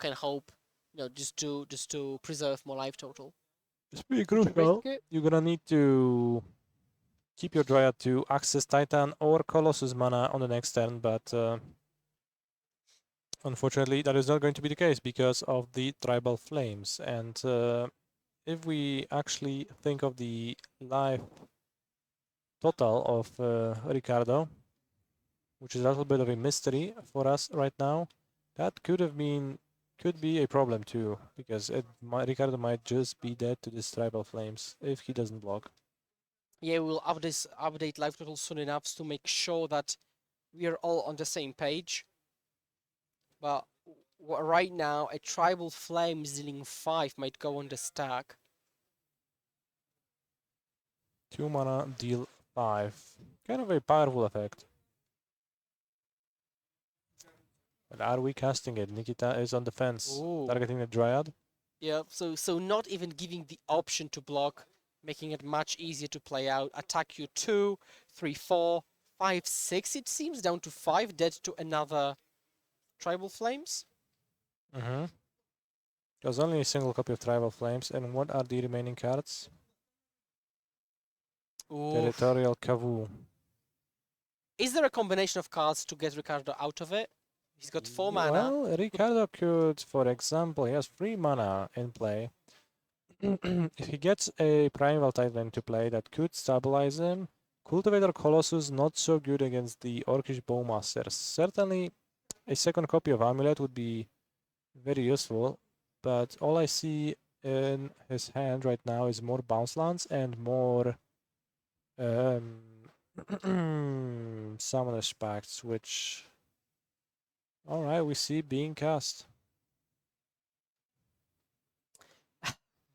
block and hope, just to preserve more life total. It's pretty Would you crucial. risk it? You're gonna need to keep your Dryad to access Titan or Colossus mana on the next turn, but unfortunately that is not going to be the case because of the Tribal Flames. And if we actually think of the life total of Ricardo, which is a little bit of a mystery for us right now, that could be a problem too, because Ricardo might just be dead to these Tribal Flames if he doesn't block. Yeah, we'll update life total soon enough to make sure that we are all on the same page. But right now, a Tribal Flame dealing 5 might go on the stack. 2 mana, deal 5. Kind of a powerful effect. But are we casting it? Nikita is on the fence, Ooh. targeting the Dryad. Yeah, so not even giving the option to block, making it much easier to play out. Attack you 2, 3, 4, 5, 6, it seems, down to 5, dead to another Tribal Flames. Mm-hmm. There's only a single copy of Tribal Flames, and what are the remaining cards? Oof. Territorial Kavu. Is there a combination of cards to get Ricardo out of it? He's got 4 mana. Well, Ricardo could, for example, he has 3 mana in play. If he gets a Primeval Titan to play, that could stabilize him. Cultivator Colossus not so good against the Orcish Bowmasters. Certainly, a second copy of Amulet would be very useful, but all I see in his hand right now is more bounce lands and more Summoner's Pacts, which, alright, we see being cast.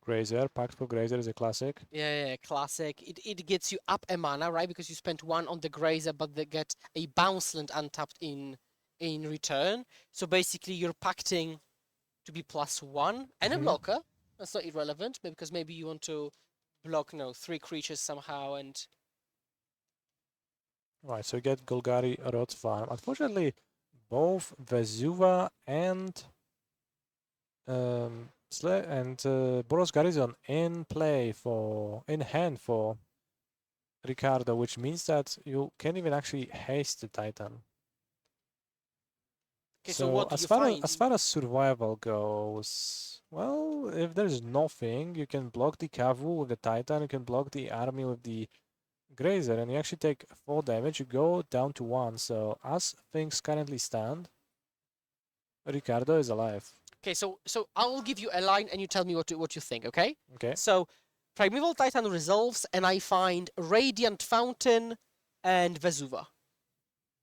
Grazer, Pact for Grazer is a classic. Yeah, classic. It gets you up a mana, right? Because you spent 1 on the Grazer, but they get a bounce land untapped in return. So basically, you're pacting to be +1 and a blocker. That's not irrelevant, because maybe you want to block 3 creatures somehow. And Right, so you get Golgari Rot Farm. Unfortunately, both Vesuva and Boros Garrison in hand for Ricardo, which means that you can't even actually haste the Titan. okay, so what do as you far find? as far as survival goes, well, if there's nothing, you can block the Kavu with the Titan, you can block the army with the Grazer, and you actually take 4 damage. You go down to 1. So as things currently stand, Ricardo is alive. Okay, so I'll give you a line and you tell me what you think, okay? Okay. So Primeval Titan resolves and I find Radiant Fountain and Vesuva.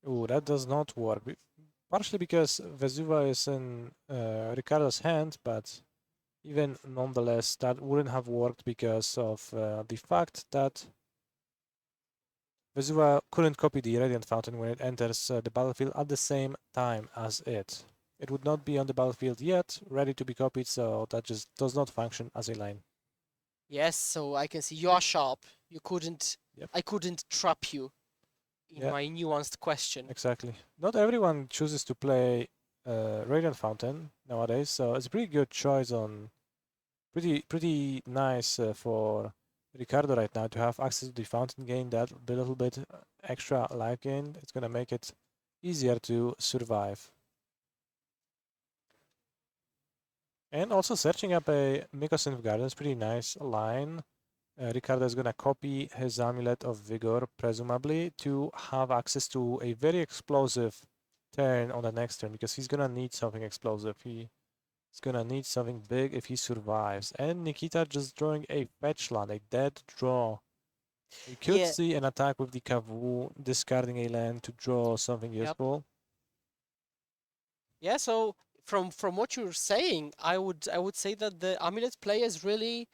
Ooh, that does not work. Partially because Vesuva is in Ricardo's hand, but even nonetheless, that wouldn't have worked because of the fact that Vesuva couldn't copy the Radiant Fountain when it enters the battlefield at the same time as it. It would not be on the battlefield yet, ready to be copied, so that just does not function as a line. Yes, so I can see you are sharp. You couldn't. Yep. I couldn't trap you in my nuanced question. Exactly. Not everyone chooses to play Radiant Fountain nowadays, so it's a pretty good choice on pretty nice for Ricardo right now to have access to the fountain gain, that little bit extra life gain. It's gonna make it easier to survive. And also searching up a Mycosynth Garden is pretty nice line. Ricardo is gonna copy his Amulet of Vigor, presumably, to have access to a very explosive turn on the next turn, because he's gonna need something explosive. He's gonna need something big if he survives. And Nikita just drawing a fetch land, a dead draw. We could see an attack with the Kavu, discarding a land to draw something useful. Yeah, so from what you're saying, I would say that the Amulet player is really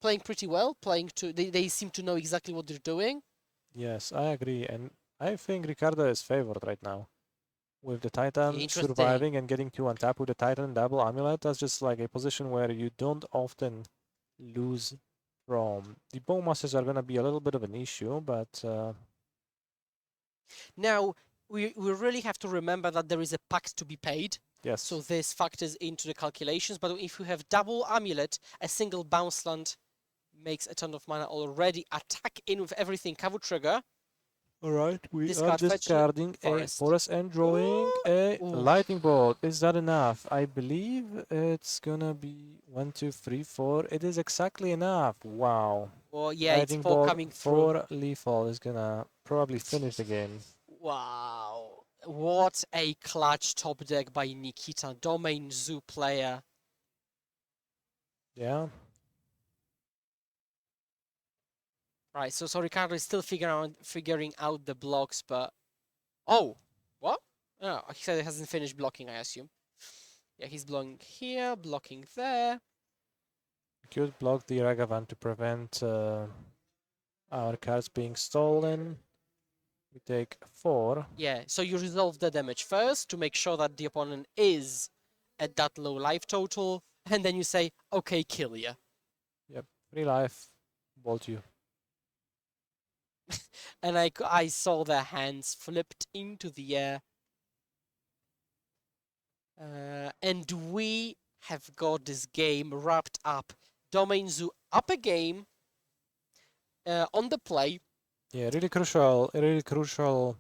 playing pretty well. They seem to know exactly what they're doing. Yes, I agree, and I think Ricardo is favored right now. With the Titan surviving and getting to untap with the Titan double Amulet, that's just like a position where you don't often lose from. The Bowmasters are gonna be a little bit of an issue, but now we really have to remember that there is a pact to be paid. Yes. So this factors into the calculations. But if you have double amulet, a single bounce land makes a ton of mana already. Attack in with everything. Cavu trigger. Alright, we are Discard fetch, discarding a forest. forest and drawing a Ooh. lightning bolt. Is that enough? I believe it's gonna be 1, 2, 3, 4. It is exactly enough. Wow. Well, yeah, it's Lightning 4 bolt coming through. for lethal is gonna probably finish the game. Wow. What a clutch top deck by Nikita, Domain Zoo player. Yeah. Right, so Ricardo is still figuring out the blocks, but oh, what? Oh, he said he hasn't finished blocking, I assume. Yeah, he's blocking here, blocking there. Could block the Ragavan to prevent our cards being stolen. We take 4. Yeah, so you resolve the damage first to make sure that the opponent is at that low life total, and then you say, okay, kill ya. Yep. 3 life. Bolt you. And I saw their hands flipped into the air. And we have got this game wrapped up. Domain Zoo up a game on the play. Yeah, really crucial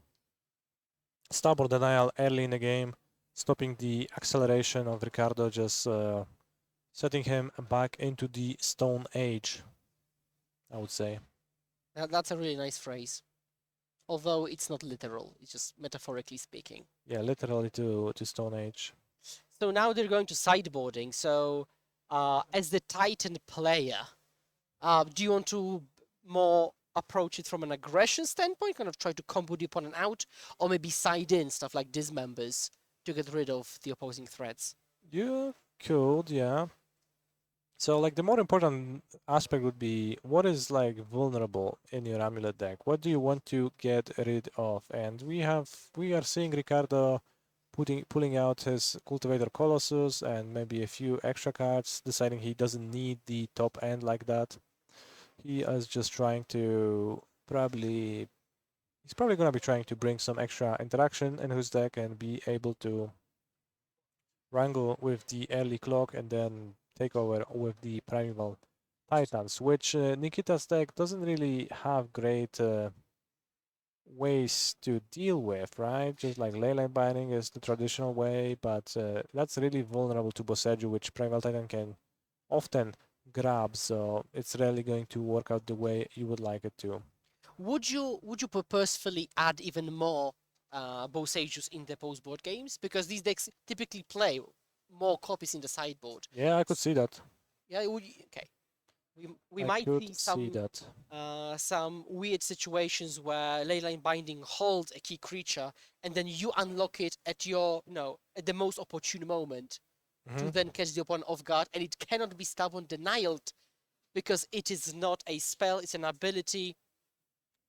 stubborn denial early in the game, stopping the acceleration of Ricardo, just setting him back into the Stone Age, I would say. That's a really nice phrase. Although it's not literal, it's just metaphorically speaking. Yeah, literally to Stone Age. So now they're going to sideboarding. So as the Titan player, do you want to more approach it from an aggression standpoint, kind of try to combo the opponent out, or maybe side in stuff like dismembers to get rid of the opposing threats? You could, yeah. So like the more important aspect would be what is like vulnerable in your amulet deck. What do you want to get rid of? And we are seeing Ricardo pulling out his Cultivator Colossus and maybe a few extra cards, deciding he doesn't need the top end like that. He is just trying to he's probably gonna be trying to bring some extra interaction in his deck and be able to wrangle with the early clock and then take over with the primeval titans, which Nikita's deck doesn't really have great ways to deal with, right? Just like leyline binding is the traditional way, but that's really vulnerable to Boseiju, which primeval titan can often grab, so it's rarely going to work out the way you would like it to. Would you purposefully add even more Boseijus in the post board games? Because these decks typically play more copies in the sideboard. Yeah, I could see that. Yeah, okay. We I might could see see that. some weird situations where leyline binding holds a key creature and then you unlock it at your at the most opportune moment to then catch the opponent off guard, and it cannot be stubborn denialed because it is not a spell, it's an ability.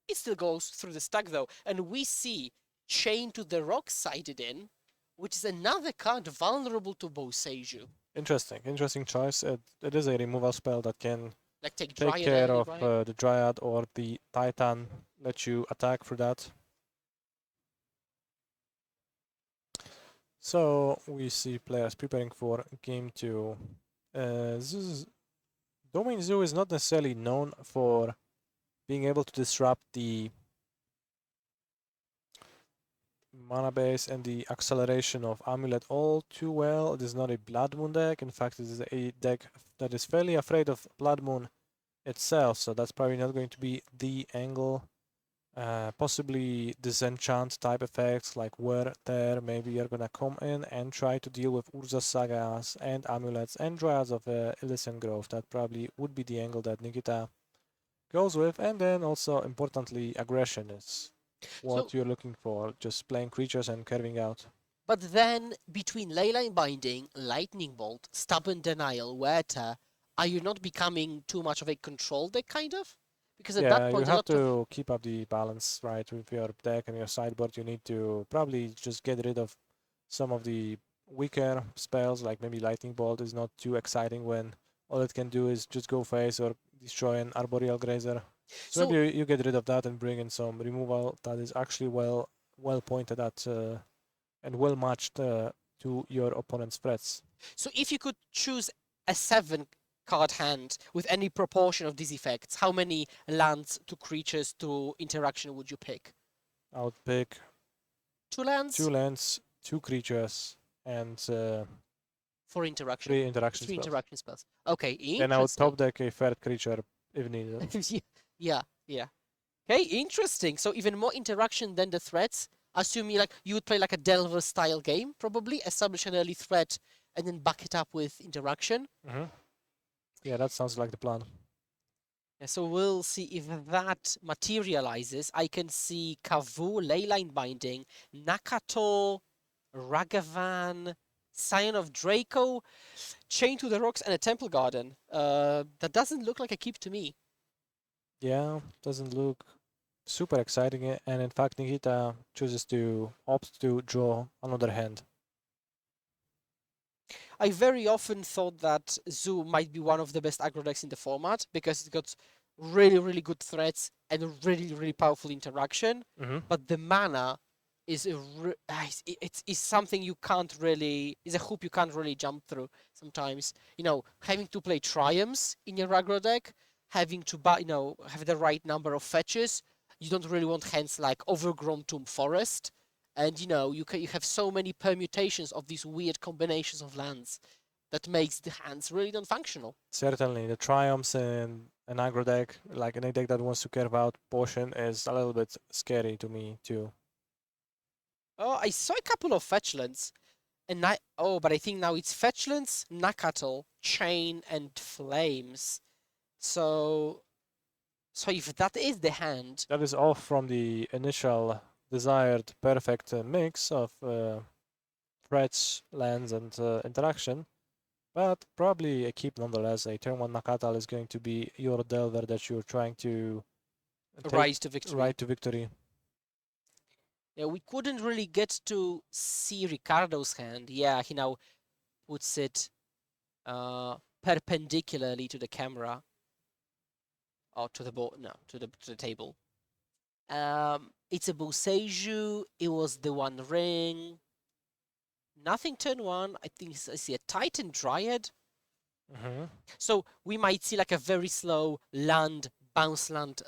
It still goes through the stack though, and we see Chain to the Rock sided in, which is another card vulnerable to Boseiju. Interesting choice. It is a removal spell that can Like take take Dryad care early, of right? the Dryad or the Titan, let you attack for that. So we see players preparing for game 2. Domain Zoo is not necessarily known for being able to disrupt the mana base and the acceleration of Amulet all too well. It is not a Blood Moon deck. In fact, it is a deck that is fairly afraid of Blood Moon itself, so that's probably not going to be the angle. Possibly disenchant type effects like Wear, Tear, maybe you're gonna come in and try to deal with Urza Sagas and Amulets and Dryads of Elysian Grove. That probably would be the angle that Nikita goes with, and then also importantly aggression is what So, you're looking for, just playing creatures and curving out. but then between Leyline Binding, Lightning Bolt, Stubborn Denial, Werther, are you not becoming too much of a control deck, kind of? Because at Yeah, that you point, a have lot of to keep up the balance, right? With your deck and your sideboard, you need to probably just get rid of some of the weaker spells, like maybe Lightning Bolt is not too exciting when all it can do is just go face or destroy an Arboreal Grazer. So so maybe you get rid of that and bring in some removal that is actually well pointed at and well matched to your opponent's threats. So if you could choose a 7-card hand with any proportion of these effects, how many lands to creatures to interaction would you pick? I would pick 2 lands? 2 lands, 2 creatures, and For interaction. 3 interaction 3 spells. interaction spells. Okay, interesting. Then I would top deck a third creature if needed. Yeah. Okay, interesting. So even more interaction than the threats. Assuming you would play like a Delver style game, probably establish an early threat and then back it up with interaction. Yeah, that sounds like the plan. Yeah, so we'll see if that materializes. I can see Kavu, Leyline Binding, Nakato, Ragavan, Scion of Draco, Chain to the Rocks, and a Temple Garden. That doesn't look like a keep to me. Yeah, doesn't look super exciting, and in fact Nikita chooses to opt to draw another hand. I very often thought that Zoo might be one of the best aggro decks in the format because it got really, really good threats and a really, really powerful interaction. But the mana is it's something you can't really, is a hoop you can't really jump through sometimes. Having to play Triumphs in your aggro deck, having to have the right number of fetches. You don't really want hands like Overgrown Tomb Forest. And you have so many permutations of these weird combinations of lands that makes the hands really non-functional. Certainly, the triumphs in an aggro deck, like in a deck that wants to carve out potion, is a little bit scary to me too. Oh, I saw a couple of fetchlands, and but I think now it's fetchlands, Nakato, Chain, and Flames. So if that is the hand, that is off from the initial desired perfect mix of threats, lands, and interaction. But probably a keep nonetheless. A turn 1 Nakatal is going to be your Delver that you're trying to rise to victory. Ride to victory. Yeah, we couldn't really get to see Ricardo's hand. Yeah, he now puts it perpendicularly to the camera. Or to the board, no, to the table. It's a Boseiju. It was the One Ring. Nothing turn 1. I think I see a Titan Dryad. So we might see like a very slow land, bounce land,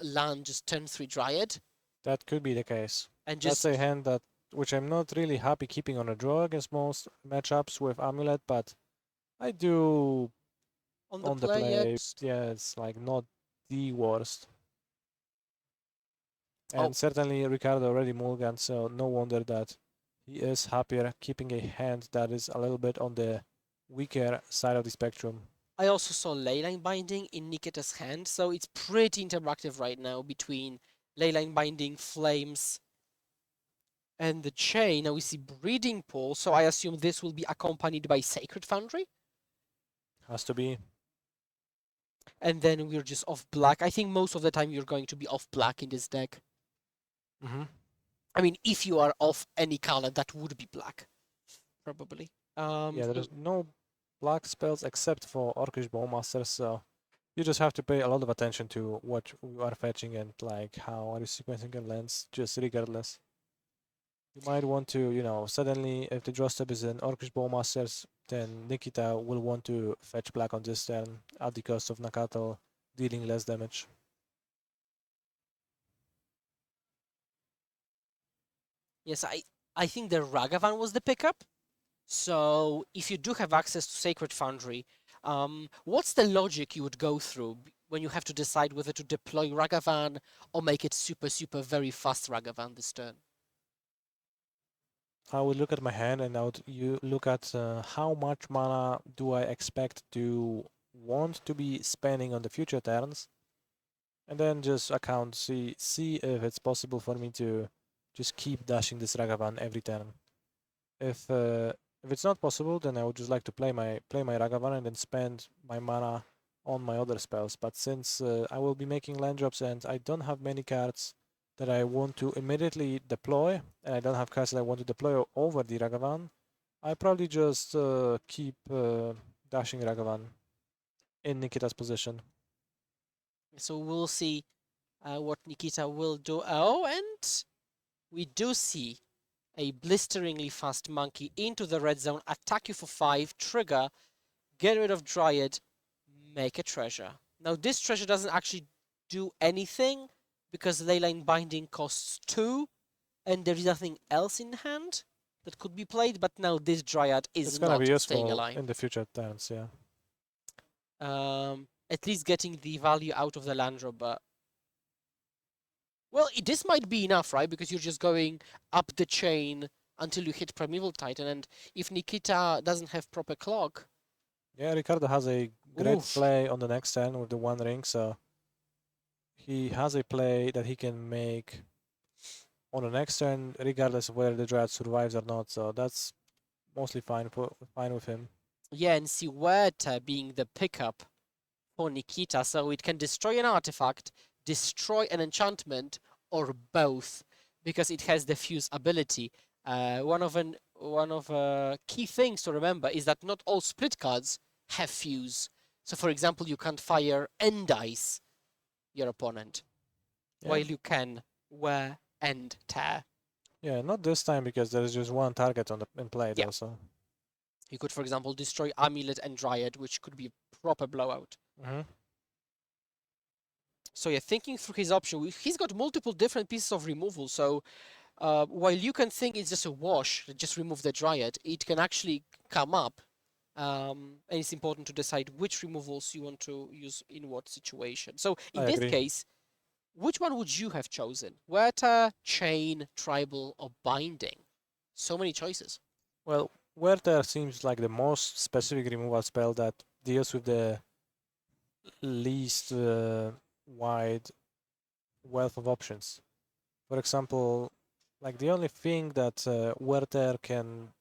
just turn 3 Dryad. That could be the case. And that's a hand which I'm not really happy keeping on a draw against most matchups with Amulet, but I do on the play. Yeah, it's like not the worst. And certainly Ricardo already mulliganed, so no wonder that he is happier keeping a hand that is a little bit on the weaker side of the spectrum. I also saw Leyline Binding in Nikita's hand, so it's pretty interactive right now between Leyline Binding, Flames, and the Chain. Now we see Breeding Pool, so I assume this will be accompanied by Sacred Foundry? Has to be. And then we're just off black. I think most of the time you're going to be off black in this deck. I mean, if you are off any color, that would be black, probably. Yeah, there's no black spells except for Orcish Bowmaster, so you just have to pay a lot of attention to what you are fetching and like how are you sequencing your lands, just regardless. You might want to, suddenly if the draw step is an Orcish Bowmasters, then Nikita will want to fetch black on this turn at the cost of Nakato dealing less damage. Yes, I think the Ragavan was the pickup. So if you do have access to Sacred Foundry, what's the logic you would go through when you have to decide whether to deploy Ragavan or make it super, super very fast Ragavan this turn? I would look at my hand and I would look at how much mana do I expect to want to be spending on the future turns, and then just see if it's possible for me to just keep dashing this Ragavan every turn. If it's not possible, then I would just like to play my Ragavan and then spend my mana on my other spells. But since I will be making land drops and I don't have many cards that I want to immediately deploy, and I don't have cards that I want to deploy over the Ragavan, I probably just keep dashing Ragavan in Nikita's position. So we'll see what Nikita will do. Oh, and we do see a blisteringly fast monkey into the red zone, attack you for 5, trigger, get rid of Dryad, make a treasure. Now this treasure doesn't actually do anything because Leyline Binding costs 2 and there is nothing else in hand that could be played, but now this Dryad It's is gonna be not staying useful alive. in the future turns, yeah. At least getting the value out of the land drop, but well, this might be enough, right? Because you're just going up the chain until you hit Primeval Titan, and if Nikita doesn't have proper clock, Yeah, Ricardo has a great oof. play on the next turn with the One Ring, so he has a play that he can make on the next turn, regardless of whether the Dryad survives or not. So that's mostly fine with him. Yeah, and Siweta being the pickup for Nikita, so it can destroy an artifact, destroy an enchantment, or both, because it has the fuse ability. One of key things to remember is that not all split cards have fuse. So, for example, you can't fire End Ice your opponent, Yeah. while you can wear End Tear. Yeah, not this time because there is just one target in play Yeah. though, so. You could, for example, destroy Amulet and Dryad, which could be a proper blowout. Mm-hmm. So yeah, thinking through his option, he's got multiple different pieces of removal. So while you can think it's just a wash, just remove the Dryad, it can actually come up. And it's important to decide which removals you want to use in what situation. So in I this agree. case, which one would you have chosen? Werta, Chain, Tribal, or Binding? So many choices. Well, Werther seems like the most specific removal spell that deals with the least wide wealth of options. For example, like the only thing that Werther can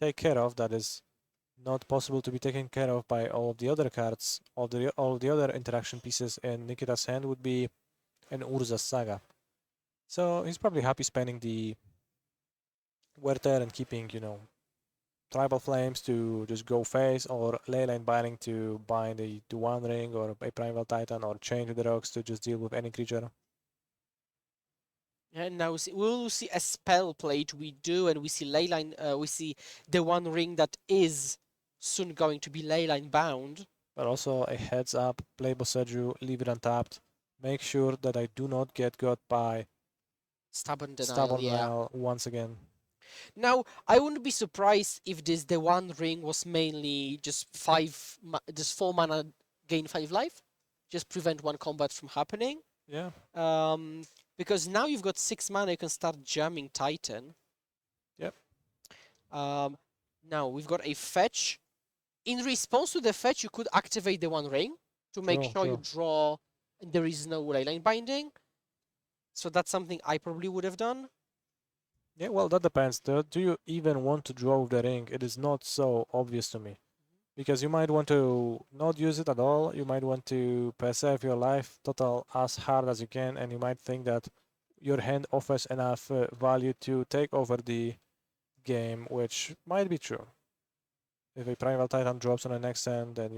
take care of that is not possible to be taken care of by all of the other cards, all of the other interaction pieces in Nikita's hand would be an Urza's Saga. So he's probably happy spending the Werther and keeping, Tribal Flames to just go face, or Leyline Binding to bind to One Ring, or a Primal Titan, or Chain to the Rocks to just deal with any creature. And now we'll see a spell plate we do, and we see Leyline, we see the One Ring that is soon going to be Leyline bound. But also a heads up, play Boseju, leave it untapped. Make sure that I do not get got by Stubborn Denial, Stubborn yeah. Denial once again. Now, I wouldn't be surprised if the One Ring was mainly just just 4 mana, gain 5 life, just prevent one combat from happening. Yeah. Because now you've got 6 mana, you can start jamming Titan. Yep. Now we've got a fetch. In response to the fetch, you could activate the One Ring to make sure you draw and there is no Leyline Binding. So that's something I probably would have done. Yeah, well, that depends. Do you even want to draw with the ring? It is not so obvious to me. Because you might want to not use it at all. You might want to preserve your life total as hard as you can, and you might think that your hand offers enough value to take over the game, which might be true. If a Primal Titan drops on the next turn, then,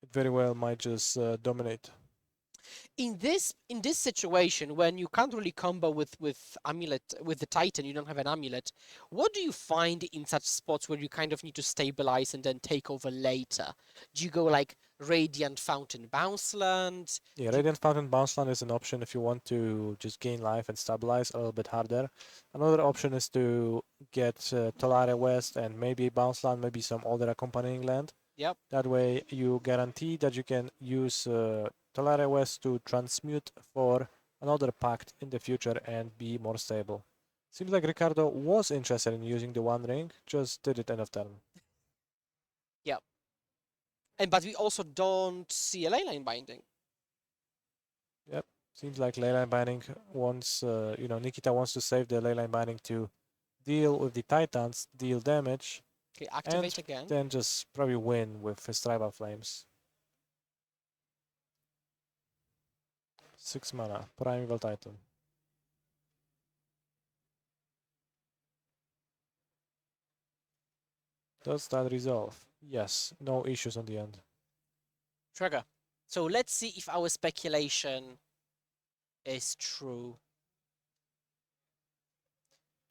it very well might just dominate. In this situation, when you can't really combo with amulet with the Titan, you don't have an amulet. What do you find in such spots where you kind of need to stabilize and then take over later? Do you go like Radiant Fountain Bounceland? Yeah, Radiant Fountain Bounceland is an option if you want to just gain life and stabilize a little bit harder. Another option is to get Tolaria West and maybe Bounceland, maybe some other accompanying land. Yep. That way you guarantee that you can use Tolaria West to transmute for another pact in the future and be more stable. Seems like Ricardo was interested in using the One Ring, just did it end of turn. Yep. But we also don't see a Leyline Binding. Yep. Seems like Leyline Binding wants, Nikita wants to save the Leyline Binding to deal with the Titans, deal damage, Okay, activate again. then just probably win with his Tribal Flames. 6 mana, Primeval Titan. Does that resolve? Yes, no issues on the end. Trigger. So let's see if our speculation is true.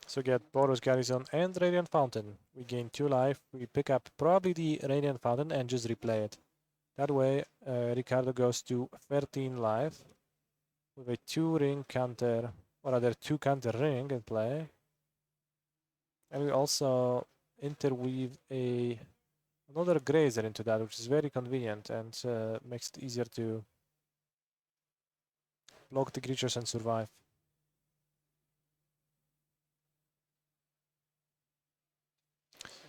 So get Boros Garrison and Radiant Fountain. We gain 2 life. We pick up probably the Radiant Fountain and just replay it. That way, Ricardo goes to 13 life with a 2-ring counter, or rather 2 counter ring in play. And we also interweave another Grazer into that, which is very convenient and makes it easier to block the creatures and survive.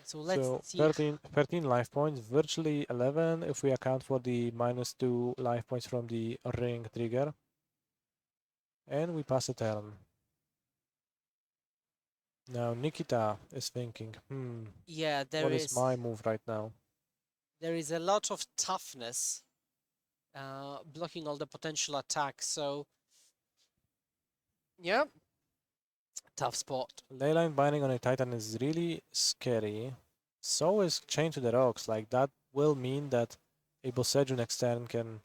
So let's see. 13 life points, virtually 11 if we account for the -2 life points from the ring trigger. And we pass a turn. Now Nikita is thinking, Yeah, what is my move right now? there is a lot of toughness blocking all the potential attacks. So, yeah, tough spot. Leyline Binding on a Titan is really scary. So is Chain to the Rocks. Like, that will mean that a Boseiju next turn can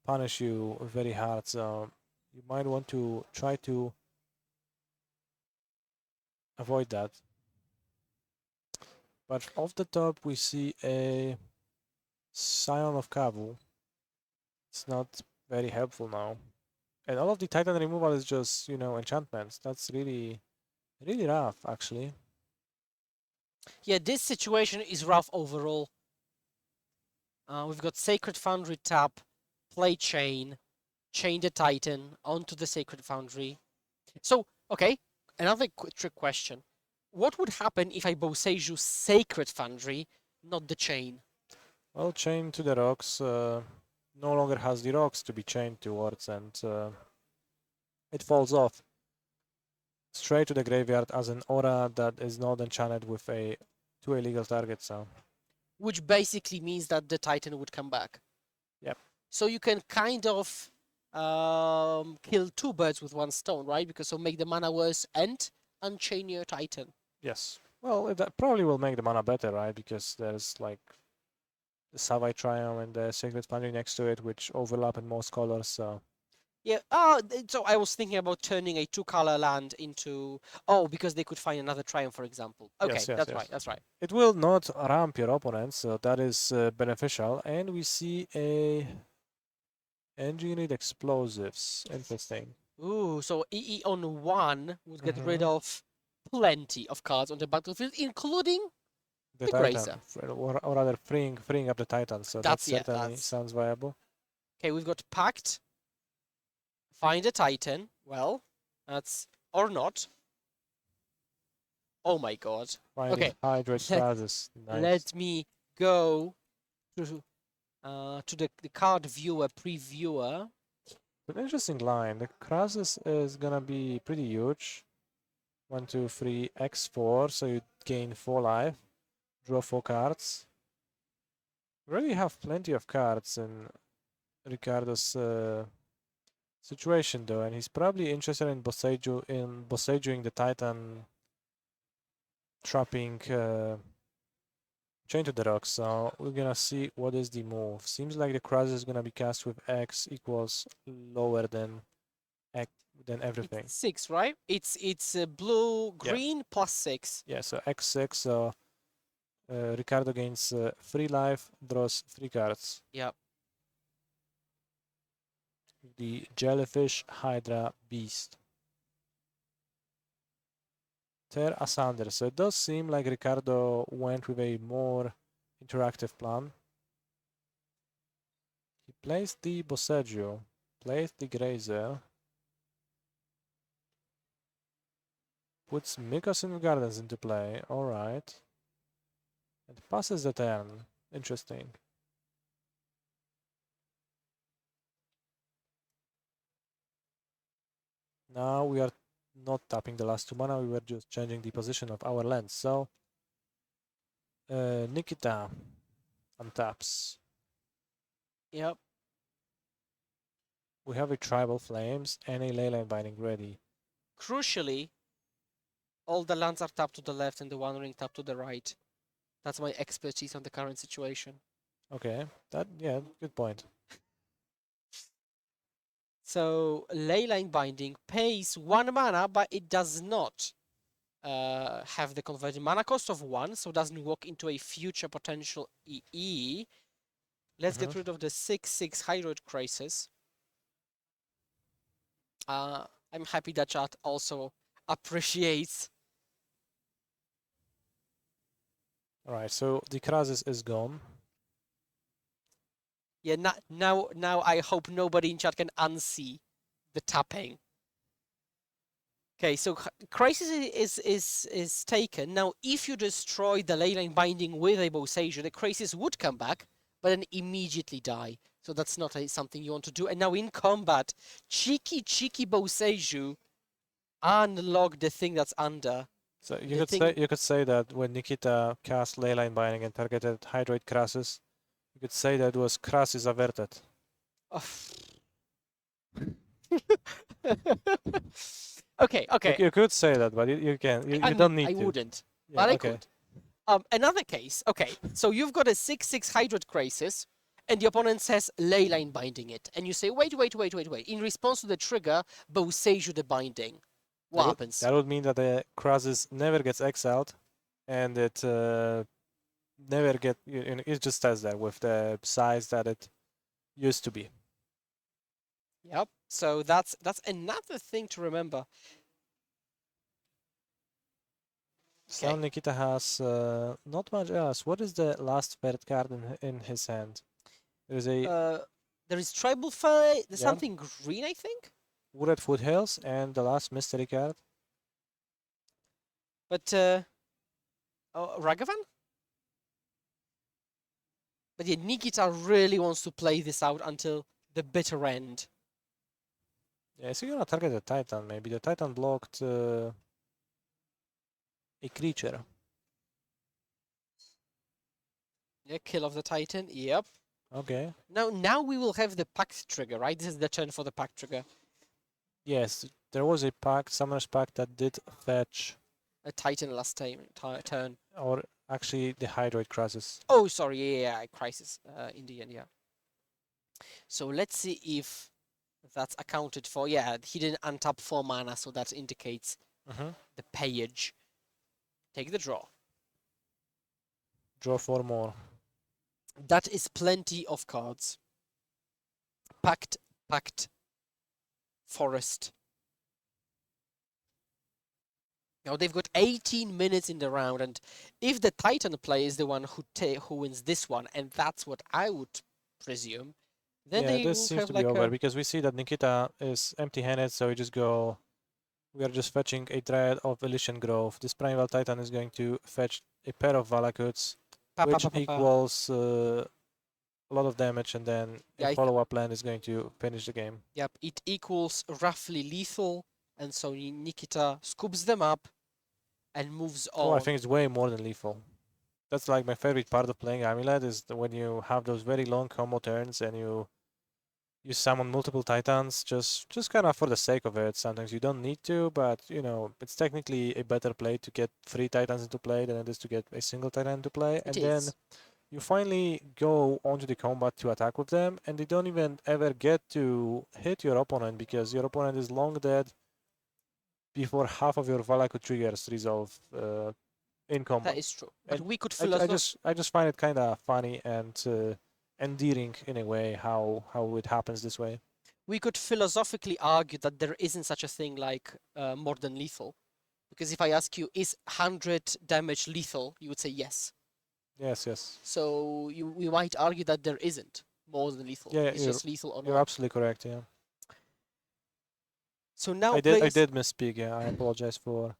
punish you very hard. So you might want to try to avoid that. But off the top, we see a Scion of Kavu. It's not very helpful now. And all of the Titan removal is just, enchantments. That's really, really rough, actually. Yeah, this situation is rough overall. We've got Sacred Foundry tap, play Chain, Chain the Titan onto the Sacred Foundry. So, okay, another trick question. What would happen if I Boseiju Sacred Foundry, not the Chain? Well, Chain to the Rocks no longer has the rocks to be chained towards, and it falls off straight to the graveyard as an aura that is not enchanted with to a legal target. So, which basically means that the Titan would come back. Yep. So you can kind of kill 2 birds with 1 stone, right? Because it'll make the mana worse and unchain your Titan. Yes. Well, that probably will make the mana better, right? Because there's like the Savai Triumph and the Sacred Foundry next to it, which overlap in most colors. So Yeah. So I was thinking about turning a 2-color land into. Oh, because they could find another Triumph, for example. Okay, yes, that's yes. right. That's right. It will not ramp your opponents, so that is beneficial. And we see a engineered explosives. Interesting. Ooh, so EE on 1 would get rid of plenty of cards on the battlefield, including The the Titan, Grazer. or rather freeing up the Titan. So that certainly sounds viable. Okay, we've got Pact. Find a Titan. Well, that's or not. Oh my god. Finding Hydrate Phases. Nice. Let me go to the card viewer previewer. An interesting line. The Krasus is gonna be pretty huge. 1, 2, 3, X4, so you gain 4 life. Draw 4 cards. You already have plenty of cards in Ricardo's situation though, and he's probably interested in Boseijuing the Titan, trapping Chain to the Rocks. So we're gonna see what is the move. Seems like the Krasus is gonna be cast with X equals lower than everything. It's 6, right? It's blue green plus 6. Yeah, so X6. So Ricardo gains 3 life, draws 3 cards. Yep. The Jellyfish Hydra Beast. Tear asunder. So it does seem like Ricardo went with a more interactive plan. He plays the Boseiju, plays the Grazer, puts Mykosin Gardens into play, alright, and passes the turn. Interesting. Now we are not tapping the last 2 mana, we were just changing the position of our lands. So Nikita untaps. Yep. We have a Tribal Flames and a Leyline Binding ready. Crucially, all the lands are tapped to the left and the 1 ring tapped to the right. That's my expertise on the current situation. Okay, good point. So Leyline Binding pays 1 mana, but it does not have the converted mana cost of 1, so doesn't walk into a future potential EE. Let's get rid of the 6/6 Hydroid Crisis. I'm happy that chat also appreciates. All right, so the Krasis is gone. Yeah, now I hope nobody in chat can unsee the tapping. Okay, so Crisis is taken. Now, if you destroy the Leyline Binding with a Boseiju, the Crisis would come back, but then immediately die. So that's not something you want to do. And now in combat, cheeky Boseiju unlock the thing that's under. So you could say that when Nikita cast Leyline Binding and targeted Hydroid Krasis, you could say that was Krasis averted. Oh. Okay. You could say that, but you can. You don't need to. I wouldn't, Yeah, but I okay. could. Another case. Okay, so you've got a 6/6 Hydroid Crisis, and the opponent says Leyline Binding it, and you say, wait. In response to the trigger, Boseiju the Binding. What happens? That would mean that the Krasis never gets exiled, and it never get. It just stays there with the size that it used to be. Yep. So that's another thing to remember. So now Nikita has not much else. What is the last third card in his hand? There's a there is Tribal Fight. There's something green, I think. Wooded Foothills and the last mystery card. But Ragavan? But yeah, Nikita really wants to play this out until the bitter end. Yeah, so you're gonna target the Titan. Maybe the Titan blocked a creature. Yeah, kill of the Titan. Yep. Okay. Now we will have the pact trigger, right? This is the turn for the pact trigger. Yes, there was a pact, Summoner's Pact, that did fetch a Titan last turn. Or actually the Hydroid Crisis. Oh, sorry, yeah, Crisis in the end, yeah. So let's see if that's accounted for. Yeah, he didn't untap 4 mana, so that indicates the payage. Take the draw. Draw 4 more. That is plenty of cards. Pact, Forest. Now they've got 18 minutes in the round, and if the Titan play is the one who wins this one, and that's what I would presume, then they this will seems have to like be over because we see that Nikita is empty-handed, so we just go. We are just fetching a Dryad of Elysian Grove. This Primeval Titan is going to fetch a pair of Valakuts, which equals a lot of damage, and then a follow-up land is going to finish the game. Yep, it equals roughly lethal, and so Nikita scoops them up and moves on. Oh, I think it's way more than lethal. That's like my favorite part of playing Amulet is when you have those very long combo turns and you summon multiple Titans just kind of for the sake of it. Sometimes you don't need to, but you know, it's technically a better play to get 3 Titans into play than it is to get a single Titan into play. Then you finally go onto the combat to attack with them, and they don't even ever get to hit your opponent because your opponent is long dead before half of your Valakut triggers resolve in combat. That is true. But we could I just find it kind of funny and endearing in a way how it happens this way. We could philosophically argue that there isn't such a thing like more than lethal, because if I ask you, is 100 damage lethal, you would say yes. Yes. So we might argue that there isn't more than lethal. Yeah, it's just lethal or not. You're absolutely correct. Yeah. So now I did misspeak. Yeah, I apologize for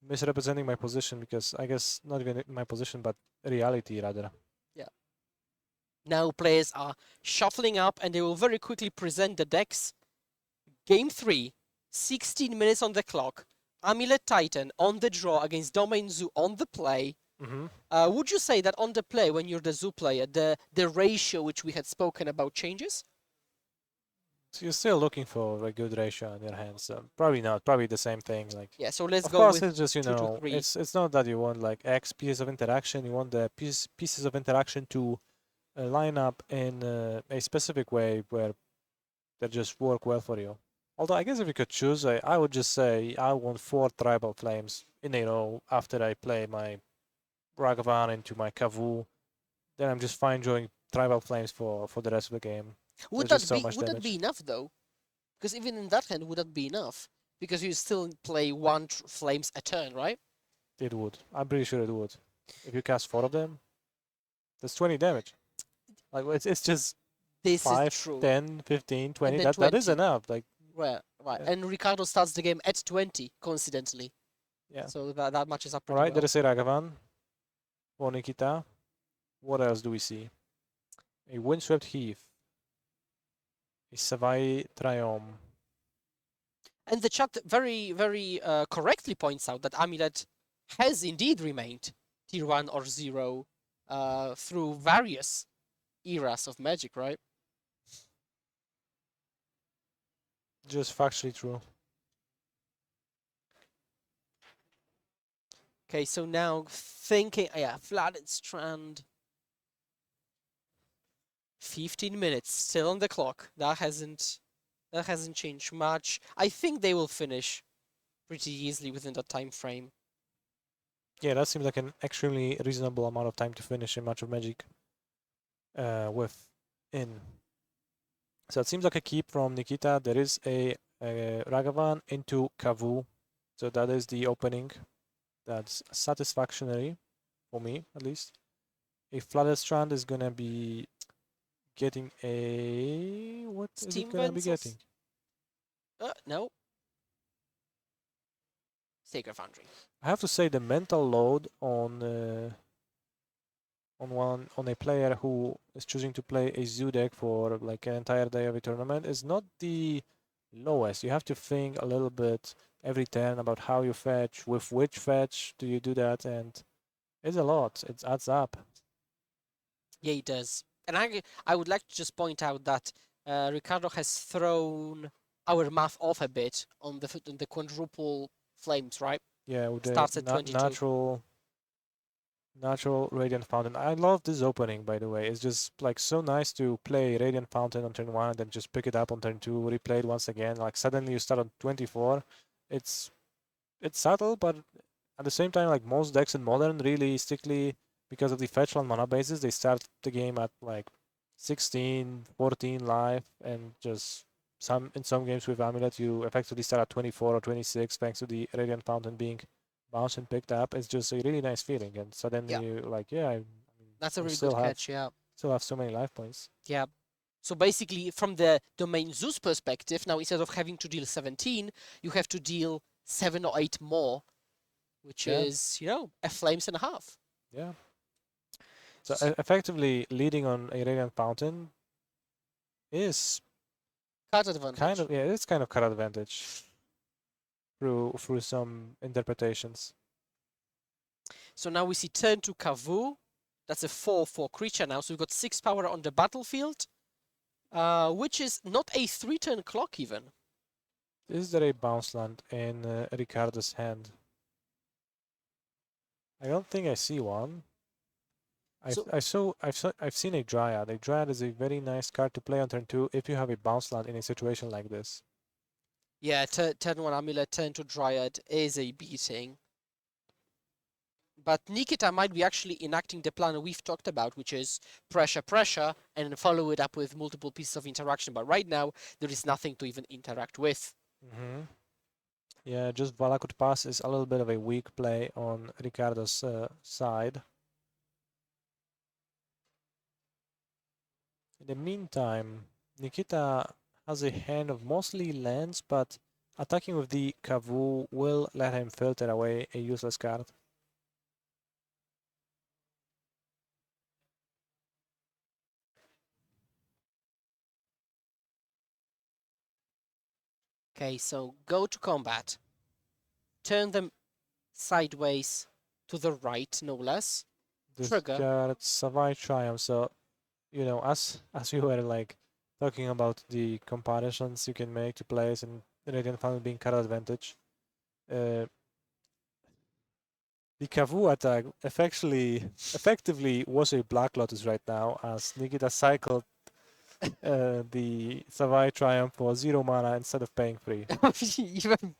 misrepresenting my position because I guess not even my position, but reality rather. Yeah. Now players are shuffling up, and they will very quickly present the decks. Game 3, 16 minutes on the clock. Amulet Titan on the draw against Domain Zoo on the play. Would you say that on the play, when you're the Zoo player, the ratio which we had spoken about changes? So you're still looking for a good ratio on your hands. Probably not. Probably the same thing. Like yeah. So let's go. Of course, it's just it's not that you want like X pieces of interaction. You want the pieces of interaction to line up in a specific way where they just work well for you. Although I guess if you could choose, I would just say I want 4 tribal flames in a row after I play my Ragavan into my Kavu, then I'm just fine drawing Tribal Flames for the rest of the game. Would There's just that so be much would that be damage. enough though? Because even in that hand, would that be enough? Because you still play one flames a turn, right? It would. I'm pretty sure it would. If you cast 4 of them, that's 20 damage. Like it's just This is 5, true. 10, 15, And 20. then That is 20. enough. Like Right. yeah, And Ricardo starts the game at 20, coincidentally. yeah. So that matches up All pretty right, there well. is a Ragavan for Nikita. What else do we see? A Windswept Heath. A Savai Triumph. And the chat very, very correctly points out that Amulet has indeed remained tier 1 or 0 through various eras of Magic, right? Just factually true. Okay, so now thinking, yeah, Flooded Strand. 15 minutes still on the clock. That hasn't changed much. I think they will finish pretty easily within that time frame. Yeah, that seems like an extremely reasonable amount of time to finish a match of Magic with in. So it seems like a keep from Nikita. There is a Ragavan into Kavu. So that is the opening. That's satisfactory for me, at least. A Flooded Strand is gonna be getting a... What is it Steam gonna be Ventils? getting? No. Sacred Foundry. I have to say the mental load on a player who is choosing to play a zoo deck for like an entire day of a tournament is not the lowest. You have to think a little bit every turn about how you fetch, with which fetch do you do that, and it's a lot. It adds up. Yeah, it does. And I would like to just point out that Ricardo has thrown our math off a bit on the quadruple flames, right? Yeah, with the Starts at 22. natural Radiant Fountain. I love this opening, by the way. It's just like so nice to play Radiant Fountain on turn 1 and then just pick it up on turn 2, replay it once again. Like suddenly you start on 24. It's subtle, but at the same time, like most decks in Modern, realistically, because of the fetch land mana bases, they start the game at like 16, 14 life, and just in some games with Amulet, you effectively start at 24 or 26 thanks to the Radiant Fountain being bounced and picked up. It's just a really nice feeling, and suddenly Yeah, you like, yeah, I mean, that's a I really good catch. Yeah. still have so many life points. Yeah. So basically, from the domain Zeus perspective, now instead of having to deal 17, you have to deal 7 or 8 more, which Yeah, is, a flames and a half. yeah. So effectively, leading on a Radiant Fountain is Card advantage. it's kind of card advantage through some interpretations. So now we see turn to Kavu. That's a 4/4 creature now. So we've got 6 power on the battlefield, which is not a 3-turn clock even. Is there a bounce land in Ricardo's hand? I don't think I see one. I've seen a Dryad. A Dryad is a very nice card to play on turn 2 if you have a bounce land in a situation like this. Yeah, turn 1 Amulet, turn 2 Dryad is a beating. But Nikita might be actually enacting the plan we've talked about, which is pressure, pressure, and follow it up with multiple pieces of interaction. But right now, there is nothing to even interact with. Mm-hmm. Yeah, just Valakut Pass is a little bit of a weak play on Ricardo's side. In the meantime, Nikita has a hand of mostly lands, but attacking with the Kavu will let him filter away a useless card. Okay, so go to combat. Turn them sideways to the right, no less. This Trigger. card Savai Triumph, so as we were like talking about the comparisons you can make to plays and Radiant Fountain being card advantage, the Kavu attack effectively was a Black Lotus right now as Nikita cycled the Savai Triumph for 0 mana instead of paying 3. Even,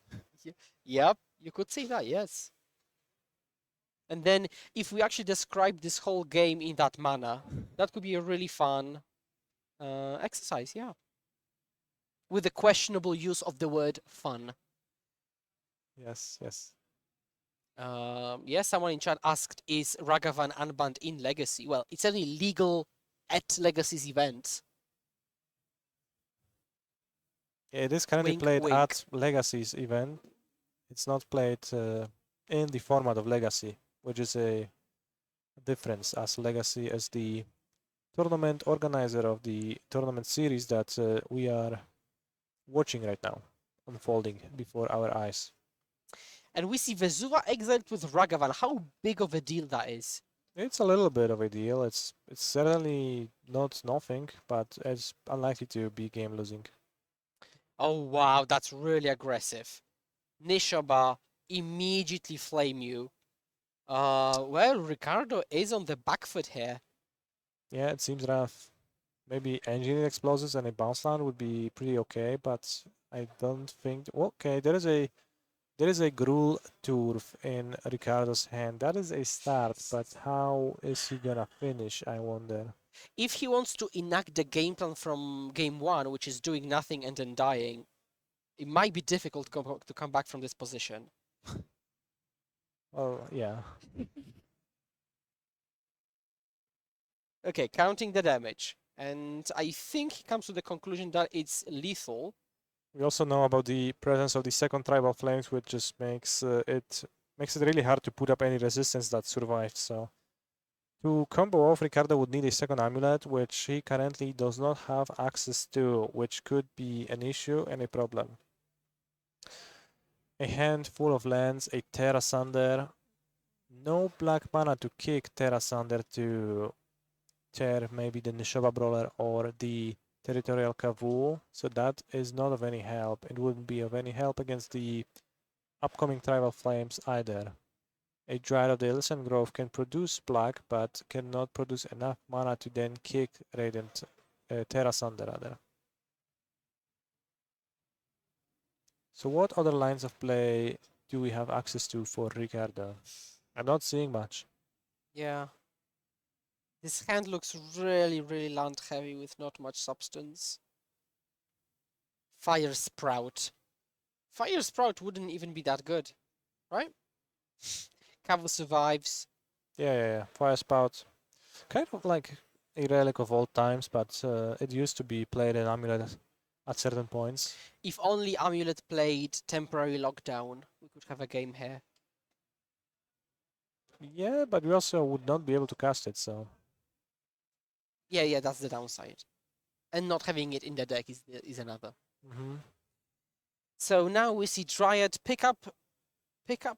yep, you could say that, yes. And then if we actually describe this whole game in that manner, that could be a really fun exercise, yeah. With the questionable use of the word fun. Yes, yes. Yes, someone in chat asked, is Ragavan unbanned in Legacy? Well, it's only legal at Legacy's events. It is currently Wink, played wink. at Legacy's event. It's not played in the format of Legacy, which is a difference, as Legacy is the tournament organizer of the tournament series that we are watching right now unfolding before our eyes. And we see Vesuva exiled with Ragavan. How big of a deal that is? It's a little bit of a deal. It's certainly not nothing, but it's unlikely to be game losing. Oh wow, that's really aggressive. Nishoba immediately flame you. Well, Ricardo is on the back foot here. Yeah, it seems rough. Maybe engineering explosives and a bounce line would be pretty okay, but I don't think. Okay, there is a Gruul Turf in Ricardo's hand. That is a start, but how is he gonna finish? I wonder. If he wants to enact the game plan from game one, which is doing nothing and then dying, it might be difficult to come back from this position. Well, yeah. Okay, counting the damage. And I think he comes to the conclusion that it's lethal. We also know about the presence of the second tribal flames, which just makes it really hard to put up any resistance that survived. So to combo off, Ricardo would need a second amulet, which he currently does not have access to, which could be an issue and a problem. A hand full of lands, a Terra Sunder, no black mana to kick Terra Sunder to tear maybe the Nishoba Brawler or the Territorial Kavu, so that is not of any help. It wouldn't be of any help against the upcoming Tribal Flames either. A Dryad of the Illusion Grove can produce black, but cannot produce enough mana to then kick Radiant Terra Sunder rather. So what other lines of play do we have access to for Ricardo? I'm not seeing much. Yeah. This hand looks really, really land heavy with not much substance. Fire Sprout. Fire Sprout wouldn't even be that good, right? Cavu survives. Yeah. Fire Spout. Kind of like a relic of old times, but it used to be played in Amulet at certain points. If only Amulet played Temporary Lockdown, we could have a game here. Yeah, but we also would not be able to cast it, so. Yeah, that's the downside. And not having it in the deck is another. So now we see Dryad pick up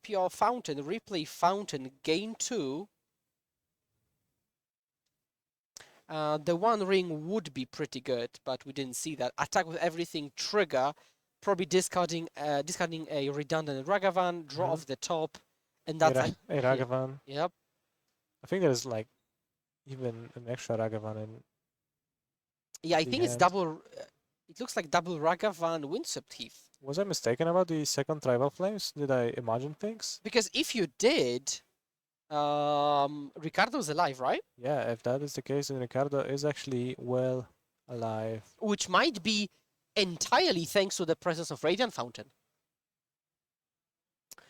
your Fountain, replay Fountain, gain 2. The One Ring would be pretty good, but we didn't see that. Attack with everything, trigger, probably discarding a redundant Ragavan, draw off the top, and that's a Ragavan. Yep. I think there's like even an extra Ragavan in. Yeah, I think it's hand. double. It looks like double Ragavan Windswept Heath. Was I mistaken about the second Tribal Flames? Did I imagine things? Because if you did, Ricardo's alive, right? Yeah, if that is the case, then Ricardo is actually well alive. Which might be entirely thanks to the presence of Radiant Fountain.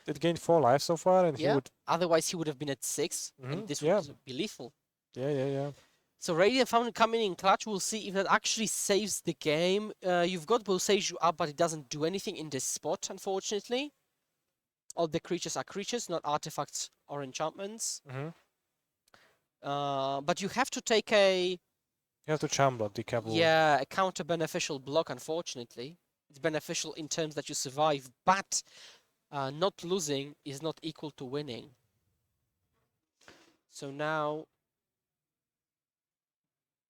It gained 4 lives so far, and he would. Otherwise, he would have been at 6, and this would be lethal. Yeah. So Radiant Fountain coming in clutch. We'll see if that actually saves the game. You've got Boseiju up, but it doesn't do anything in this spot, unfortunately. All the creatures are creatures, not artifacts or enchantments. But you have to take a... You have to chamblock the Kavu. Yeah, a counter-beneficial block, unfortunately. It's beneficial in terms that you survive, but not losing is not equal to winning. So now...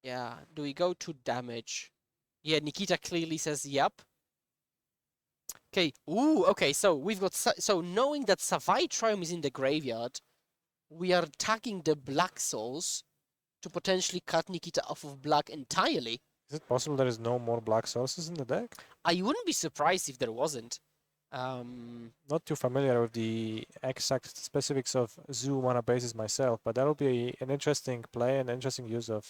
Yeah, do we go to damage? Yeah, Nikita clearly says yep. Okay, okay, so we've got... So knowing that Savai Triumph is in the graveyard, we are tagging the Black Souls to potentially cut Nikita off of black entirely. Is it possible there is no more black sources in the deck? I wouldn't be surprised if there wasn't. Not too familiar with the exact specifics of zoo mana bases myself, but that will be an interesting play and interesting use of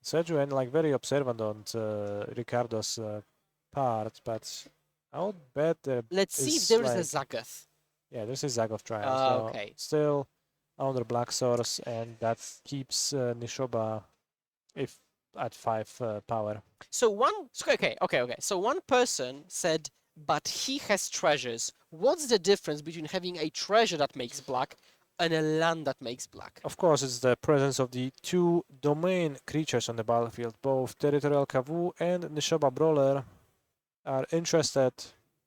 Sergio, and like very observant on Ricardo's part. But I would bet there Let's see if is there is a like Zagath. yeah, there's a Zagoth trial, so Okay. still under Black Source, and that keeps Nishoba if at 5 power. So okay. So one person said, but he has treasures. What's the difference between having a treasure that makes black and a land that makes black? Of course, it's the presence of the two domain creatures on the battlefield. Both Territorial Kavu and Nishoba Brawler are interested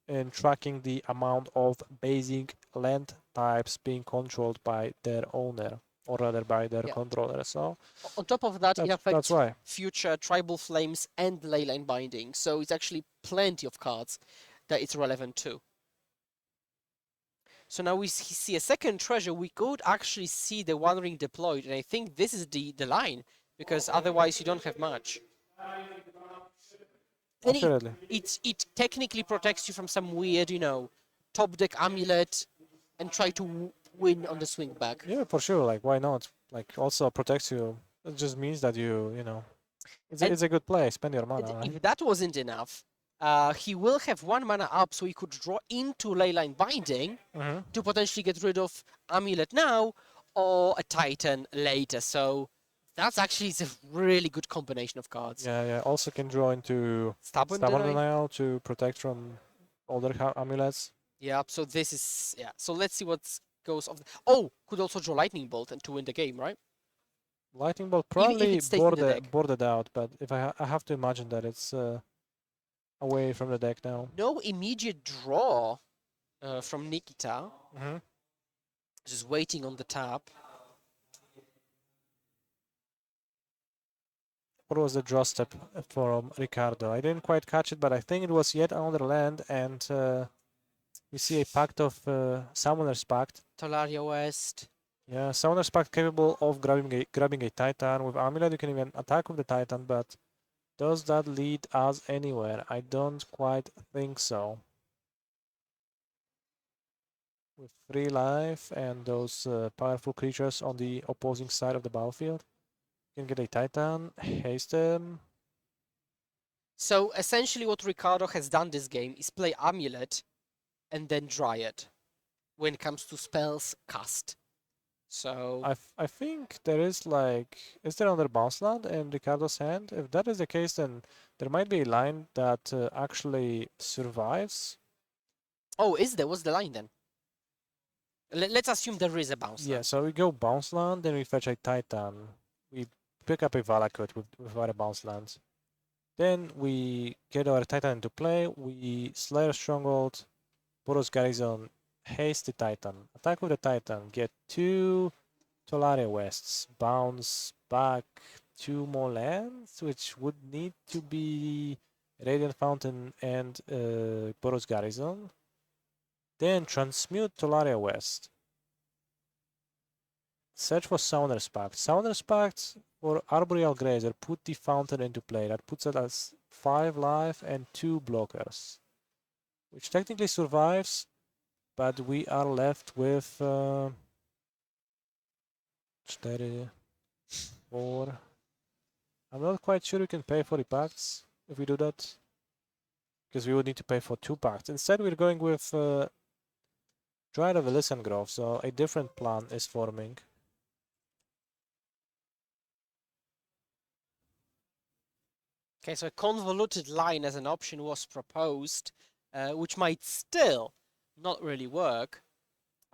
in tracking the amount of basic land types being controlled by their owner, or rather by their Yeah. controller. So On top of that, it that's affects why. future Tribal Flames and Leyline Binding. So it's actually plenty of cards that it's relevant to. So now we see a second treasure. We could actually see the One Ring deployed, and I think this is the line, because otherwise you don't have much. And Absolutely. it technically protects you from some weird, top deck amulet, and try to win on the swing back. Yeah, for sure. Like, why not? Like, also protects you. It just means that And it's a good play. Spend your mana, right? if that wasn't enough, he will have 1 mana up, so he could draw into Leyline Binding to potentially get rid of Amulet now or a Titan later. So that's actually a really good combination of cards. Yeah, yeah. Also can draw into Stubborn Stubborn Deny. Denial to protect from other amulets. Yeah, so this is, yeah. So let's see what goes off. Oh, could also draw Lightning Bolt and to win the game, right? Lightning Bolt If probably it stays in the deck. boarded out, but if I have to imagine that it's away from the deck now. No immediate draw from Nikita. Just waiting on the tap. What was the draw step from Ricardo? I didn't quite catch it, but I think it was yet another land, and we see a pact of Summoner's Pact. Talaria West. Yeah, Summoner's Pact capable of grabbing a Titan. With Amulet, you can even attack with the Titan, but does that lead us anywhere? I don't quite think so. With 3 life and those powerful creatures on the opposing side of the battlefield, you can get a Titan, haste them. So essentially what Ricardo has done this game is play Amulet and then Dryad when it comes to spells cast. So I think there is like, is there another bounce land in Ricardo's hand? If that is the case, then there might be a line that actually survives. oh, is there? What's the line then? Let's assume there is a bounce. Yeah, Land. so we go bounce land, then we fetch a Titan. We pick up a Valakut with our bounce lands. Then we get our Titan into play. We Slayer Stronghold, Boros Garrison, haste the Titan. Attack with the Titan. Get 2 Tolaria Wests. Bounce back 2 more lands, which would need to be Radiant Fountain and Boros Garrison. Then transmute Tolaria West. Search for Summoner's Pact. Summoner's Pact for Arboreal Grazer. Put the Fountain into play. That puts it as 5 life and 2 blockers. Which technically survives, but we are left with 4. I'm not quite sure we can pay for the pacts if we do that, because we would need to pay for 2 pacts. Instead, we're going with Dryad of Elysian Grove, so a different plan is forming. Okay, so a convoluted line as an option was proposed, which might still not really work.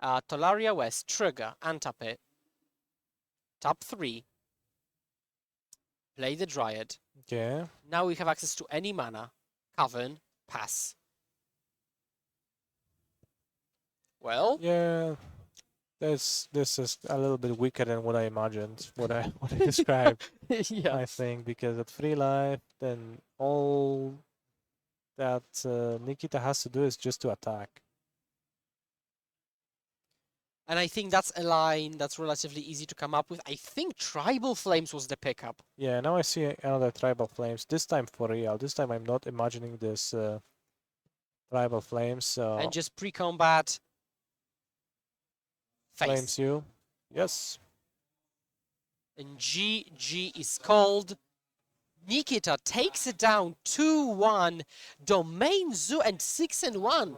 Tolaria West, trigger, untap it. Tap 3. Play the Dryad. Yeah. Now we have access to any mana. Cavern, pass. Well, Yeah. This is a little bit weaker than what I imagined, what I described. yeah. I think, because at 3 life, then all that Nikita has to do is just to attack. And I think that's a line that's relatively easy to come up with. I think Tribal Flames was the pickup. Yeah, now I see another Tribal Flames, this time for real. This time I'm not imagining this Tribal Flames, so And just pre-combat flames face. you. Yes. And GG is called. Nikita takes it down 2-1. Domain Zoo and 6-1.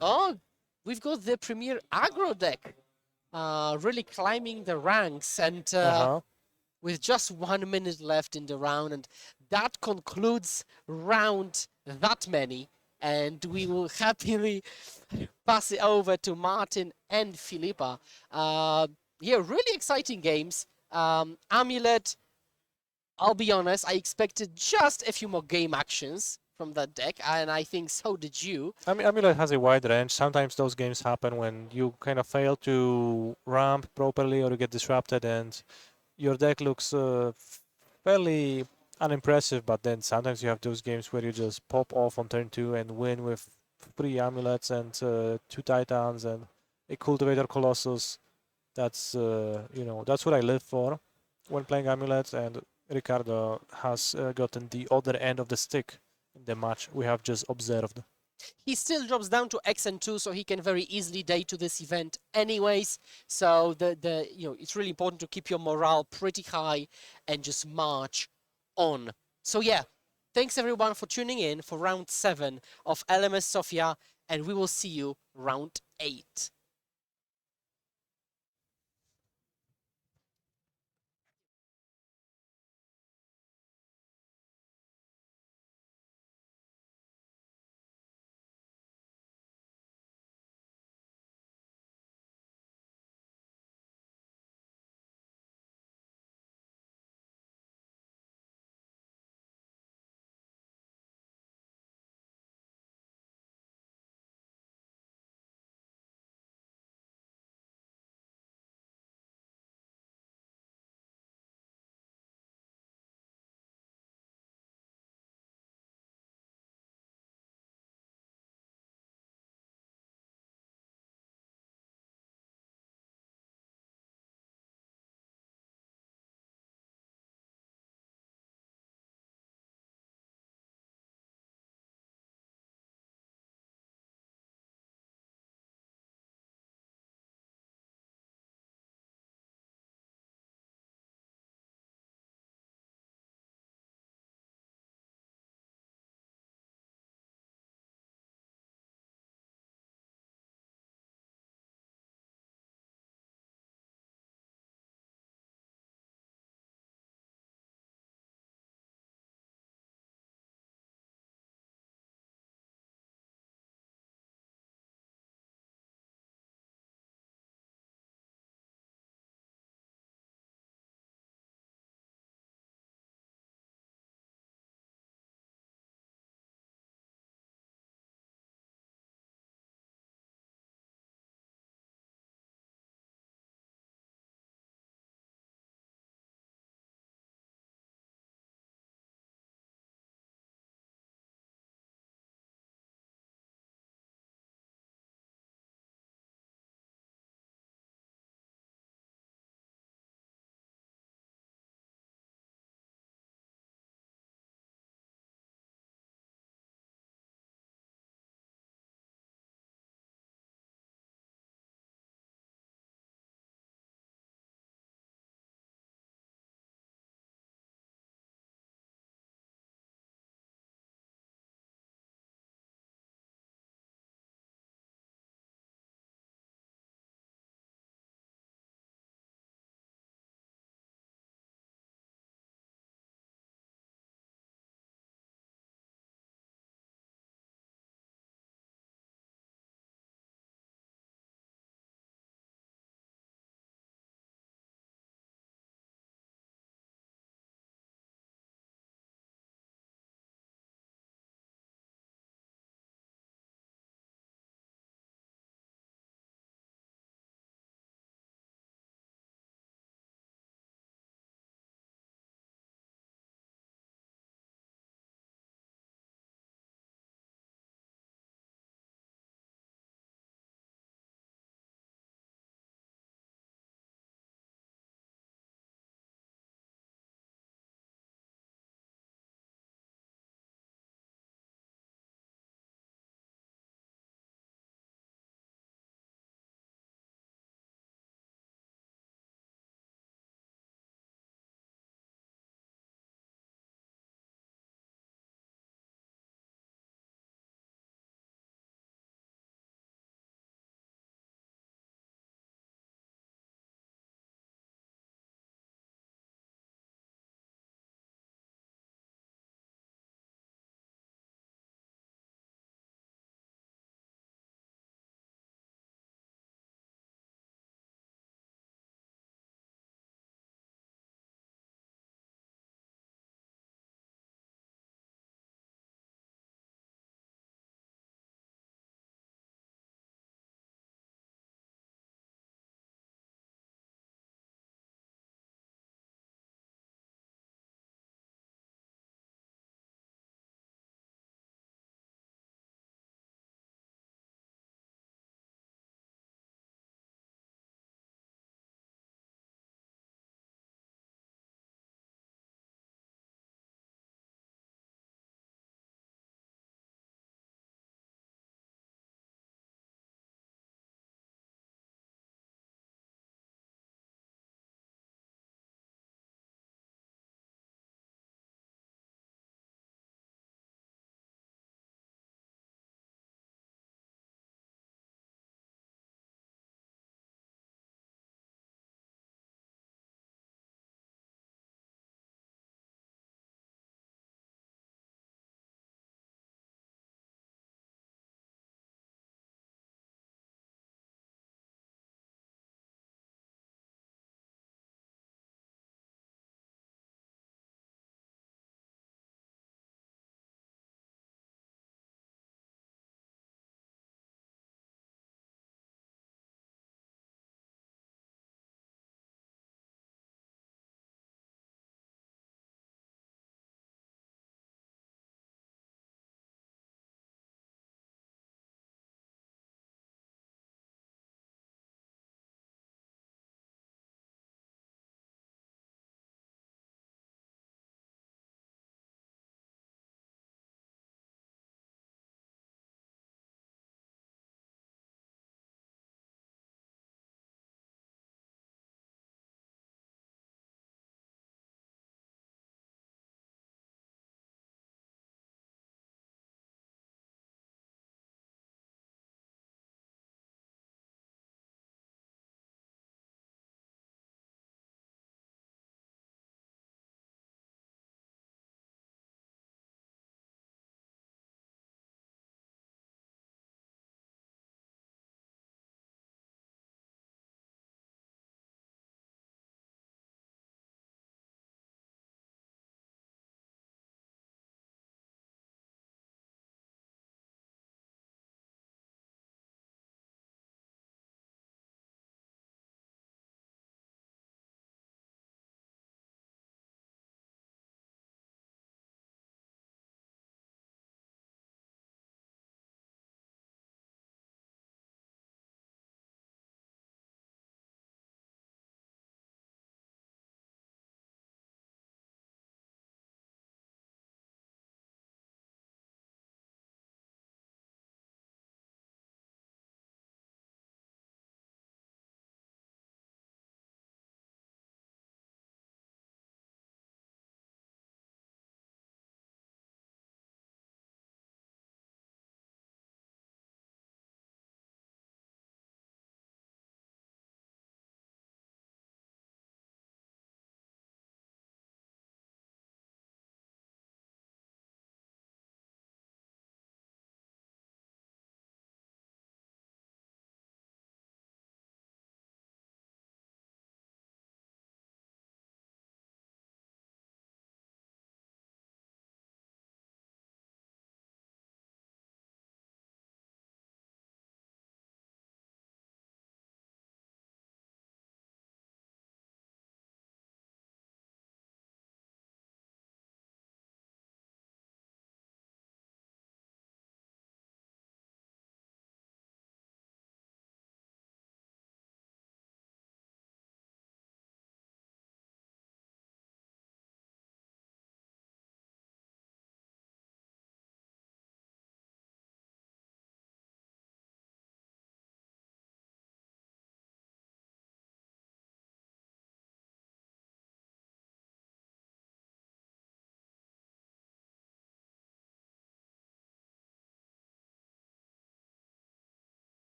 Oh, we've got the premier aggro deck really climbing the ranks, and Uh-huh. with just 1 minute left in the round, and that concludes round that many, and we will happily pass it over to Martin and Filipa. Yeah, really exciting games. Amulet, I'll be honest, I expected just a few more game actions from that deck, and I think so did you. I mean, Amulet has a wide range. Sometimes those games happen when you kind of fail to ramp properly or you get disrupted and your deck looks fairly unimpressive, but then sometimes you have those games where you just pop off on turn 2 and win with 3 amulets and 2 titans and a cultivator colossus. That's that's what I live for when playing amulets, and Ricardo has gotten the other end of the stick in the match we have just observed. He still drops down to XN2, so he can very easily day to this event anyways. So it's really important to keep your morale pretty high and just march on. So yeah, thanks everyone for tuning in for round 7 of LMS Sofia, and we will see you round 8.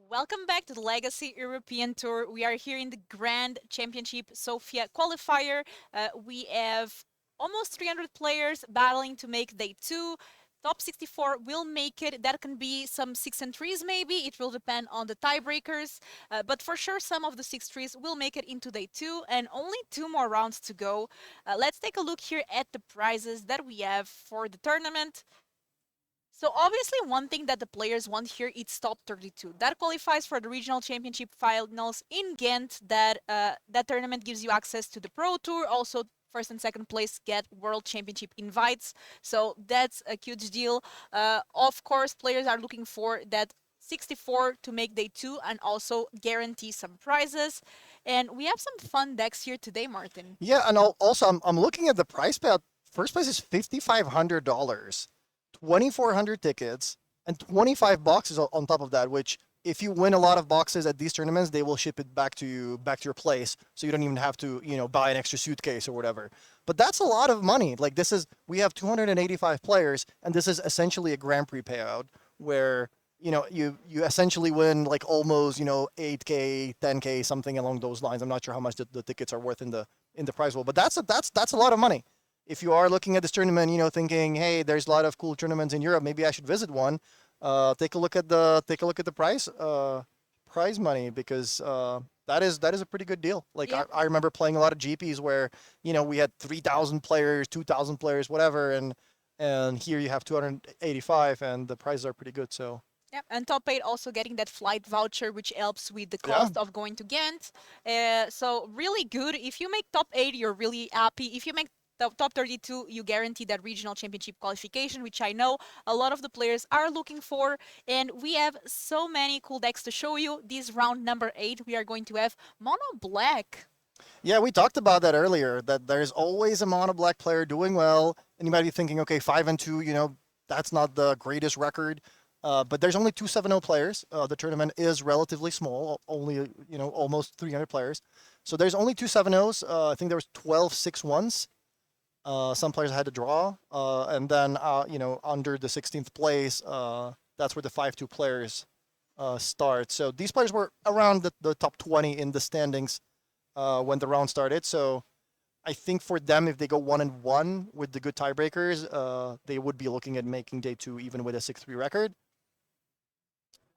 Welcome back to the Legacy European Tour. We are here in the Grand Championship SOFIA Qualifier. We have almost 300 players battling to make day 2. Top 64 will make it. That can be some 6 entries maybe. It will depend on the tiebreakers. But for sure, some of the 6 trees will make it into day 2 and only 2 more rounds to go. Let's take a look here at the prizes that we have for the tournament. So obviously one thing that the players want here is top 32. That qualifies for the regional championship finals in Ghent. That tournament gives you access to the Pro Tour. Also, first and second place get World Championship invites. So that's a huge deal. Of course, players are looking for that 64 to make day 2 and also guarantee some prizes. And we have some fun decks here today, Martin. Yeah, and also I'm looking at the price payout. First place is $5,500, 2,400 tickets, and 25 boxes on top of that. Which, if you win a lot of boxes at these tournaments, they will ship it back to you, back to your place, so you don't even have to, buy an extra suitcase or whatever. But that's a lot of money. Like we have 285 players, and this is essentially a Grand Prix payout where you essentially win like almost 8K, 10K, something along those lines. I'm not sure how much the tickets are worth in the prize pool, but that's a lot of money. If you are looking at this tournament, thinking, hey, there's a lot of cool tournaments in Europe, maybe I should visit one. Take a look at the prize money, because that is a pretty good deal. Like Yeah. I remember playing a lot of GPs where we had 3,000 players, 2,000 players, whatever, and here you have 285, and the prizes are pretty good. So. Yeah, and top 8 also getting that flight voucher, which helps with the Yeah. cost of going to Ghent. So really good. If you make top 8, you're really happy. If you make top 32, you guarantee that regional championship qualification, which I know a lot of the players are looking for. And we have so many cool decks to show you. This round number 8, we are going to have Mono Black. Yeah, we talked about that earlier, that there's always a mono black player doing well, and you might be thinking, okay, 5-2, that's not the greatest record. But there's only two 7-0 players. The tournament is relatively small, only, almost 300 players. So there's only two 7-0s. I think there was 12 6-1s. Some players had to draw. And then, under the 16th place, that's where the 5-2 players start. So these players were around the top 20 in the standings when the round started. So I think for them, if they go 1-1 with the good tiebreakers, they would be looking at making day 2 even with a 6-3 record.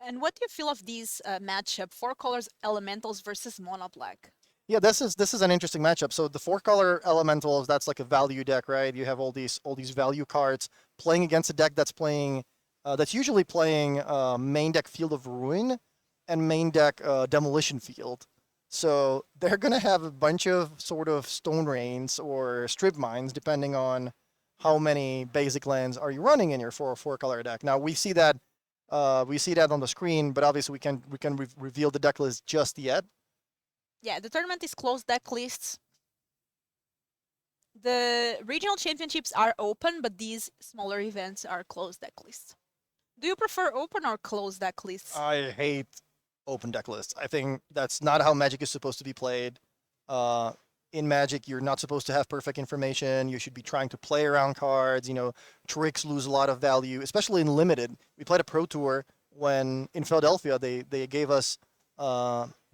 And what do you feel of these matchup? 4 colors elementals versus Mono Black. Yeah, this is an interesting matchup. So the 4-color elementals, that's like a value deck, right? You have all these value cards playing against a deck that's usually playing main deck Field of Ruin and main deck Demolition Field. So they're gonna have a bunch of sort of stone rains or strip mines, depending on how many basic lands are you running in your 4-color deck. Now we see that on the screen, but obviously we can reveal the deck list just yet. Yeah, the tournament is closed deck lists. The regional championships are open, but these smaller events are closed deck lists. Do you prefer open or closed deck lists? I hate open deck lists. I think that's not how Magic is supposed to be played. In Magic, you're not supposed to have perfect information. You should be trying to play around cards. Tricks lose a lot of value, especially in Limited. We played a Pro Tour when in Philadelphia they gave us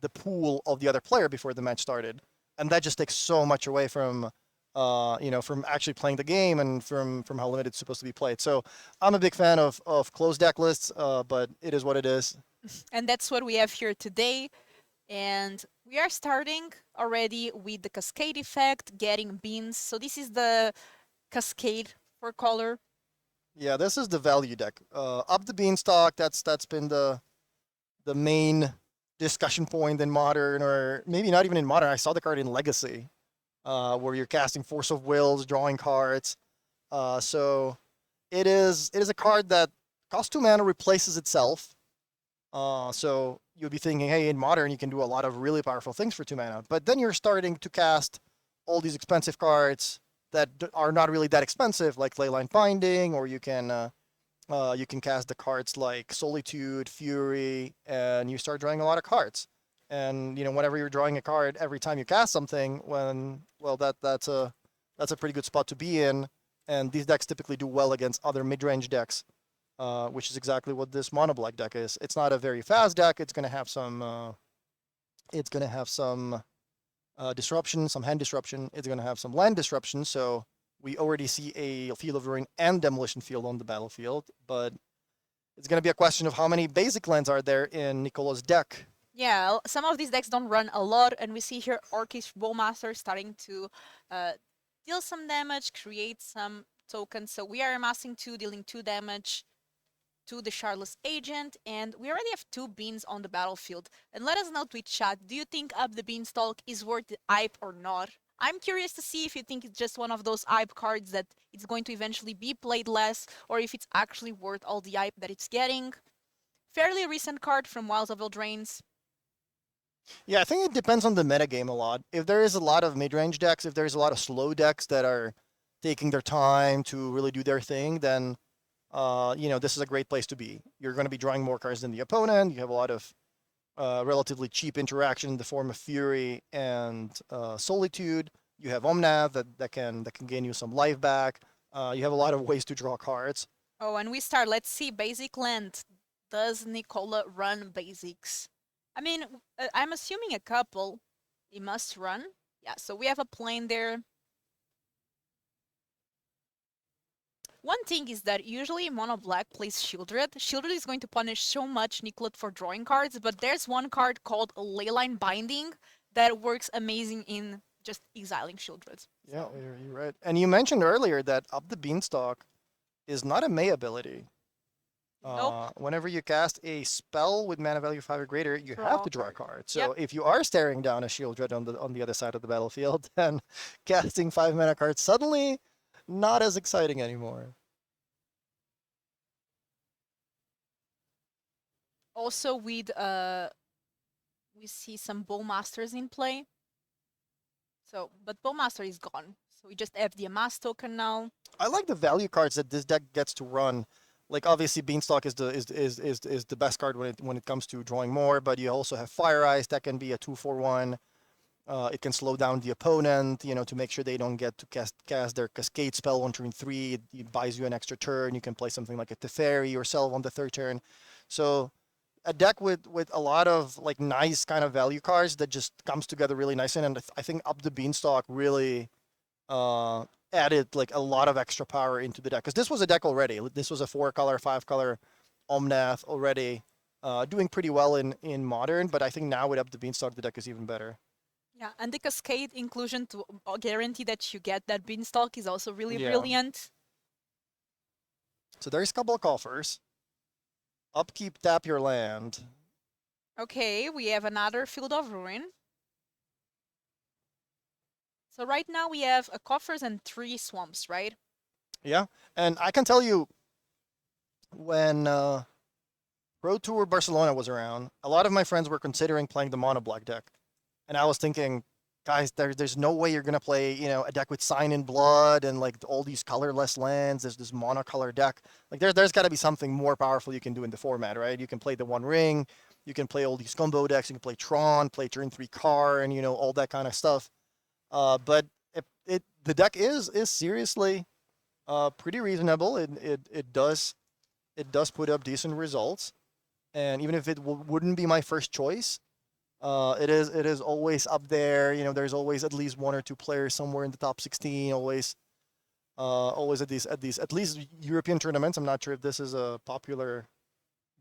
the pool of the other player before the match started, and that just takes so much away from from actually playing the game and from how Limited is supposed to be played. So I'm a big fan of closed deck lists, but it is what it is. And that's what we have here today. And we are starting already with the cascade effect, getting beans. So this is the cascade for color. Yeah, this is the value deck. Up the beanstalk. That's been the main discussion point in Modern, or maybe not even in Modern. I saw the card in Legacy, where you're casting Force of Wills, drawing cards. So it is a card that costs 2 mana, replaces itself. So you'd be thinking, hey, in Modern you can do a lot of really powerful things for 2 mana, but then you're starting to cast all these expensive cards that are not really that expensive, like Leyline Binding, or you can cast the cards like Solitude, Fury, and you start drawing a lot of cards. And whenever you're drawing a card every time you cast something, that's a pretty good spot to be in. And these decks typically do well against other mid-range decks. which is exactly what this mono black deck is. It's not a very fast deck. It's gonna have some. It's gonna have some disruption, some hand disruption. It's gonna have some land disruption. So we already see a Field of Ruin and Demolition Field on the battlefield, but it's gonna be a question of how many basic lands are there in Nicolo's deck. Yeah, some of these decks don't run a lot, and we see here Orcish Bowmaster starting to deal some damage, create some tokens. So we are amassing 2, dealing 2 damage to the Shardless Agent, and we already have 2 beans on the battlefield. And let us know, Twitch chat, do you think Up the Beanstalk is worth the hype or not? I'm curious to see if you think it's just one of those hype cards that it's going to eventually be played less, or if it's actually worth all the hype that it's getting. Fairly recent card from Wilds of Eldraines. Yeah, I think it depends on the metagame a lot. If there is a lot of mid-range decks, if there's a lot of slow decks that are taking their time to really do their thing, then this is a great place to be. You're going to be drawing more cards than the opponent. You have a lot of relatively cheap interaction in the form of Fury and Solitude. You have Omnath that can gain you some life back. You have a lot of ways to draw cards. Oh, and we start. Let's see. Basic land. Does Nicola run basics? I mean, I'm assuming a couple. He must run. Yeah, so we have a plane there. One thing is that usually Mono Black plays Shieldred. Shieldred is going to punish so much Nicola for drawing cards, but there's one card called Leyline Binding that works amazing in just exiling Shieldred. Yeah, you're right. And you mentioned earlier that Up the Beanstalk is not a May ability. Nope. Whenever you cast a spell with mana value 5 or greater, you have to draw a card. So Yep. if you are staring down a Shieldred on the other side of the battlefield, then casting 5 mana cards suddenly not as exciting anymore. Also, we see some Bowmasters in play. So, but Bowmaster is gone. So we just have the Amass token now. I like the value cards that this deck gets to run. Like obviously Beanstalk is the best card when it comes to drawing more, but you also have Fire Ice that can be a 2/1. It can slow down the opponent, to make sure they don't get to cast their Cascade spell on turn 3. It buys you an extra turn. You can play something like a Teferi yourself on the 3rd turn. So a deck with a lot of like nice kind of value cards that just comes together really nicely. And I think Up the Beanstalk really added like a lot of extra power into the deck, because this was a deck already. This was a 4-color, 5-color Omnath already, doing pretty well in Modern. But I think now with Up the Beanstalk, the deck is even better. Yeah, and the Cascade inclusion to guarantee that you get that Beanstalk is also really Yeah. brilliant. So there's a couple of coffers. Upkeep, tap your land. Okay, we have another Field of Ruin. So right now we have a coffers and 3 swamps, right? Yeah, and I can tell you, when Pro Tour Barcelona was around, a lot of my friends were considering playing the mono black deck, and I was thinking, guys, there's no way you're gonna play a deck with Sign in Blood and like all these colorless lands. There's this monocolor deck. Like there's got to be something more powerful you can do in the format, right? You can play the One Ring, you can play all these combo decks, you can play Tron, play turn 3 Car, and all that kind of stuff. But the deck is seriously pretty reasonable. It does put up decent results, and even if it wouldn't be my first choice, it is always up there. There's always at least 1 or 2 players somewhere in the top 16. Always at least European tournaments. I'm not sure if this is a popular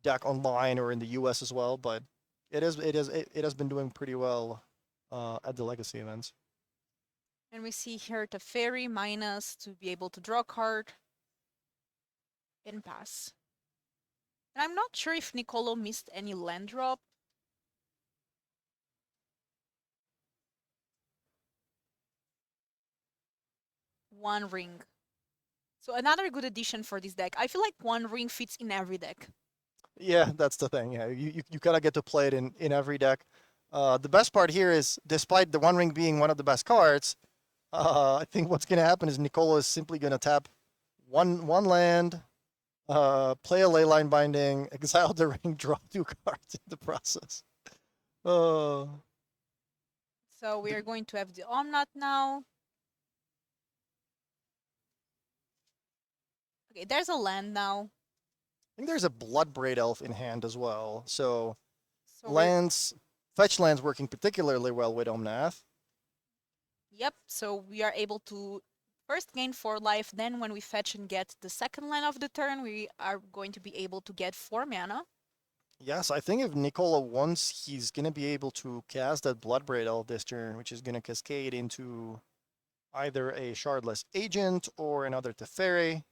deck online or in the US as well, but it has been doing pretty well at the Legacy events. And we see here Teferi minus to be able to draw a card and pass. And I'm not sure if Nicolo missed any land drop. One Ring. So another good addition for this deck. I feel like One Ring fits in every deck. Yeah, that's the thing. Yeah, you kind of get to play it in every deck. The best part here is, despite the One Ring being one of the best cards, I think what's going to happen is Nicolo is simply going to tap one land, play a Leyline Binding, exile the ring, draw 2 cards in the process. So we are going to have the Omnath now. Okay, there's a land now. think there's a Bloodbraid Elf in hand as well. So So we're- lands, fetch lands working particularly well with Omnath. Yep, so we are able to first gain 4 life, then when we fetch and get the second land of the turn, we are going to be able to get 4 mana. Yes, I think if Nicola wants, he's going to be able to cast that Bloodbraid Elf this turn, which is going to cascade into either a Shardless Agent or another Teferi.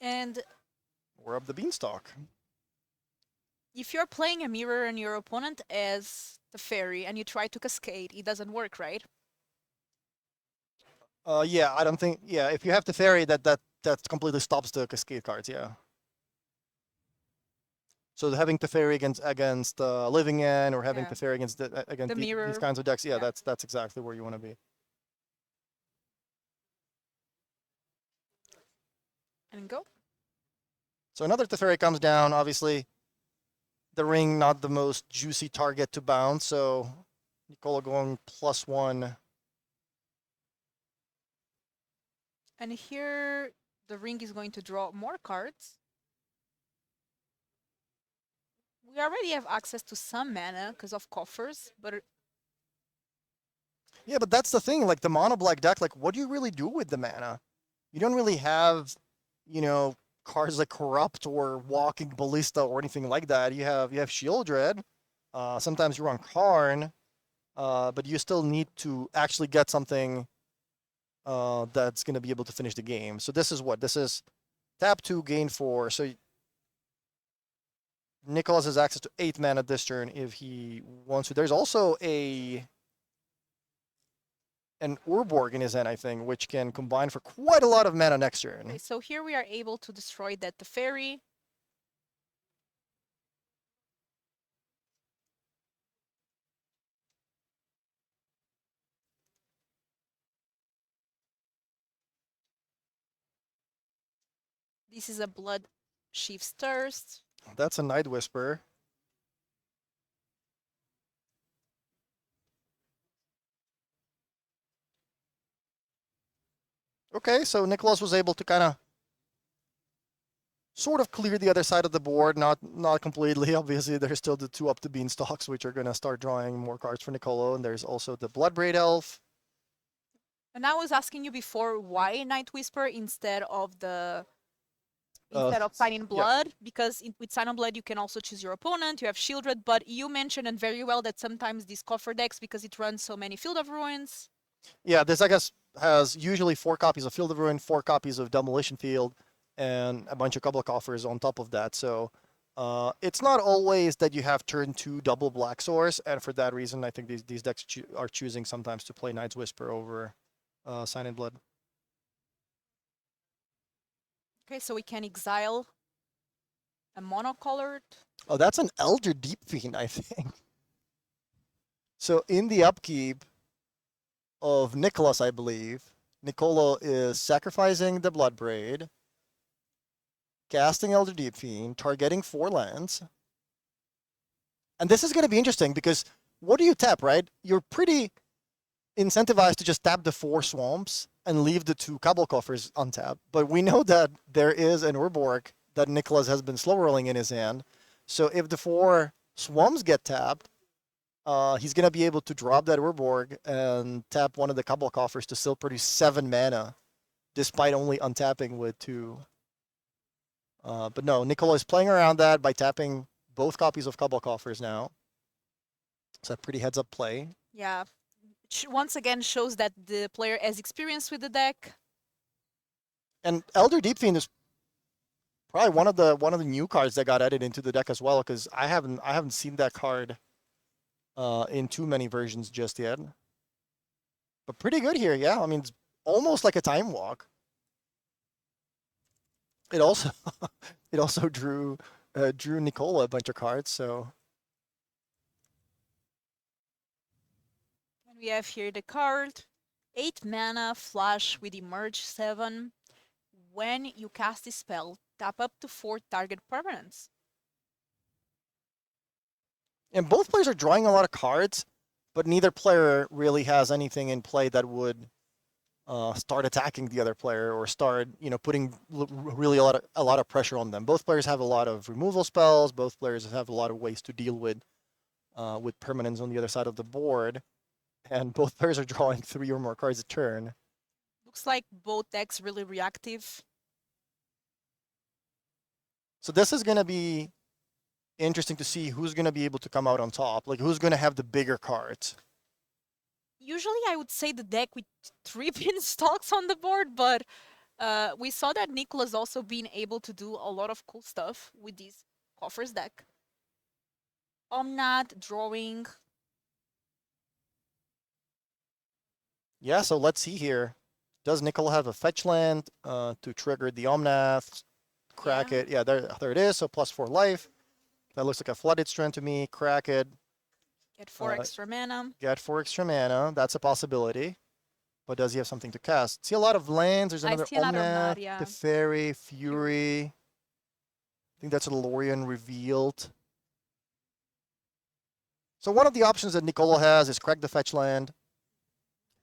And Or up the Beanstalk. if you're playing a mirror and your opponent as the fairy and you try to cascade, it doesn't work, right? Yeah, I don't think. Yeah, if you have Teferi, that completely stops the Cascade cards. Yeah. So having Teferi against Living End or having Yeah. Teferi against The these mirror. kinds of decks, yeah, Yeah. that's exactly where you want to be. And go. So another Teferi comes down. Obviously, the ring not the most juicy target to bounce. So Nicola going +1. And here the ring is going to draw more cards. We already have access to some mana because of coffers, but Yeah, but that's the thing. Like the mono black deck, like what do you really do with the mana? You don't really have, you know, cards like Corrupt or Walking Ballista or anything like that. You have Shieldred. Sometimes you run Karn, but you still need to actually get something that's going to be able to finish the game. So this is what? This is tap 2, gain 4. So Nicholas has access to 8 mana this turn if he wants to. There's also an Urborg in his hand, I think, which can combine for quite a lot of mana next turn. okay, so here we are able to destroy that the fairy. This is a Blood Chief's Thirst. That's a Night Whisper. Okay, so Nicholas was able to kind of sort of clear the other side of the board, not completely. Obviously, there's still the 2 up the Beanstalks, which are going to start drawing more cards for Nicolo, and there's also the Bloodbraid Elf. And I was asking you before why Night Whisper instead of Sign in Blood, because with Sign in Blood you can also choose your opponent, you have Shieldred, but you mentioned and very well that sometimes these coffer decks, because it runs so many Field of Ruins. Yeah, this I guess has usually 4 copies of Field of Ruin, 4 copies of Demolition Field, and a bunch of couple of coffers on top of that. So it's not always that you have turn 2 double Black Source, and for that reason, I think these decks are choosing sometimes to play Night's Whisper over Sign in Blood. Okay, so we can exile a monocolored. Oh, that's an Elder Deep Fiend, I think. So in the upkeep of Nicholas, I believe, Nicolo is sacrificing the Bloodbraid, casting Elder Deep Fiend, targeting 4 lands. And this is going to be interesting because what do you tap, right? You're pretty incentivized to just tap the 4 swamps and leave the 2 Cabal coffers untapped. But we know that there is an Urborg that Nicholas has been slow rolling in his hand. So if the 4 swamps get tapped, he's going to be able to drop that Urborg and tap one of the Cabal coffers to still produce 7 mana, despite only untapping with 2. But no, Nicola is playing around that by tapping both copies of Cabal coffers now. It's a pretty heads-up play. Yeah, once again shows that the player has experience with the deck. And Elder Deep Fiend is probably one of the new cards that got added into the deck as well, because I haven't seen that card in too many versions just yet. But pretty good here, yeah. I mean, it's almost like a time walk. It also drew Nicola a bunch of cards, so. And we have here the card, 8 mana, flash with Emerge 7. When you cast a spell, tap up to 4 target permanents. And both players are drawing a lot of cards, but neither player really has anything in play that would start attacking the other player or start, putting really a lot of pressure on them. Both players have a lot of removal spells. Both players have a lot of ways to deal with permanents on the other side of the board, and both players are drawing 3 or more cards a turn. Looks like both decks really reactive. So this is going to be interesting to see who's going to be able to come out on top. Like, who's going to have the bigger cards. Usually I would say the deck with 3 beanstalks on the board, but we saw that Nicholas also been able to do a lot of cool stuff with this Coffers deck. Omnath, drawing. Yeah, so let's see here. Does Nicola have a fetch land to trigger the Omnath? Crack it. Yeah, there it is. So +4 life. That looks like a flooded strand to me. Crack it. Get 4 extra mana. Get 4 extra mana. That's a possibility. But does he have something to cast? See a lot of lands. There's another see another Omnath, yeah. Teferi, Fury. I think that's a Lorien revealed. So one of the options that Nicola has is crack the fetch land,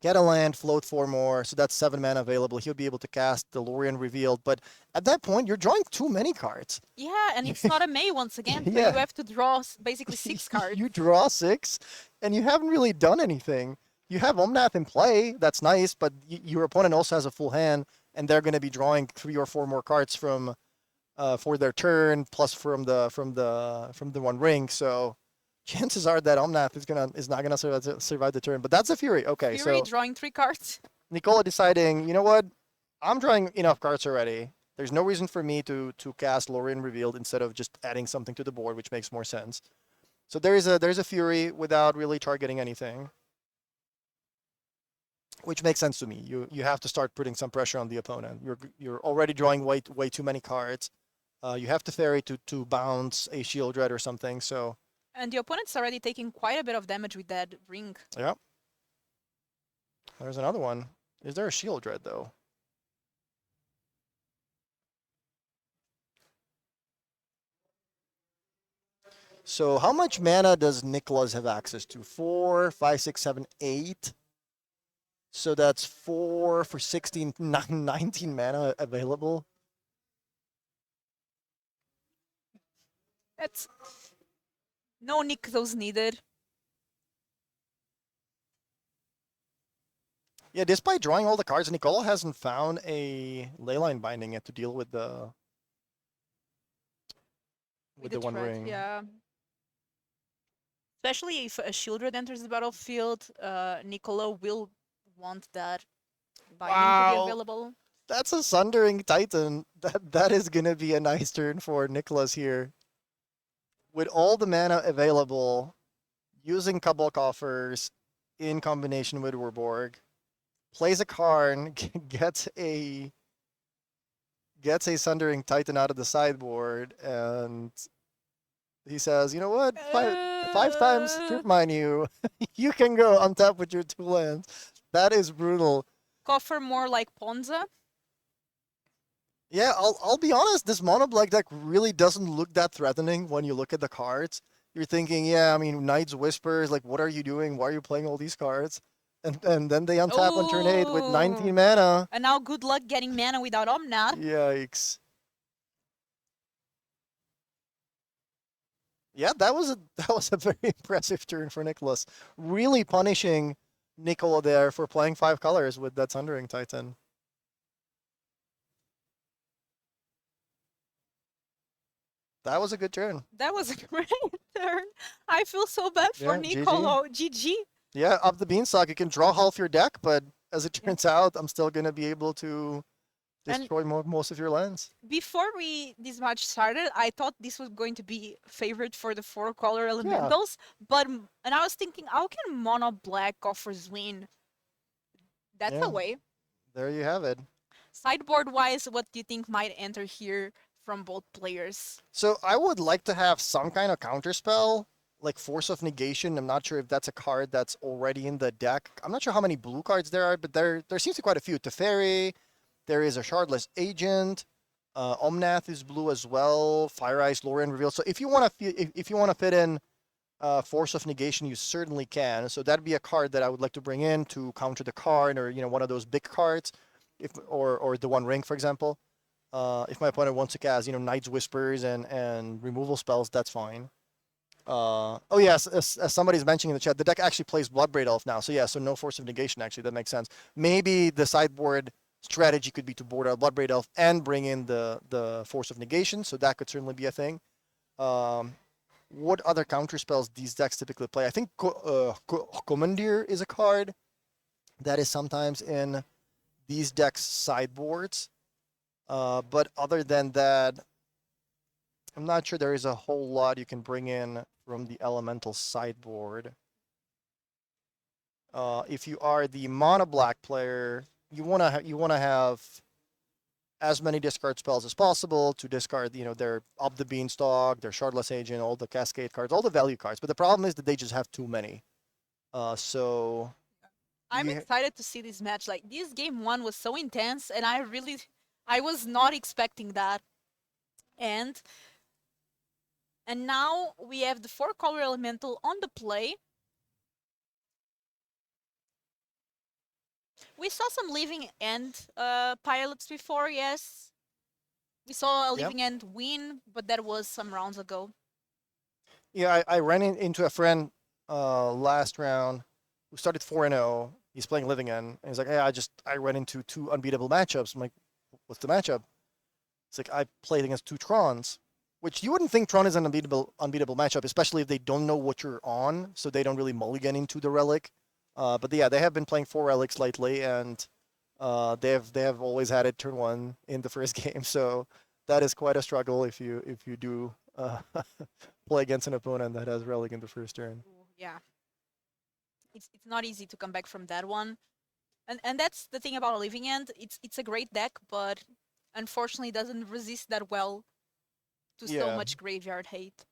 get a land, float 4 more. So that's 7 mana available. He'll be able to cast the Lorien revealed. But at that point, you're drawing too many cards. Yeah, and it's not a May once again. Yeah. So you have to draw basically 6 cards. You draw 6, and you haven't really done anything. You have Omnath in play. That's nice, but your opponent also has a full hand, and they're going to be drawing 3 or 4 more cards from for their turn, plus from the one ring. So chances are that Omnath is not gonna survive the turn. But that's a Fury. Okay, Fury so drawing 3 cards. Nicola deciding, you know what? I'm drawing enough cards already. There's no reason for me to cast Lorien Revealed instead of just adding something to the board, which makes more sense. So there's a Fury without really targeting anything, which makes sense to me. You have to start putting some pressure on the opponent. You're already drawing way too many cards. You have to Teferi to bounce a Shield Dread or something. So And the opponent's already taking quite a bit of damage with that ring. yeah. There's another one. Is there a Shield Dread though? So how much mana does Nicholas have access to? 4, 5, 6, 7, 8. So that's 4 for 16, 19 mana available. That's no Nykthos needed. Yeah, despite drawing all the cards, Nicola hasn't found a Leyline Binding yet to deal with the One threat, Ring. Yeah. Especially if a Shieldred enters the battlefield, Nicola will want that binding to be Wow. available. That's a Sundering Titan. That is gonna be a nice turn for Nicholas here. With all the mana available, using Cabal Coffers in combination with Urborg, plays a Karn, gets a Sundering Titan out of the sideboard, and he says, you know what? Five times Strip Mine you. You can go on top with your 2 lands. That is brutal. Coffer more like Ponza. Yeah, I'll be honest, this mono black deck really doesn't look that threatening when you look at the cards. You're thinking, yeah, I mean, Knight's Whispers, like, what are you doing? Why are you playing all these cards? And then they untap on turn 8 with 19 mana. And now good luck getting mana without Omnath. Yikes. Yeah, that was a very impressive turn for Nicholas. Really punishing Nicola there for playing 5 colors with that Sundering Titan. That was a good turn. That was a great turn. I feel so bad for Yeah, GG. Nicolo. GG. Yeah, up the beanstalk, you can draw half your deck, but as it turns out, I'm still going to be able to And- destroy most of your lands. Before this match started, I thought this was going to be favored for the 4-color elementals. And I was thinking, how can mono black Coffers win? That's Yeah. a way. There you have it. Sideboard wise, what do you think might enter here from both players? So I would like to have some kind of counterspell, like Force of Negation. I'm not sure if that's a card that's already in the deck. I'm not sure how many blue cards there are, but there seems to be quite a few. Teferi, there is a Shardless Agent. Omnath is blue as well. Fire Eyes, Lorien Reveal. So if you want to fit in Force of Negation, you certainly can. So that'd be a card that I would like to bring in to counter the card, or one of those big cards, or the One Ring, for example. If my opponent wants to cast, Knight's Whispers and removal spells, that's fine. Oh yes, as somebody's mentioning in the chat, the deck actually plays Bloodbraid Elf now. So yeah, so no Force of Negation, actually. That makes sense. Maybe the sideboard strategy could be to board out Bloodbraid Elf and bring in the Force of Negation. So that could certainly be a thing. What other counter spells these decks typically play? I think Commandeer is a card that is sometimes in these decks' sideboards. But other than that, I'm not sure there is a whole lot you can bring in from the elemental sideboard. If you are the mono black player, you wanna have as many discard spells as possible to discard, their Up the Beanstalk, their Shardless Agent, all the Cascade cards, all the value cards. But the problem is that they just have too many. So I'm excited to see this match. Like, this game one was so intense, and I was not expecting that. And now we have the 4-color elemental on the play. We saw some Living End pilots before, yes. We saw a Living End win, but that was some rounds ago. Yeah, I ran into a friend last round who started 4-0. He's playing Living End, and he's like, "Hey, I ran into 2 unbeatable matchups." I'm like, "What's the matchup?" It's like, I played against 2 Trons, which you wouldn't think Tron is an unbeatable matchup, especially if they don't know what you're on, so they don't really mulligan into the Relic. But yeah, they have been playing 4 Relics lately, and they have always had it turn 1 in the first game. So that is quite a struggle if you do play against an opponent that has Relic in the first turn. Yeah, it's not easy to come back from that one, and that's the thing about a Living End. It's a great deck, but unfortunately doesn't resist that well to so much graveyard hate.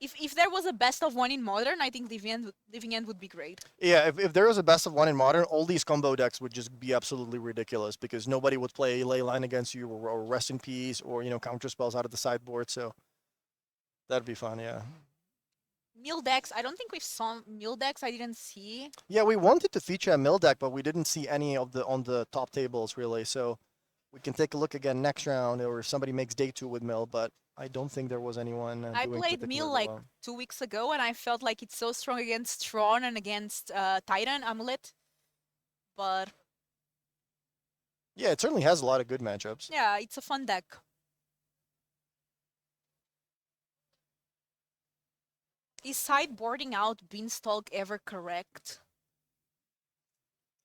If there was a best of 1 in Modern, I think Living End would be great. Yeah, if there was a best of 1 in Modern, all these combo decks would just be absolutely ridiculous because nobody would play Leyline against you or Rest in Peace or, counter spells out of the sideboard. So that'd be fun, yeah. Mill decks, I don't think we saw mill decks. I didn't see. Yeah, we wanted to feature a mill deck, but we didn't see any of on the top tables really. So we can take a look again next round, or if somebody makes day 2 with mill, but I don't think there was anyone I played mill like 2 weeks ago, and I felt like it's so strong against Tron and against Titan Amulet. But yeah, it certainly has a lot of good matchups. Yeah, it's a fun deck. Is sideboarding out Beanstalk ever correct?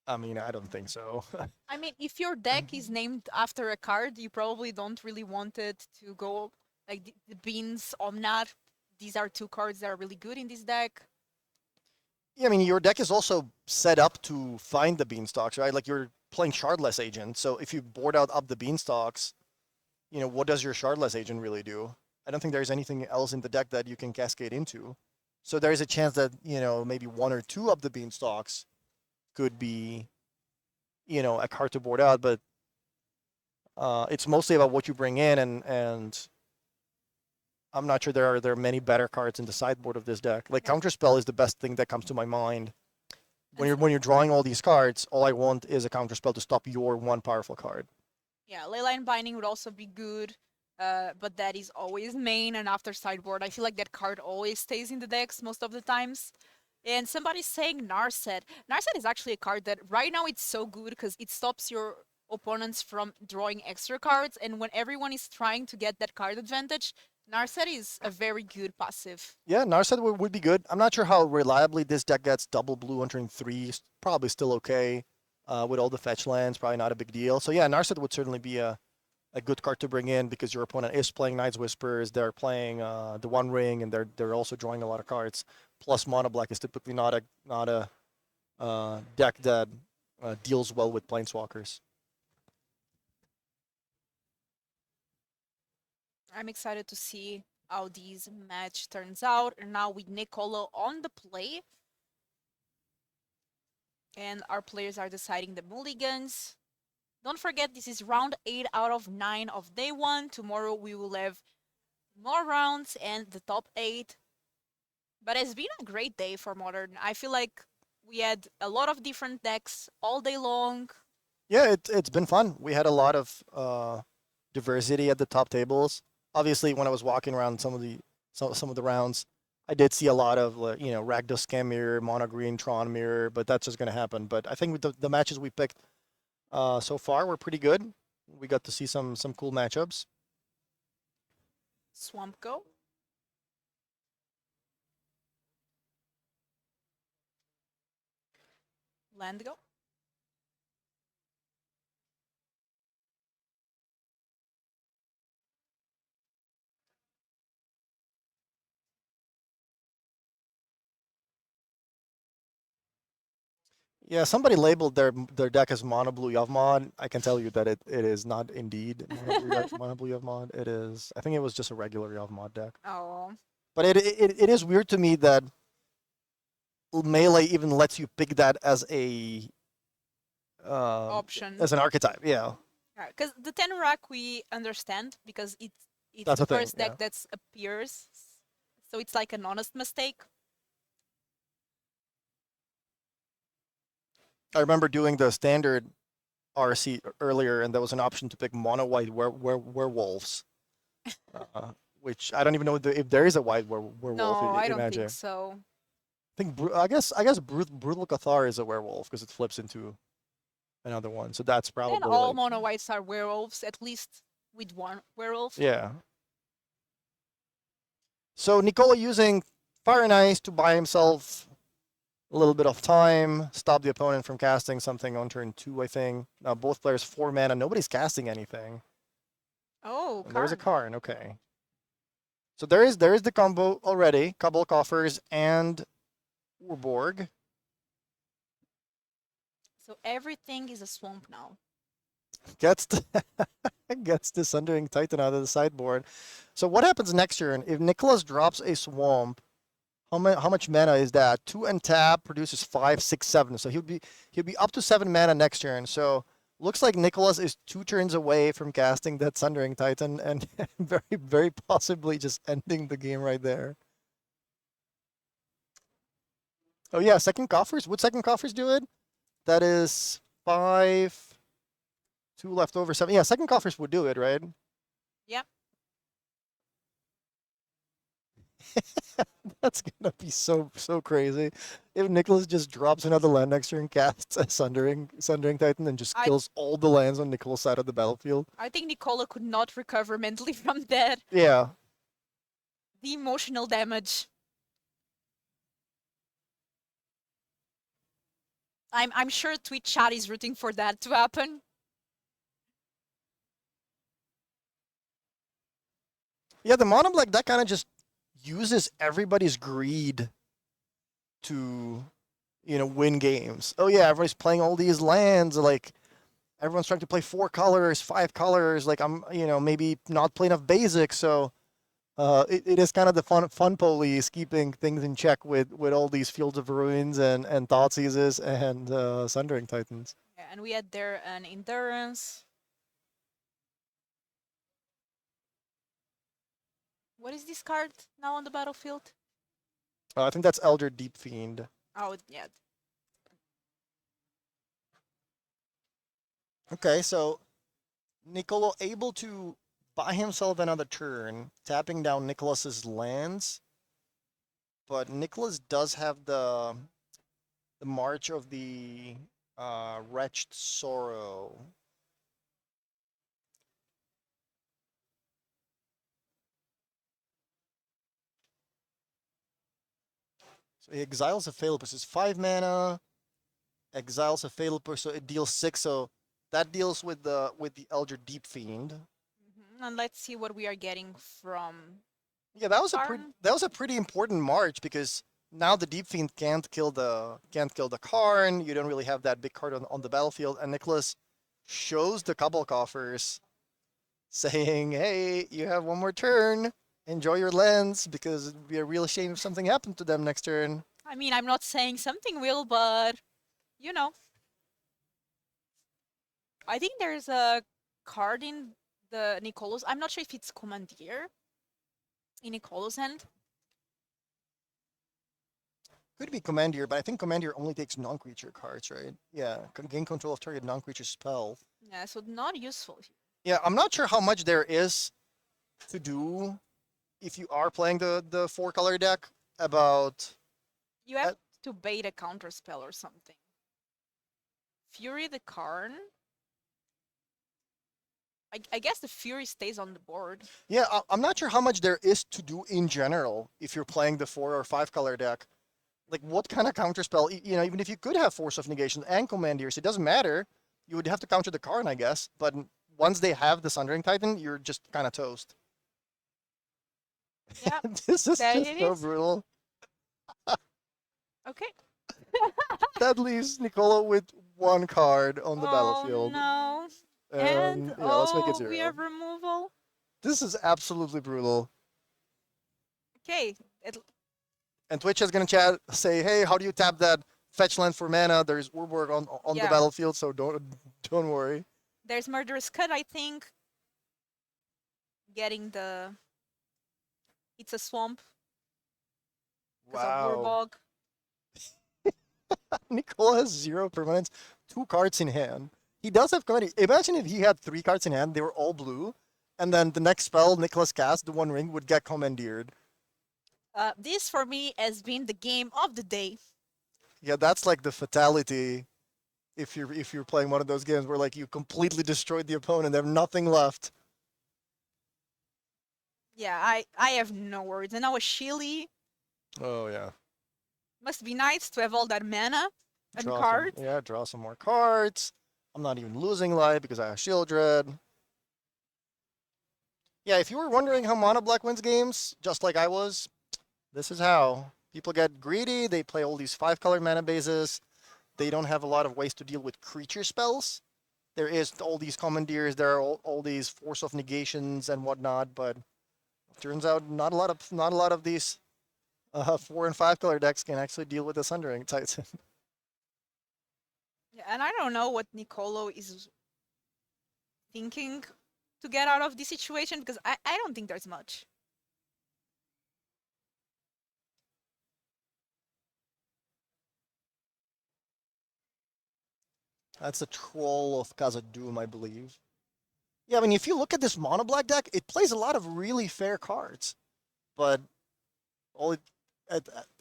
I mean, I don't think so. I mean, if your deck is named after a card, you probably don't really want it to go like the Beans, Omnat. These are 2 cards that are really good in this deck. Yeah, I mean, your deck is also set up to find the Beanstalks, right? Like, you're playing Shardless Agent, so if you board out Up the Beanstalks, what does your Shardless Agent really do? I don't think there's anything else in the deck that you can cascade into. So there's a chance that, maybe 1 or 2 of the Beanstalks could be, a card to board out, but it's mostly about what you bring in, and I'm not sure there are many better cards in the sideboard of this deck. Like, Counterspell is the best thing that comes to my mind. When you're drawing all these cards, all I want is a Counterspell to stop your 1 powerful card. Yeah, Leyline Binding would also be good, but that is always main and after sideboard. I feel like that card always stays in the decks most of the times. And somebody's saying Narset. Narset is actually a card that right now it's so good because it stops your opponents from drawing extra cards, and when everyone is trying to get that card advantage, Narset is a very good passive. Yeah, Narset would be good. I'm not sure how reliably this deck gets double blue entering 3. Probably still okay. With all the fetch lands, probably not a big deal. So yeah, Narset would certainly be a good card to bring in because your opponent is playing Knight's Whispers, they're playing the One Ring, and they're also drawing a lot of cards. Plus, Mono Black is typically not a deck that deals well with Planeswalkers. I'm excited to see how this match turns out. And now with Nicolo on the play. And our players are deciding the mulligans. Don't forget, this is round 8 out of 9 of day 1. Tomorrow we will have more rounds and the top 8. But it's been a great day for Modern. I feel like we had a lot of different decks all day long. Yeah, it's been fun. We had a lot of diversity at the top tables. Obviously, when I was walking around some of the rounds, I did see a lot of Rakdos Scam Mirror, Mono Green, Tron Mirror, but that's just gonna happen. But I think with the matches we picked so far were pretty good. We got to see some cool matchups. Swamp Go. Land Go. Yeah, somebody labeled their deck as Mono Blue Yavmon. I can tell you that it is not indeed Mono Blue Yavmon. It is. I think it was just a regular Yavmon deck. Oh. But it is weird to me that Melee even lets you pick that as a Option. as an archetype. Yeah, Because the Tenorak we understand because it's That's the the thing, first deck yeah. that appears. So it's like an honest mistake. I remember doing the standard RC earlier, and there was an option to pick mono white werewolves, which I don't even know if there is a white werewolf. No, I in don't Magic. think so. I think I guess brutal Cathar is a werewolf because it flips into another one. So that's probably Then all like, mono whites are werewolves, at least with one werewolf. yeah. So Nicola using Fire and Ice to buy himself a little bit of time, stop the opponent from casting something on turn 2, I think. Now both players 4 mana, nobody's casting anything. Oh, And there's a Karn. Karn, okay. So there is the combo already, Couple Coffers and Urborg. So everything is a swamp now. Gets the gets the Sundering Titan out of the sideboard. So what happens next turn? If Nicholas drops a swamp, how much mana is that? 2 and tap produces 5, 6, 7. So he'll be up to 7 mana next turn. So looks like Nicholas is 2 turns away from casting that Sundering Titan and very, very possibly just ending the game right there. Oh yeah, second coffers. Would second coffers do it? That is 5, 2 left over, 7. Yeah, second coffers would do it, right? Yep. That's gonna be so crazy. If Nicholas just drops another land next turn, casts a Sundering Titan, and just kills all the lands on Nicholas' side of the battlefield. I think Nicola could not recover mentally from that. Yeah. The emotional damage. I'm sure Twitch chat is rooting for that to happen. Yeah, the mono black that kind of just uses everybody's greed to, win games. Oh yeah, everybody's playing all these lands. Like everyone's trying to play 4 colors, 5 colors. Like I'm, maybe not playing enough basics. So it is kind of the fun police keeping things in check with all these Fields of Ruins and Thoughtseizes and Sundering Titans. Yeah, and we had there an endurance. What is this card now on the battlefield? I think that's Elder Deep Fiend. Oh, yeah. Okay, so Nicolo able to buy himself another turn, tapping down Nicholas's lands. But Nicholas does have the March of the Wretched Sorrow. So he exiles a Phalopus. It's 5 mana. Exiles a Phalopus, so it deals 6. So that deals with the Elder Deep Fiend. And let's see what we are getting from. Yeah, that was Karn. that was a pretty important march because now the Deep Fiend can't kill the Karn. You don't really have that big card on the battlefield, and Nicholas shows the couple coffers, saying, "Hey, you have one more turn. Enjoy your lands because it'd be a real shame if something happened to them next turn." I mean, I'm not saying something will, but you know. I think there's a card in the Nicolos. I'm not sure if it's Commandeer. in Nicolo's hand. Could be Commandeer, but I think Commandeer only takes non-creature cards, right? Yeah, gain control of target non-creature spell. Yeah, so not useful here. Yeah, I'm not sure how much there is to do if you are playing the four-color deck about... You have to bait a counter spell or something. Fury the Karn. I guess the Fury stays on the board. Yeah, I'm not sure how much there is to do in general if you're playing the 4 or 5-color deck. Like, what kind of counterspell? You know, even if you could have Force of Negation and Commandeers, it doesn't matter. You would have to counter the Karn, I guess. But once they have the Sundering Titan, you're just kind of toast. Yeah, This is there just it so is. brutal. Okay. That leaves Nicola with 1 card on the battlefield. Oh no. And yeah, let's make it We 0. have removal. This is absolutely brutal. Okay. And Twitch is gonna chat, say, hey, how do you tap that fetch land for mana? There's Urborg on the Yeah. battlefield, so don't worry. There's Murderous Cut, I think. Getting the... It's a swamp. Because of Urbog. Nicola has 0 permanents, 2 cards in hand. He does have committee. Imagine if he had 3 cards in hand, they were all blue, and then the next spell Nicholas cast, the One Ring, would get commandeered. This for me has been the game of the day. Yeah, that's like the fatality. If you're playing one of those games where like you completely destroyed the opponent, they have nothing left. Yeah, I have no words. And now a Shili. Oh yeah. Must be nice to have all that mana and Draw cards. draw some more cards. I'm not even losing life because I have Shield Dread. Yeah, if you were wondering how Mono Black wins games, just like I was, this is how. People get greedy, they play all these 5-color mana bases. They don't have a lot of ways to deal with creature spells. There is all these commandeers, there are all these Force of Negations and whatnot, but turns out not a lot of these 4 and 5-color decks can actually deal with the Sundering Titan. Yeah, and I don't know what Nicolo is thinking to get out of this situation because I don't think there's much. That's a Troll of Khazad-dûm, I believe. Yeah, I mean, if you look at this mono black deck, it plays a lot of really fair cards, but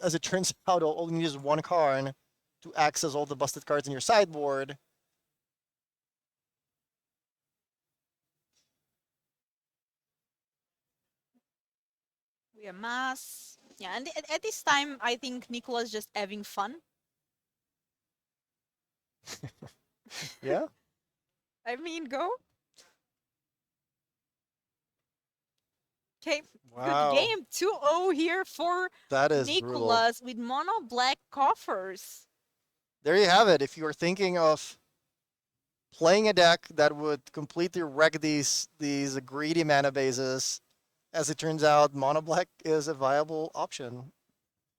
as it turns out, all you need is 1 card to access all the busted cards in your sideboard. We have Mass. Yeah, and at this time, I think Nicola's just having fun. Yeah? I mean, go. Okay, Wow. good game. 2-0 here for That is brutal. Nicolas with mono black coffers. There you have it. If you are thinking of playing a deck that would completely wreck these greedy mana bases, as it turns out, mono black is a viable option.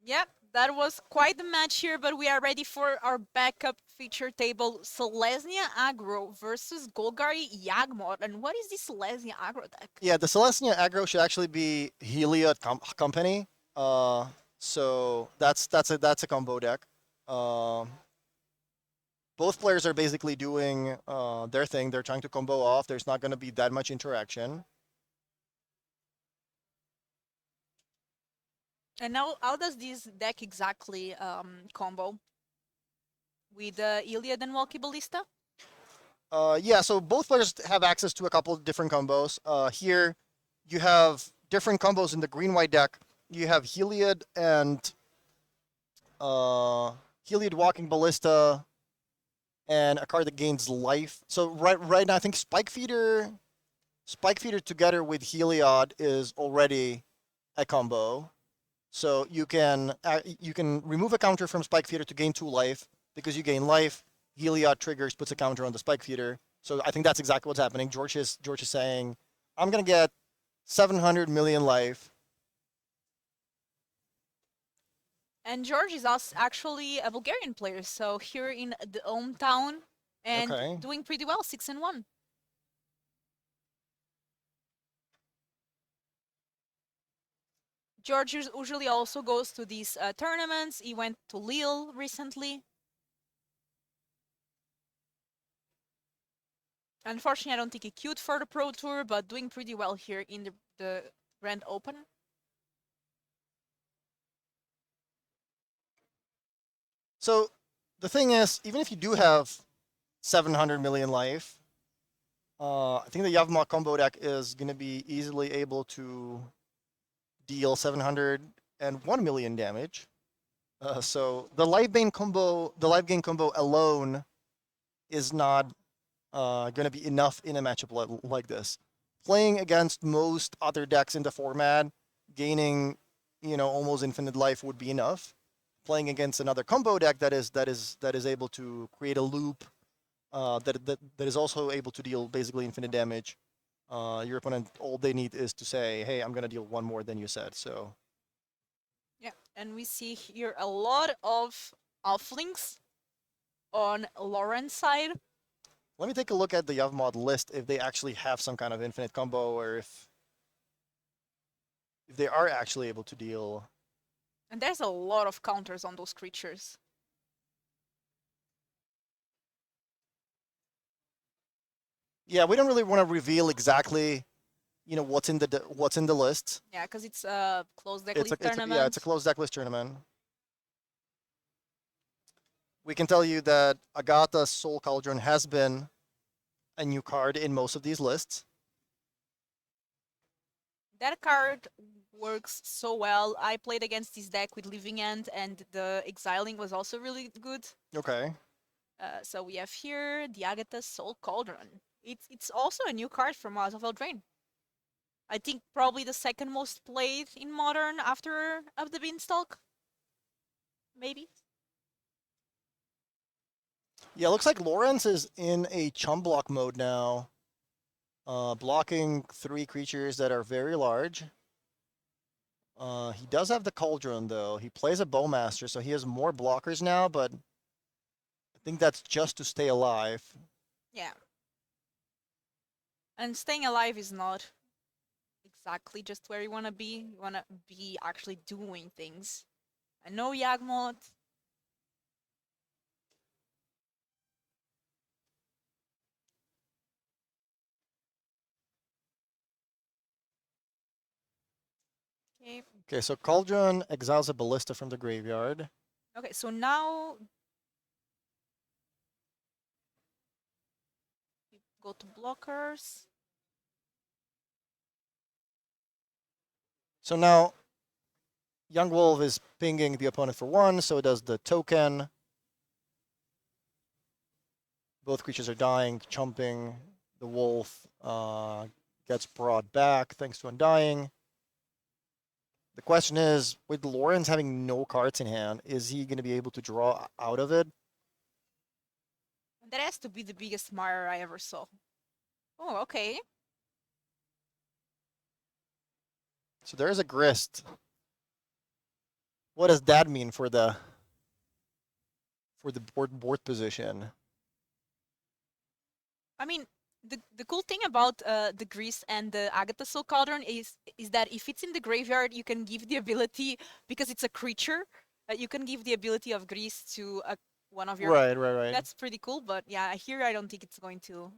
Yep, that was quite the match here, but we are ready for our backup feature table. Selesnya Aggro versus Golgari Yagmoth. And what is this Selesnya Aggro deck? Yeah, the Celestia aggro should actually be Heliod Company. So that's a combo deck. Both players are basically doing their thing. They're trying to combo off. There's not going to be that much interaction. And now, how does this deck exactly combo? With Iliad and Walkie Ballista? Yeah, so both players have access to a couple of different combos. Here, you have different combos in the green-white deck. You have Heliod and Heliod Walking Ballista, and a card that gains life. So right now, I think Spike Feeder together with Heliod is already a combo. So you can remove a counter from Spike Feeder to gain 2 life. Because you gain life, Heliod triggers, puts a counter on the Spike Feeder. So I think that's exactly what's happening. George is saying, I'm gonna get 700 million life. And George is also actually a Bulgarian player, so here in the hometown and Okay. doing pretty well, 6-1. George usually also goes to these tournaments. He went to Lille recently. Unfortunately, I don't think he queued for the Pro Tour, but doing pretty well here in the Grand Open. So the thing is, even if you do have 700 million life, I think the Yavimov combo deck is going to be easily able to deal 701 million damage. So the live gain combo alone is not going to be enough in a matchup like this. Playing against most other decks in the format, gaining almost infinite life would be enough. Playing against another combo deck that is able to create a loop that is also able to deal basically infinite damage. Your opponent, all they need is to say, hey, I'm going to deal one more than you said. So yeah, and we see here a lot of Alflings on Lauren's side. Let me take a look at the Yavimod list if they actually have some kind of infinite combo or if they are actually able to deal. And there's a lot of counters on those creatures. Yeah, we don't really want to reveal exactly, what's in the list. Yeah, because it's a closed deck list tournament. Yeah, it's a closed deck list tournament. We can tell you that Agatha's Soul Cauldron has been a new card in most of these lists. That card works so well. I played against this deck with Living End, and the Exiling was also really good. Okay. So we have here the Agatha's Soul Cauldron. It's also a new card from House of Eldraine. I think probably the second most played in Modern after Of the Beanstalk. Maybe. Yeah, looks like Lawrence is in a chum block mode now. Blocking 3 creatures that are very large. He does have the Cauldron, though. He plays a Bowmaster, so he has more blockers now, but I think that's just to stay alive. Yeah. And staying alive is not exactly just where you want to be. You want to be actually doing things. I know Yagmoth. Okay. Okay, so Cauldron exiles a Ballista from the graveyard. Okay, so now we go to blockers. So now Young Wolf is pinging the opponent for 1, so does the token. Both creatures are dying, chumping. The wolf gets brought back thanks to Undying. The question is, with Lawrence having no cards in hand, is he going to be able to draw out of it? That has to be the biggest mire I ever saw. Oh, okay. So there is a grist. What does that mean for the board position? I mean, the cool thing about the Grease and the Agatha Soul Cauldron is that if it's in the graveyard, you can give the ability, because it's a creature, you can give the ability of Grease to one of your... Right. That's pretty cool, but yeah, here I don't think it's going to...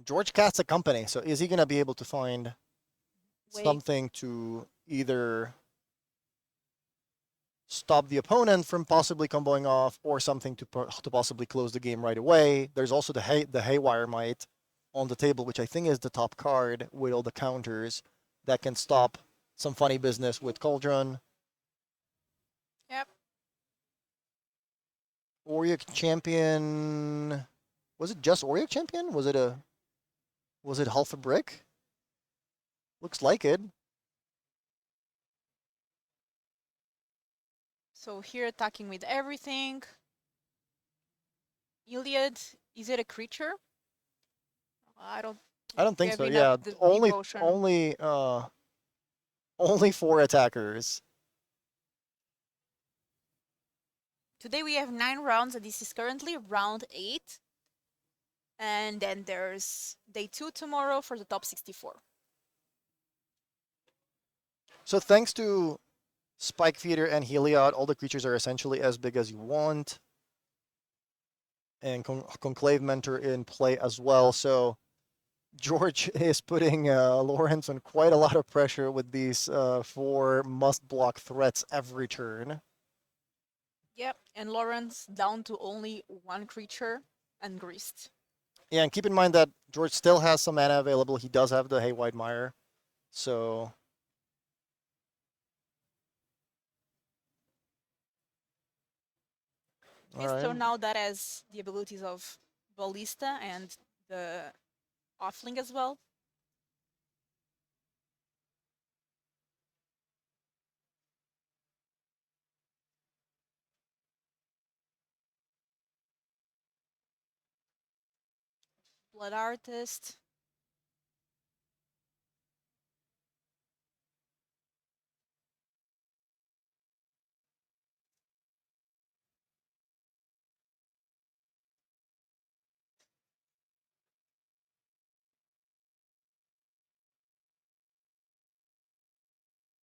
George casts a company, so is he going to be able to find Wait. something to either stop the opponent from possibly comboing off, or something to possibly close the game right away? There's also the Haywire Might on the table, which I think is the top card with all the counters that can stop some funny business with Cauldron. Yep. Auric Champion. Was it just Auric Champion? Was it half a brick? Looks like it. So here attacking with everything. Iliad, is it a creature? I don't think have so. enough Yeah, only devotion. only 4 attackers. Today we have 9 rounds, and this is currently round 8. And then there's day 2 tomorrow for the top 64. So thanks to Spike Feeder and Heliod, all the creatures are essentially as big as you want. And Conclave Mentor in play as well. So George is putting Lawrence on quite a lot of pressure with these 4 must-block threats every turn. Yep, and Lawrence down to only 1 creature and greased. Yeah, and keep in mind that George still has some mana available. He does have the Haywide Mire. So Okay, so now that has the abilities of Ballista and the Offling as well. Blood Artist.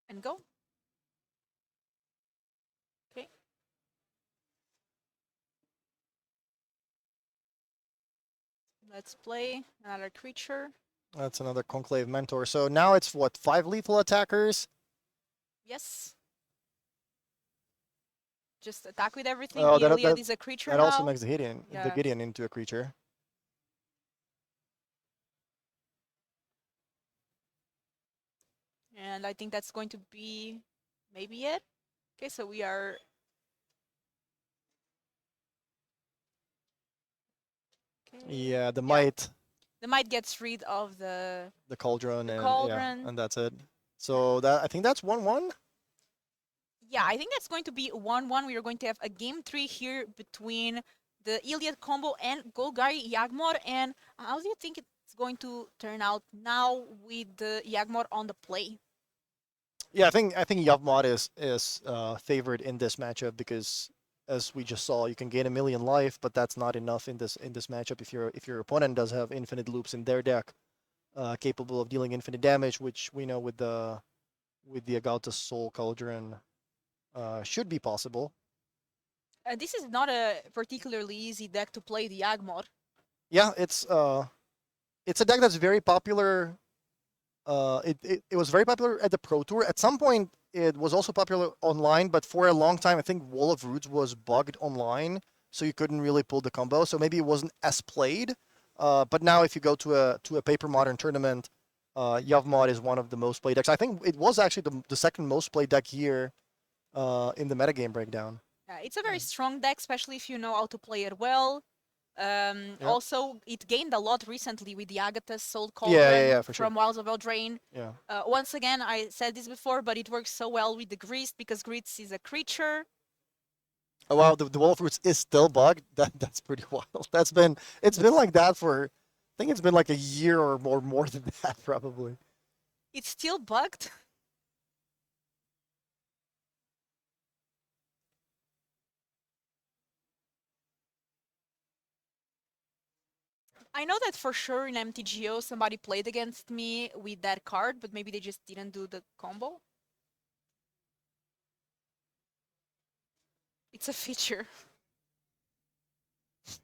And go. Okay. Let's play another creature. that's another Conclave Mentor. So now it's what, 5 lethal attackers? Yes. Just attack with everything. Oh, Iliad is a creature that now. also makes the Gideon, Yeah. into a creature. And I think that's going to be maybe it. Okay, so we are... Okay. Yeah, the Might, The Might gets rid of the Cauldron, and Cauldron. yeah, and that's it. So that I think that's 1-1. Yeah, I think that's going to be 1-1. We are going to have a game 3 here between the Iliad combo and Golgari Yagmor. And how do you think it's going to turn out now with the Yagmor on the play? Yeah, I think Yavmod is favored in this matchup because, as we just saw, you can gain 1,000,000 life, but that's not enough in this matchup. If your opponent does have infinite loops in their deck, capable of dealing infinite damage, which we know with the Agauta Soul Cauldron should be possible. This is not a particularly easy deck to play the Yagmor. Yeah, it's a deck that's very popular. It was very popular at the Pro Tour. At some point, it was also popular online, but for a long time, I think Wall of Roots was bugged online, so you couldn't really pull the combo. So maybe it wasn't as played. But now, if you go to a Paper Modern tournament, Yavmod is one of the most played decks. I think it was actually the second most played deck here in the metagame breakdown. It's a very strong deck, especially if you know how to play it well. Also, it gained a lot recently with the Agatha's Soul Cauldron for sure. from Wilds of Eldraine. Yeah. Once again, I said this before, but it works so well with the Greased because Greased is a creature. Oh wow, the Wall of Roots is still bugged. That's pretty wild. It's been like that for, I think it's been like a year or more than that probably. It's still bugged. I know that for sure in MTGO somebody played against me with that card, but maybe they just didn't do the combo. It's a feature.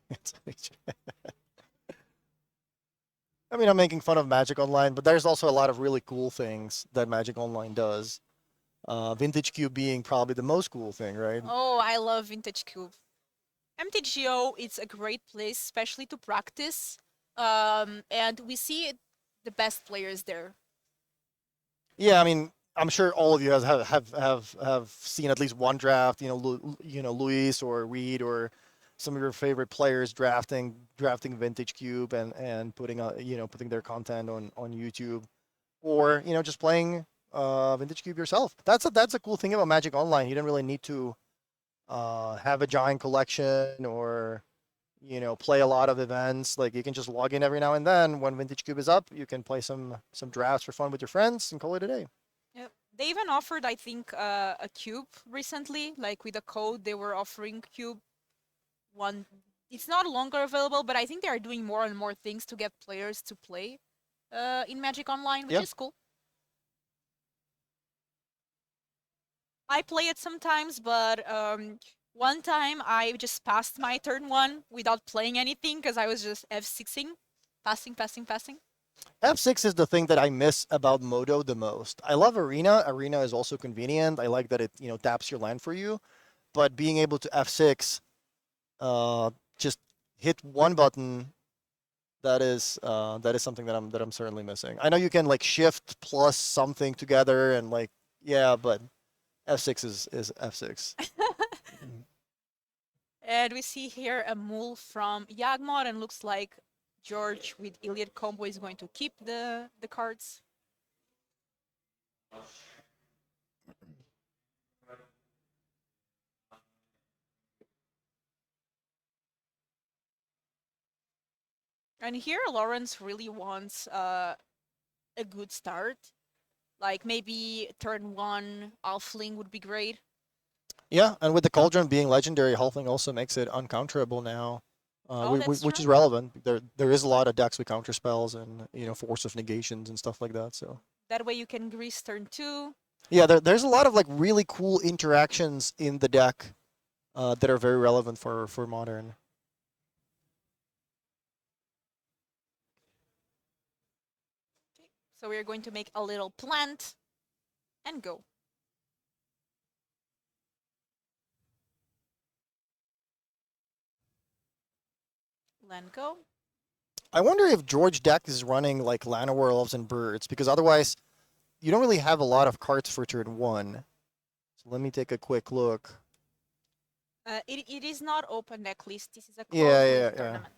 It's a feature. I mean, I'm making fun of Magic Online, but there's also a lot of really cool things that Magic Online does. Vintage Cube being probably the most cool thing, right? Oh, I love Vintage Cube. MTGO, it's a great place, especially to practice. And we see the best players there. Yeah, I mean, I'm sure all of you guys have seen at least one draft. Luis or Reed or some of your favorite players drafting Vintage Cube and putting their content on YouTube, or just playing Vintage Cube yourself. That's a cool thing about Magic Online. You don't really need to have a giant collection or play a lot of events. Like, you can just log in every now and then when Vintage Cube is up. You can play some drafts for fun with your friends and call it a day. Yep. They even offered, I think, a cube recently. Like with a code, they were offering cube one. It's not longer available, but I think they are doing more and more things to get players to play in Magic Online, which Yeah. is cool. I play it sometimes, but one time I just passed my turn one without playing anything because I was just F6ing, passing. F6 is the thing that I miss about Modo the most. I love Arena. Arena is also convenient. I like that it, taps your land for you. But being able to F6, just hit one button, that is something that I'm certainly missing. I know you can like shift plus something together and like yeah, but F6 is F6. And we see here a move from Yagmar, and looks like George with Iliad combo is going to keep the cards. And here Lawrence really wants a good start. Like maybe turn one Alfling would be great. Yeah, and with the Cauldron being legendary, Halfling also makes it uncounterable now, Oh, that's which true. is relevant. There is a lot of decks with counter spells and force of negations and stuff like that. So That way you can grease turn two. yeah, there's a lot of like really cool interactions in the deck that are very relevant for modern. So we're going to make a little plant and go. Land go. I wonder if George deck is running like Llanowar Elves and Birds because otherwise you don't really have a lot of cards for turn one. So let me take a quick look. It is not open deck list. This is a closed Yeah, list yeah. tournament.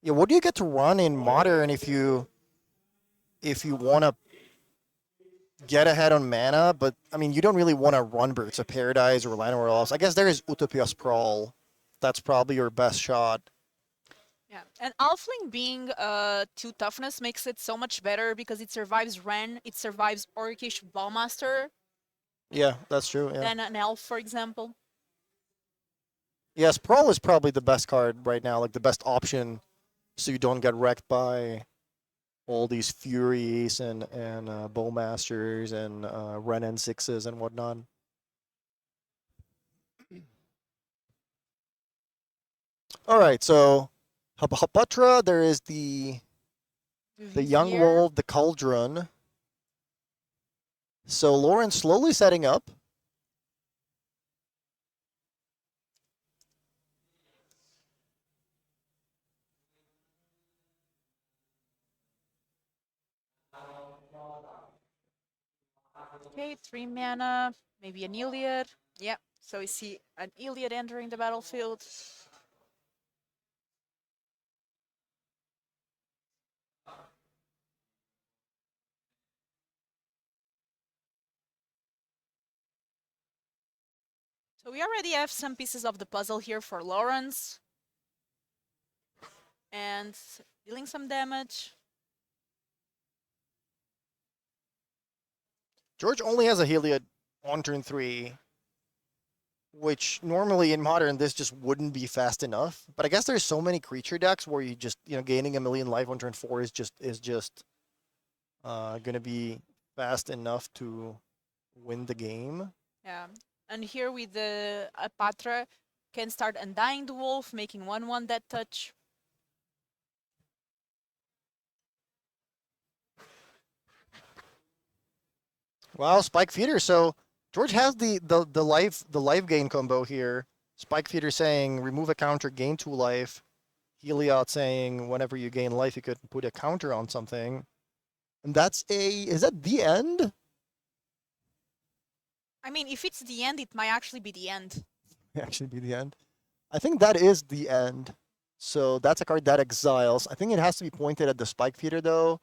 Yeah, what do you get to run in modern if you want to get ahead on mana? But I mean, you don't really want to run Birds of Paradise or Llanowar Elves. I guess there is Utopia Sprawl. That's probably your best shot. Yeah, and Alfling being 2 toughness makes it so much better because it survives Ren, it survives Orcish Ballmaster, Yeah, that's true. Yeah. than an elf, for example. Yeah, Sprawl is probably the best card right now, like the best option, so you don't get wrecked by all these Furies and Bowmasters and Ren N6s and whatnot. All right, so Hapatra, there is the Young Vizier. Wolf, the Cauldron. So Lauren slowly setting up. Okay, 3 mana, maybe an Iliad. Yeah, so we see an Iliad entering the battlefield. So we already have some pieces of the puzzle here for Lawrence. And dealing some damage. George only has a Heliod on turn 3, which normally in modern this just wouldn't be fast enough. But I guess there's so many creature decks where you just gaining a million life on turn 4 is just gonna be fast enough to win the game. Yeah, and here with the Patra can start undying the wolf, making 1/1 dead touch. Wow, Spike Feeder. So George has the life gain combo here. Spike Feeder saying remove a counter, gain 2 life. Heliod saying whenever you gain life, you could put a counter on something. And is that the end? I mean, if it's the end, it might actually be the end. Actually be the end. I think that is the end. So that's a card that exiles. I think it has to be pointed at the Spike Feeder though.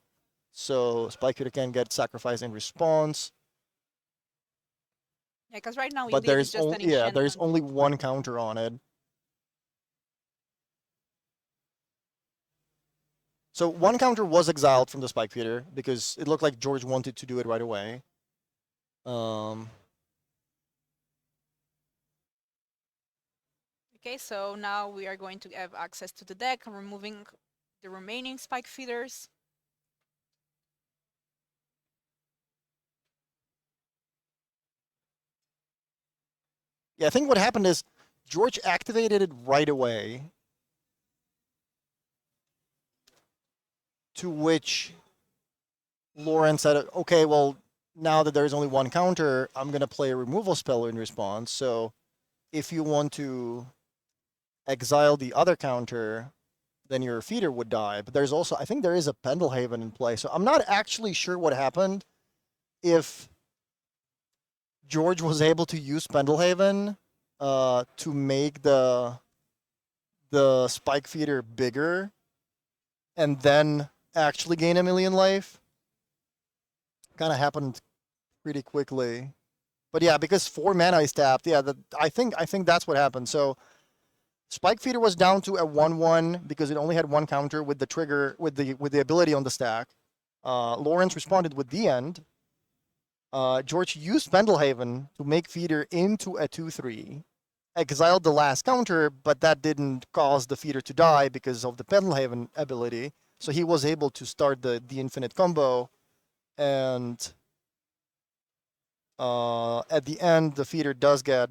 So Spike Feeder can get sacrificed in response. Yeah, because right now But Iliad is there's just an only there's enchantment. only one counter on it. So one counter was exiled from the Spike Feeder because it looked like George wanted to do it right away. Um, Okay, so now we are going to have access to the deck, removing the remaining spike feeders. yeah, I think what happened is George activated it right away. To which Lauren said, okay, well, now that there's only one counter, I'm going to play a removal spell in response. So if you want to exile the other counter, then your feeder would die. But there's also, I think there is a Pendelhaven in play. So I'm not actually sure what happened. If George was able to use Pendelhaven to make the spike feeder bigger and then actually gain a million life. Kind of happened pretty quickly. But yeah, because 4 mana is tapped, yeah, I think that's what happened. So Spike Feeder was down to a 1/1 because it only had one counter with the trigger with the ability on the stack. Lawrence responded with the end. George used Pendelhaven to make Feeder into a 2/3, exiled the last counter, but that didn't cause the Feeder to die because of the Pendelhaven ability. So he was able to start the infinite combo, and at the end, the Feeder does get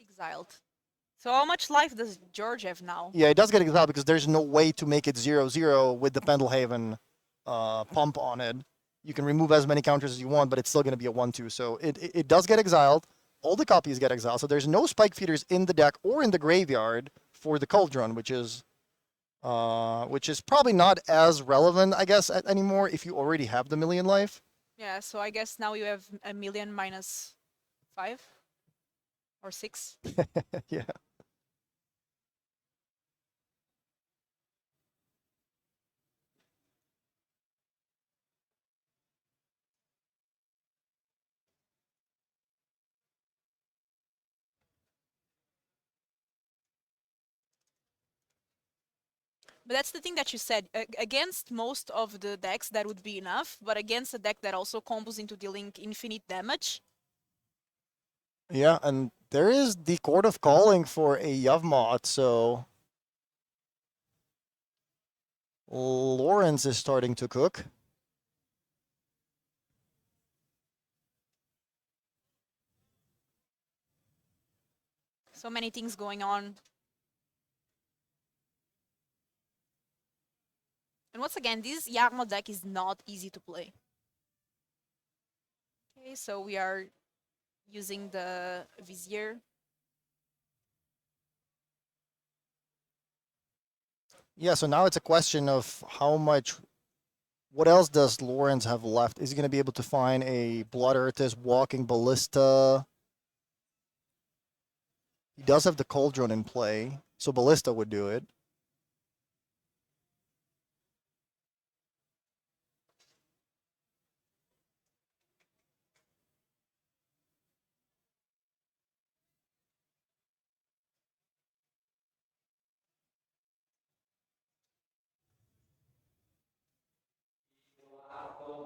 Exiled. So how much life does George have now? Yeah, it does get exiled because there's no way to make it 0/0 with the Pendelhaven pump on it. You can remove as many counters as you want, but it's still going to be a 1/2. So it does get exiled. All the copies get exiled. So there's no spike feeders in the deck or in the graveyard for the Cauldron, which is probably not as relevant, I guess, anymore if you already have the million life. Yeah, so I guess now you have a million minus 5 or 6. Yeah. But that's the thing that you said. Against most of the decks, that would be enough. But against a deck that also combos into dealing infinite damage. Yeah, and there is the Court of Calling for a Yavmot, so Lawrence is starting to cook. So many things going on. And once again, this Yarmo deck is not easy to play. Okay, so we are using the Vizier. Yeah, so now it's a question of how much. What else does Lawrence have left? Is he going to be able to find a Blood Artist, Walking Ballista? He does have the Cauldron in play, so Ballista would do it.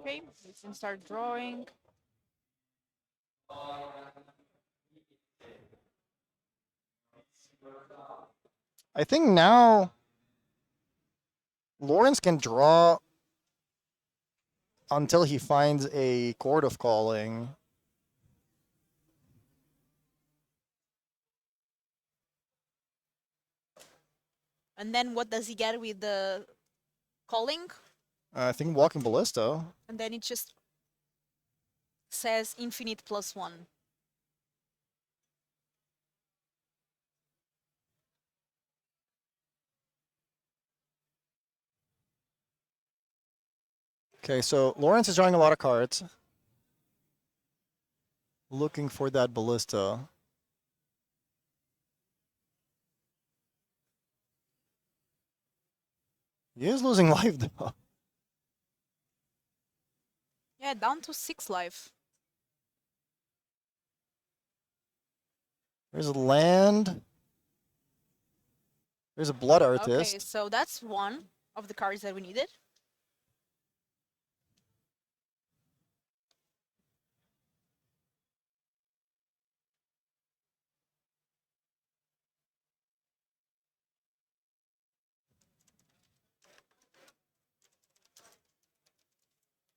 Okay, we can start drawing. I think now Lawrence can draw until he finds a Court of Calling. And then what does he get with the calling? I think Walking Ballista. And then it just says infinite +1. Okay, so Lawrence is drawing a lot of cards. Looking for that Ballista. He is losing life though. Yeah, down to 6 life. There's a land. There's a Blood Artist. Okay, so that's one of the cards that we needed.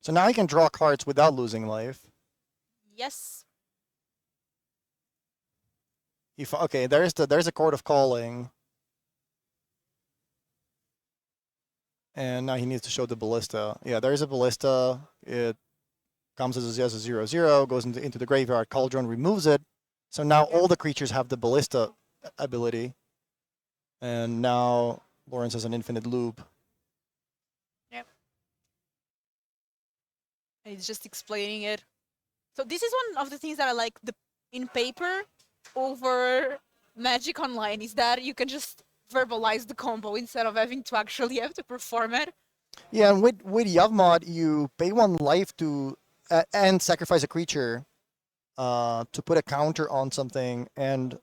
So now he can draw cards without losing life. Yes. Okay, there's a Court of Calling. And now he needs to show the Ballista. Yeah, there's a Ballista. It comes as a 0/0, goes into the graveyard. Cauldron removes it. So now all the creatures have the Ballista ability. And now Lawrence has an infinite loop. Yep. And he's just explaining it. So this is one of the things that I like in paper over Magic Online, is that you can just verbalize the combo instead of having to actually have to perform it. Yeah, and with Yavmod, you pay 1 life to and sacrifice a creature to put a counter on something and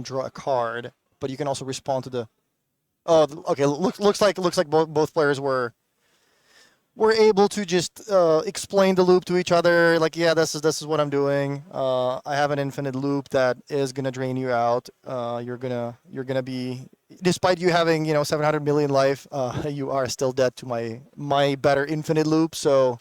draw a card. But you can also respond to the. Oh, okay. Looks like both players were able to just explain the loop to each other. Like, yeah, this is what I'm doing. I have an infinite loop that is gonna drain you out. You're gonna be, despite you having 700 million life, you are still dead to my better infinite loop. So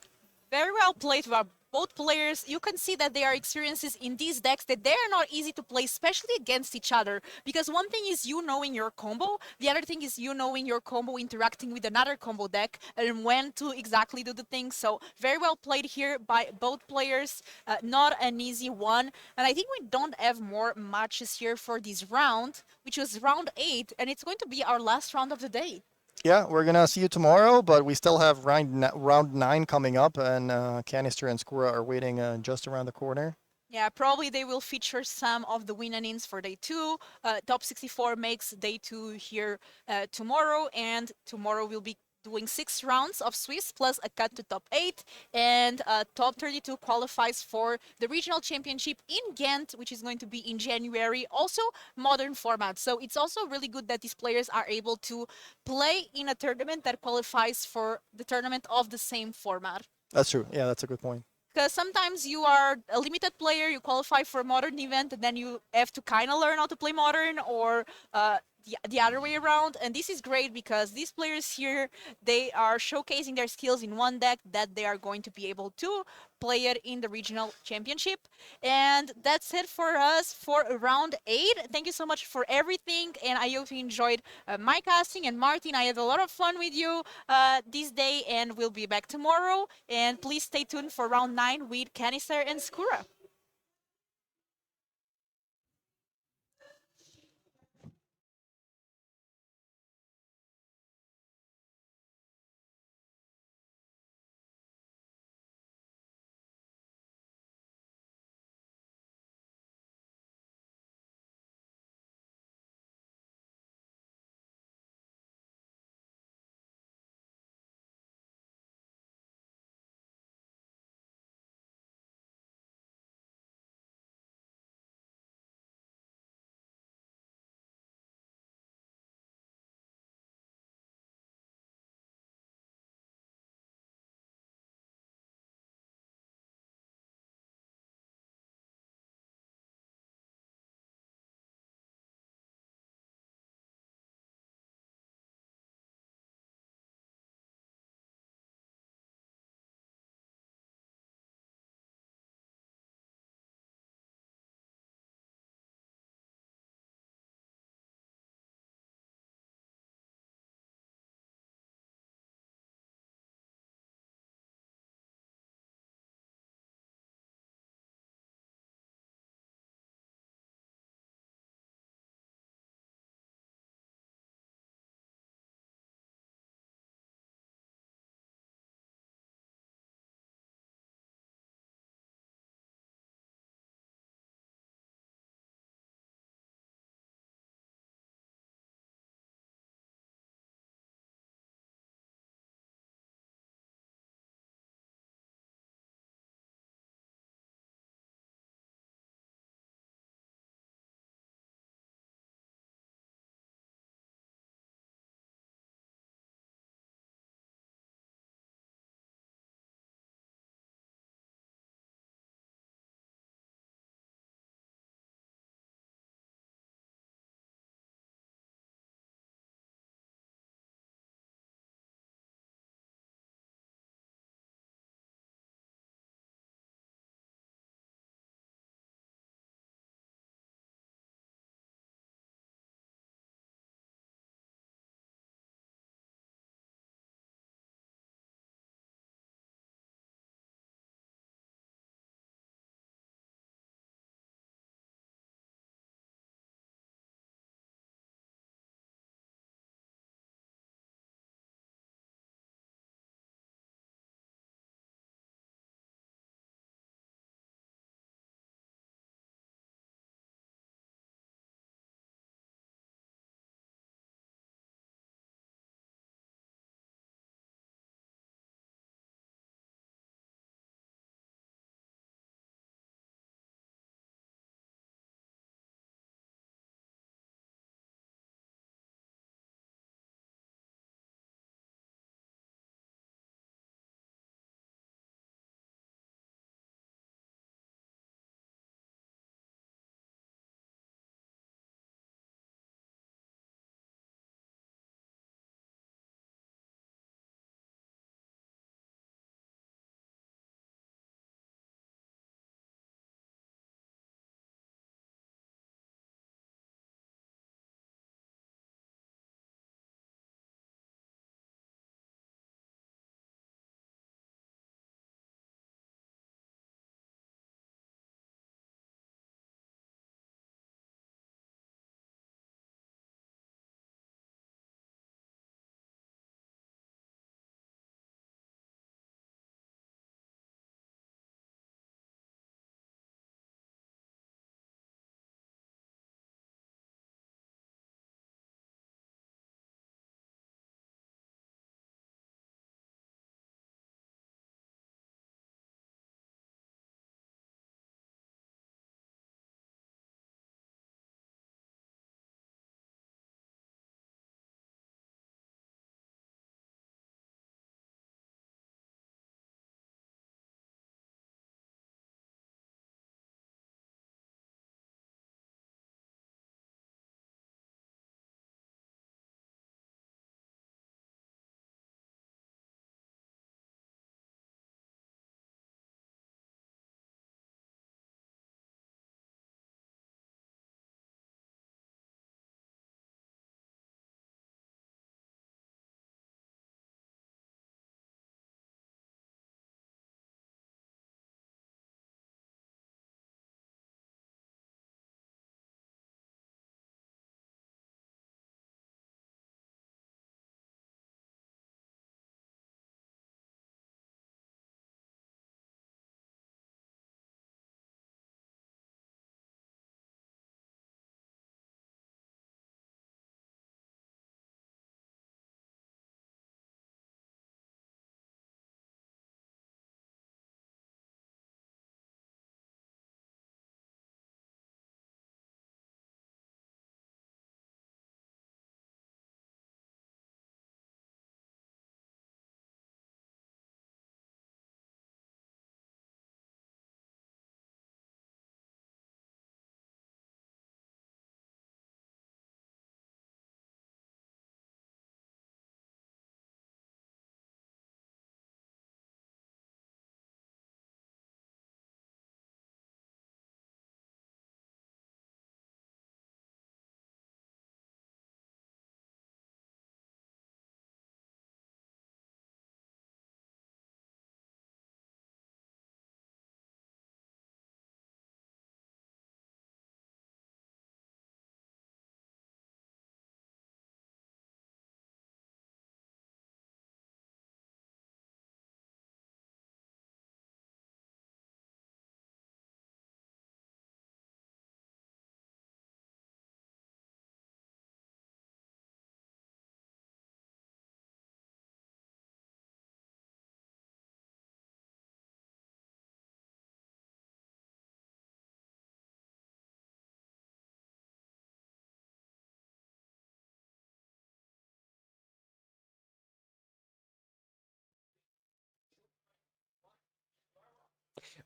Very well played by both players. You can see that there are experiences in these decks that they are not easy to play, especially against each other. Because one thing is you knowing your combo, the other thing is you knowing your combo interacting with another combo deck and when to exactly do the thing. So very well played here by both players. Not an easy one. And I think we don't have more matches here for this round, which was round 8, and it's going to be our last round of the day. yeah, we're gonna see you tomorrow, but we still have round 9 coming up, and Canister and Skura are waiting just around the corner. Yeah, probably they will feature some of the win-and-ins for day 2. Top 64 makes day 2 here tomorrow, and tomorrow we'll be doing 6 rounds of Swiss plus a cut to top 8, and top 32 qualifies for the regional championship in Ghent, which is going to be in January. Also, modern format. So it's also really good that these players are able to play in a tournament that qualifies for the tournament of the same format. That's true. Yeah, that's a good point. Because sometimes you are a limited player, you qualify for a modern event, and then you have to kind of learn how to play modern, or the other way around. And this is great because these players here, they are showcasing their skills in one deck that they are going to be able to play it in the regional championship. And that's it for us for round 8. Thank you so much for everything, and I hope you enjoyed my casting. And Martin, I had a lot of fun with you this day, and we'll be back tomorrow. And please stay tuned for round 9 with Canister and Skura.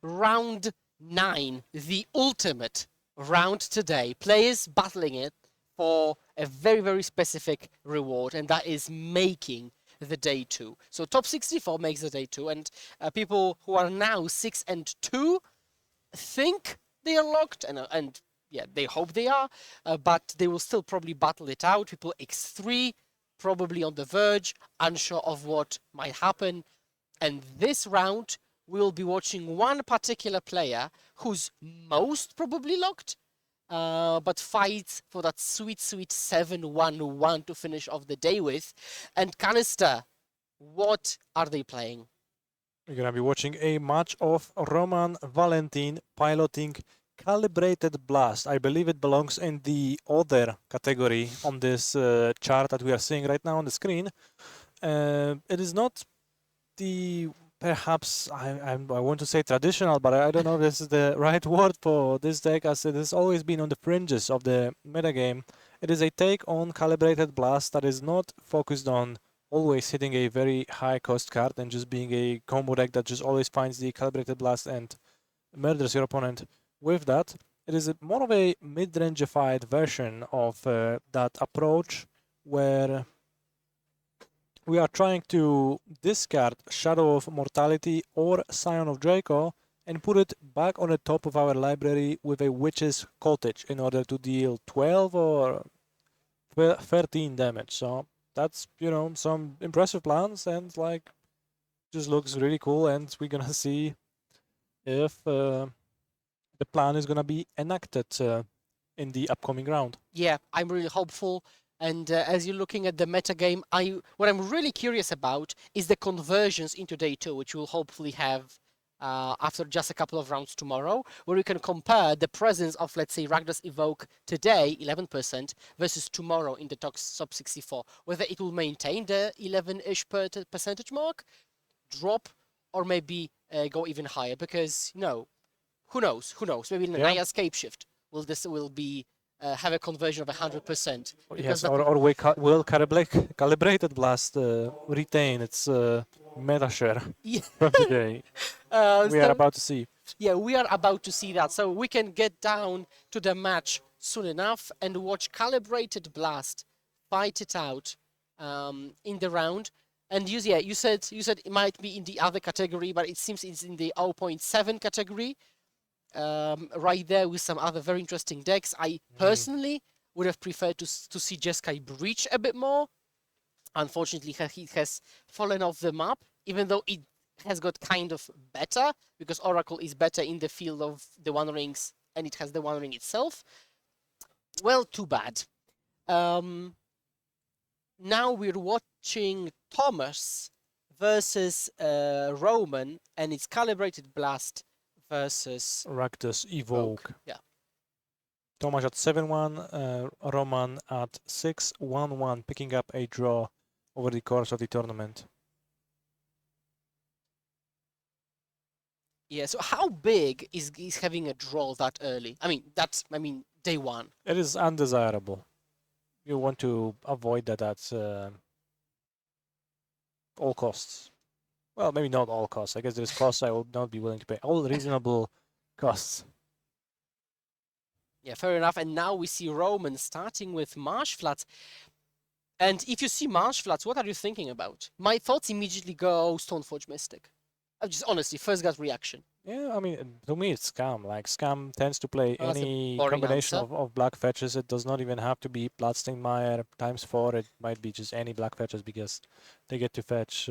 round 9, the ultimate round today. Players battling it for a very, very specific reward, and that is making the day 2. So top 64 makes the day 2, and people who are now 6 and 2 think they are locked, and yeah, they hope they are, but they will still probably battle it out. People X3 probably on the verge, unsure of what might happen. And this round, we'll be watching one particular player who's most probably locked, but fights for that sweet, sweet 7-1-1 to finish off the day with. And Canister, what are they playing? We're gonna be watching a match of Roman Valentin piloting Calibrated Blast. I believe it belongs in the other category on this chart that we are seeing right now on the screen. It is not the perhaps I want to say traditional, but I don't know if this is the right word for this deck, as it has always been on the fringes of the metagame. It is a take on Calibrated Blast that is not focused on always hitting a very high cost card and just being a combo deck that just always finds the Calibrated Blast and murders your opponent with that. It is more of a mid-rangified version of that approach, where we are trying to discard Shadow of Mortality or Scion of Draco and put it back on the top of our library with a Witch's Cottage in order to deal 12 or 13 damage. So that's, you know, some impressive plans, and like just looks really cool, and we're gonna see if the plan is gonna be enacted in the upcoming round. Yeah, I'm really hopeful. And as you're looking at the metagame, what I'm really curious about is the conversions into day 2, which we'll hopefully have after just a couple of rounds tomorrow, where we can compare the presence of, let's say, Rakdos Evoke today, 11%, versus tomorrow in the top 64. Whether it will maintain the 11-ish percentage mark, drop, or maybe go even higher. Because, you know, who knows? Who knows? Maybe in an Yeah. Escape Shift will be have a conversion of 100%. Yes, or will Calibrated Blast retain its meta share Yeah. from today? We are about to see. Yeah, we are about to see that. So we can get down to the match soon enough and watch Calibrated Blast fight it out in the round. And you said it might be in the other category, but it seems it's in the 0.7 category. Right there with some other very interesting decks. I personally would have preferred to see Jeskai Breach a bit more. Unfortunately, he has fallen off the map, even though it has got kind of better, because Oracle is better in the field of the One Rings, and it has the One Ring itself. Well, too bad. Now we're watching Thomas versus Roman, and it's Calibrated Blast versus Rakdos Evoke. Yeah. Tomasz at 7-1, Roman at 6-1-1, picking up a draw over the course of the tournament. Yeah, so how big is having a draw that early? I mean, day 1. It is undesirable. You want to avoid that at all costs. Well, maybe not all costs. I guess there's costs I will not be willing to pay. All reasonable costs. Yeah, fair enough. And now we see Roman starting with Marsh Flats. And if you see Marsh Flats, what are you thinking about? My thoughts immediately go Stoneforge Mystic. Just honestly, first gut reaction. Yeah, I mean, to me it's Scam. Like, Scam tends to play Oh, that's a any boring combination answer. of black fetches. It does not even have to be Bloodstained Mire times 4. It might be just any black fetches, because they get to fetch...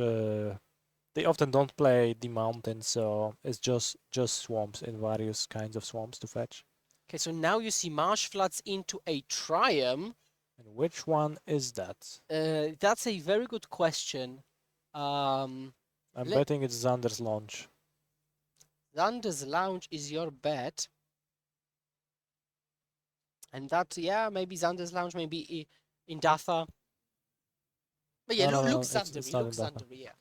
they often don't play the mountain, so it's just swamps in various kinds of swamps to fetch. Okay, so now you see Marsh Floods into a Triumph. And which one is that? That's a very good question. I'm betting it's Xander's Launch. Xander's Lounge is your bet. And that, yeah, maybe Xander's Lounge, maybe in Datha. But yeah, No, look it's Xandery, not look in Datha. Xandery, yeah.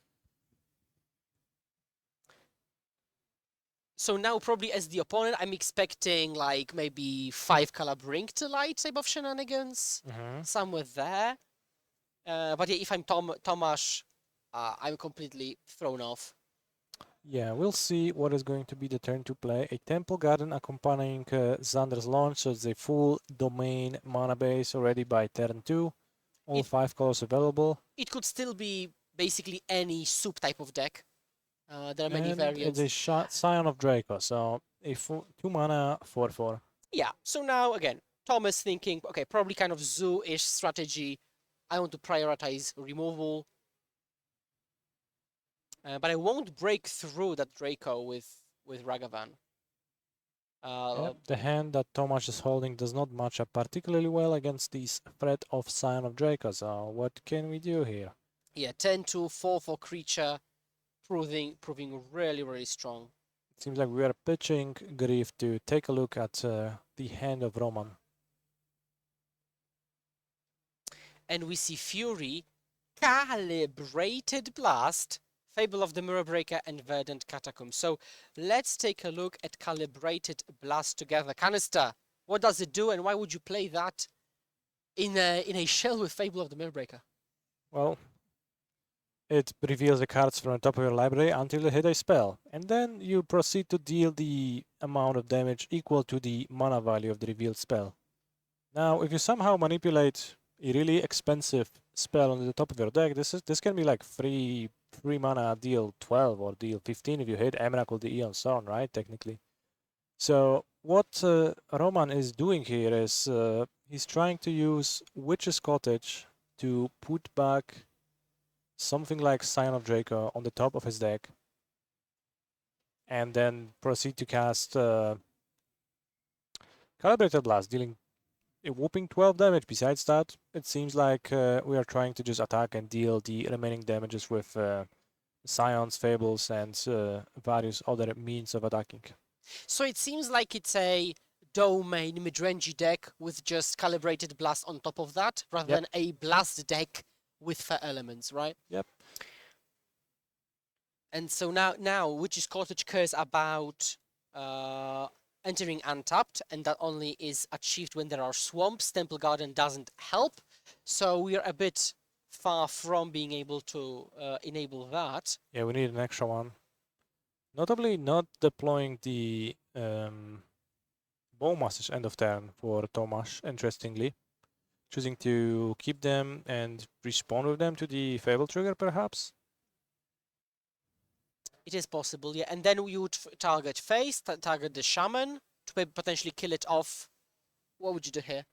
So now probably as the opponent, I'm expecting like maybe 5-color Brink to Light type of shenanigans. Somewhere there. But yeah, if I'm Tomasz, I'm completely thrown off. Yeah, we'll see what is going to be the turn to play. A Temple Garden accompanying Xander's launch, so it's a full domain mana base already by turn 2. All It- 5 colors available. It could still be basically any soup type of deck. There are many And variants. it's a Scion of Draco, so a 2 mana 4/4. Yeah, so now again, Thomas thinking, okay, probably kind of zoo-ish strategy. I want to prioritize removal. But I won't break through that Draco with Ragavan. The hand that Tomasz is holding does not match up particularly well against this threat of Scion of Draco, so what can we do here? Yeah, 10-2, 4/4 creature, proving really, really strong. It seems like we are pitching Grief to take a look at the hand of Roman. And we see Fury, Calibrated Blast, Fable of the Mirror Breaker, and Verdant Catacomb. So let's take a look at Calibrated Blast together. Canister, what does it do, and why would you play that in a shell with Fable of the Mirror Breaker? Well, it reveals the cards from the top of your library until you hit a spell, and then you proceed to deal the amount of damage equal to the mana value of the revealed spell. Now, if you somehow manipulate a really expensive spell on the top of your deck, this can be like free mana deal 12 or deal 15 if you hit Emrakul the Eon Thorn, right? Technically. So what Roman is doing here is he's trying to use Witch's Cottage to put back something like Scion of Draco on the top of his deck, and then proceed to cast Calibrated Blast, dealing a whopping 12 damage. Besides that, it seems like we are trying to just attack and deal the remaining damages with Scions, Fables, and various other means of attacking. So it seems like it's a domain mid-rangey deck with just Calibrated Blast on top of that, rather Yep. than a blast deck with fire elements, right? Yep. And so now Witch's Cottage cares about entering untapped, and that only is achieved when there are swamps. Temple Garden doesn't help, so we are a bit far from being able to enable that. Yeah, we need an extra one. Notably, not deploying the Bowmasters end of turn for Tomasz, interestingly. Choosing to keep them and respawn with them to the Fable trigger, perhaps? It is possible, yeah. And then you would target face, target the shaman to potentially kill it off. What would you do here?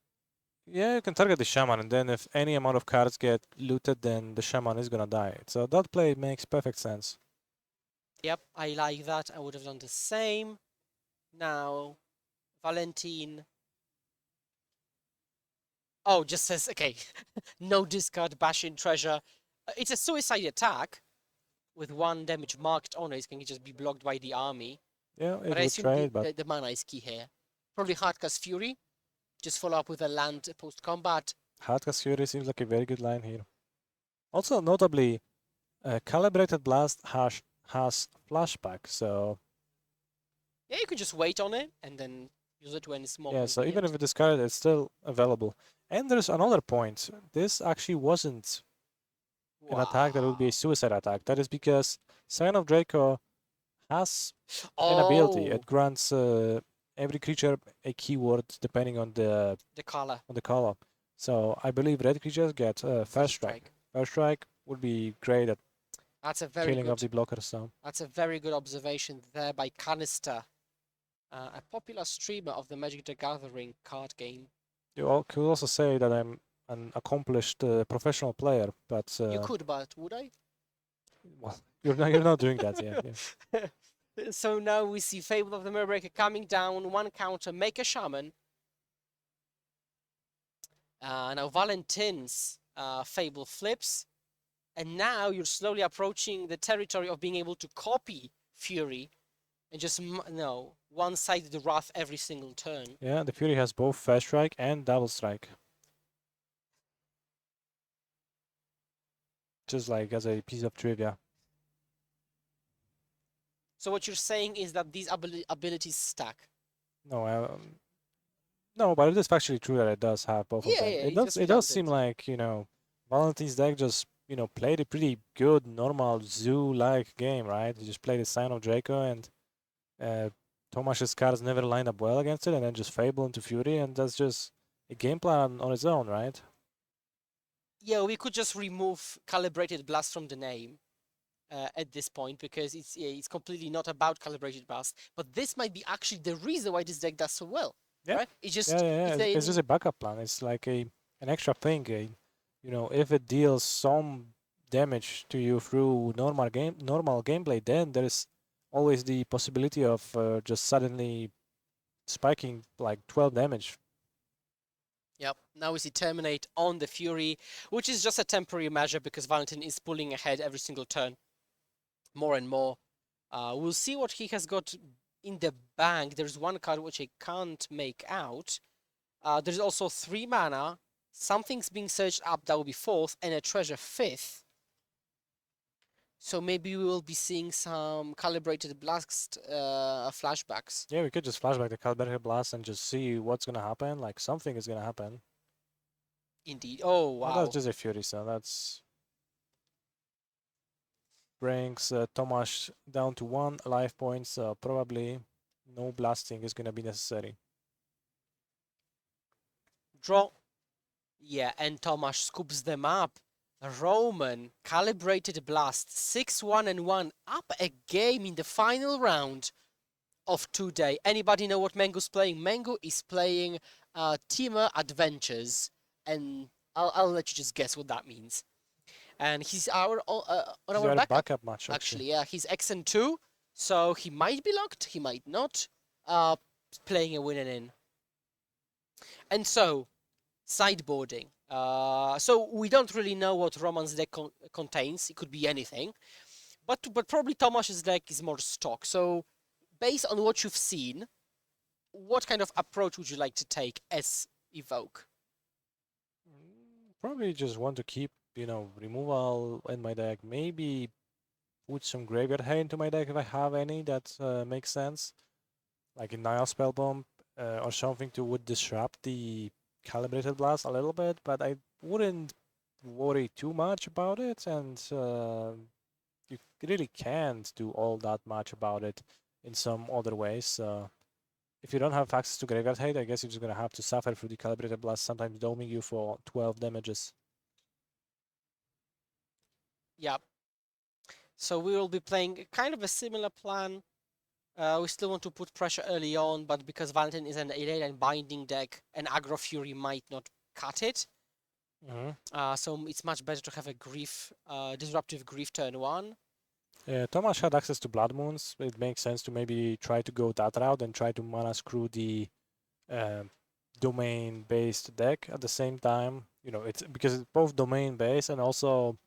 Yeah, you can target the Shaman, and then if any amount of cards get looted, then the Shaman is gonna die. So that play makes perfect sense. Yep, I like that. I would have done the same. Now, Valentine. Oh, just says, okay, no discard, bash in treasure. It's a suicide attack with 1 damage marked on it. It can just be blocked by the army. Yeah, it But I would assume try it, but the mana is key here. Probably Hardcast Fury. Just follow up with a land post-combat. Hardcast Fury seems like a very good line here. Also, notably, Calibrated Blast has flashback, so Yeah, you could just wait on it and then use it when it's more yeah, so even if convenient. you discard it, it's still available. And there's another point. This actually wasn't an attack that would be a suicide attack. That is because Scion of Draco has an ability. Oh, It grants every creature a keyword depending on the color. color. So I believe red creatures get first strike. First strike would be great at That's a very killing good. off the blockers. So That's a very good observation there by Canister, a popular streamer of the Magic the Gathering card game. you could also say that I'm an accomplished professional player, but You could, but would I? well, you're not doing that. Yeah. So now we see Fable of the Mirrorbreaker coming down, 1 counter, make a shaman. Now Valentine's Fable flips, and now you're slowly approaching the territory of being able to copy Fury and just one-sided the Wrath every single turn. Yeah, the Fury has both first strike and double strike. Just like as a piece of trivia. So what you're saying is that these abilities stack. No, but it is actually true that it does have both of Yeah, them. yeah, It it's does. just It does seem redundant. like Valentine's deck just played a pretty good, normal zoo-like game, right? He just played a Sign of Draco, and Tomasz's cards never lined up well against it, and then just Fable into Fury, and that's just a game plan on its own, right? Yeah, we could just remove Calibrated Blast from the name at this point because it's completely not about Calibrated Blast. But this might be actually the reason why this deck does so well, Yeah. right? It's just Yeah. It's just a backup plan. It's like an extra thing. If it deals some damage to you through normal gameplay, then there is always the possibility of just suddenly spiking like 12 damage. Yep. Now we see Terminate on the Fury, which is just a temporary measure because Valentin is pulling ahead every single turn, more and more. We'll see what he has got in the bank. There's one card which I can't make out. There's also 3 mana. Something's being searched up, that will be 4th, and a treasure 5th. So maybe we will be seeing some Calibrated Blast flashbacks. Yeah, we could just flashback the Calibrated Blast and just see what's gonna happen. Like something is gonna happen. Indeed. Oh, Well, wow. that's just a Fury, so that's brings Tomasz down to 1 life point, so probably no blasting is gonna be necessary. Draw. Yeah, and Tomasz scoops them up. Roman, Calibrated Blast, 6-1-1, up a game in the final round of today. Anybody know what Mengu's playing? Mengu is playing Teamer Adventures, and I'll let you just guess what that means. And he's on He's our got a backup, match actually. Yeah, he's XN2, so he might be locked, he might not. Playing a win and in. And so, sideboarding. So we don't really know what Roman's deck contains. It could be anything, but probably Tomasz's deck is more stock. So, based on what you've seen, what kind of approach would you like to take as Evoke? Probably just want to keep, removal in my deck. Maybe put some Graveyard Hay into my deck if I have any that makes sense. Like a Nile Spellbomb or something would disrupt the Calibrated Blast a little bit, but I wouldn't worry too much about it, and you really can't do all that much about it in some other ways. If you don't have access to Graveyard Hate, I guess you're just gonna have to suffer through the Calibrated Blast, sometimes doming you for 12 damages. Yeah. So we will be playing kind of a similar plan. We still want to put pressure early on, but because Valentin is an 8/8 binding deck, an Aggro Fury might not cut it. So it's much better to have a disruptive grief turn 1. Tomasz had access to Blood Moons. It makes sense to maybe try to go that route and try to mana screw the domain-based deck at the same time. It's because it's both domain-based and also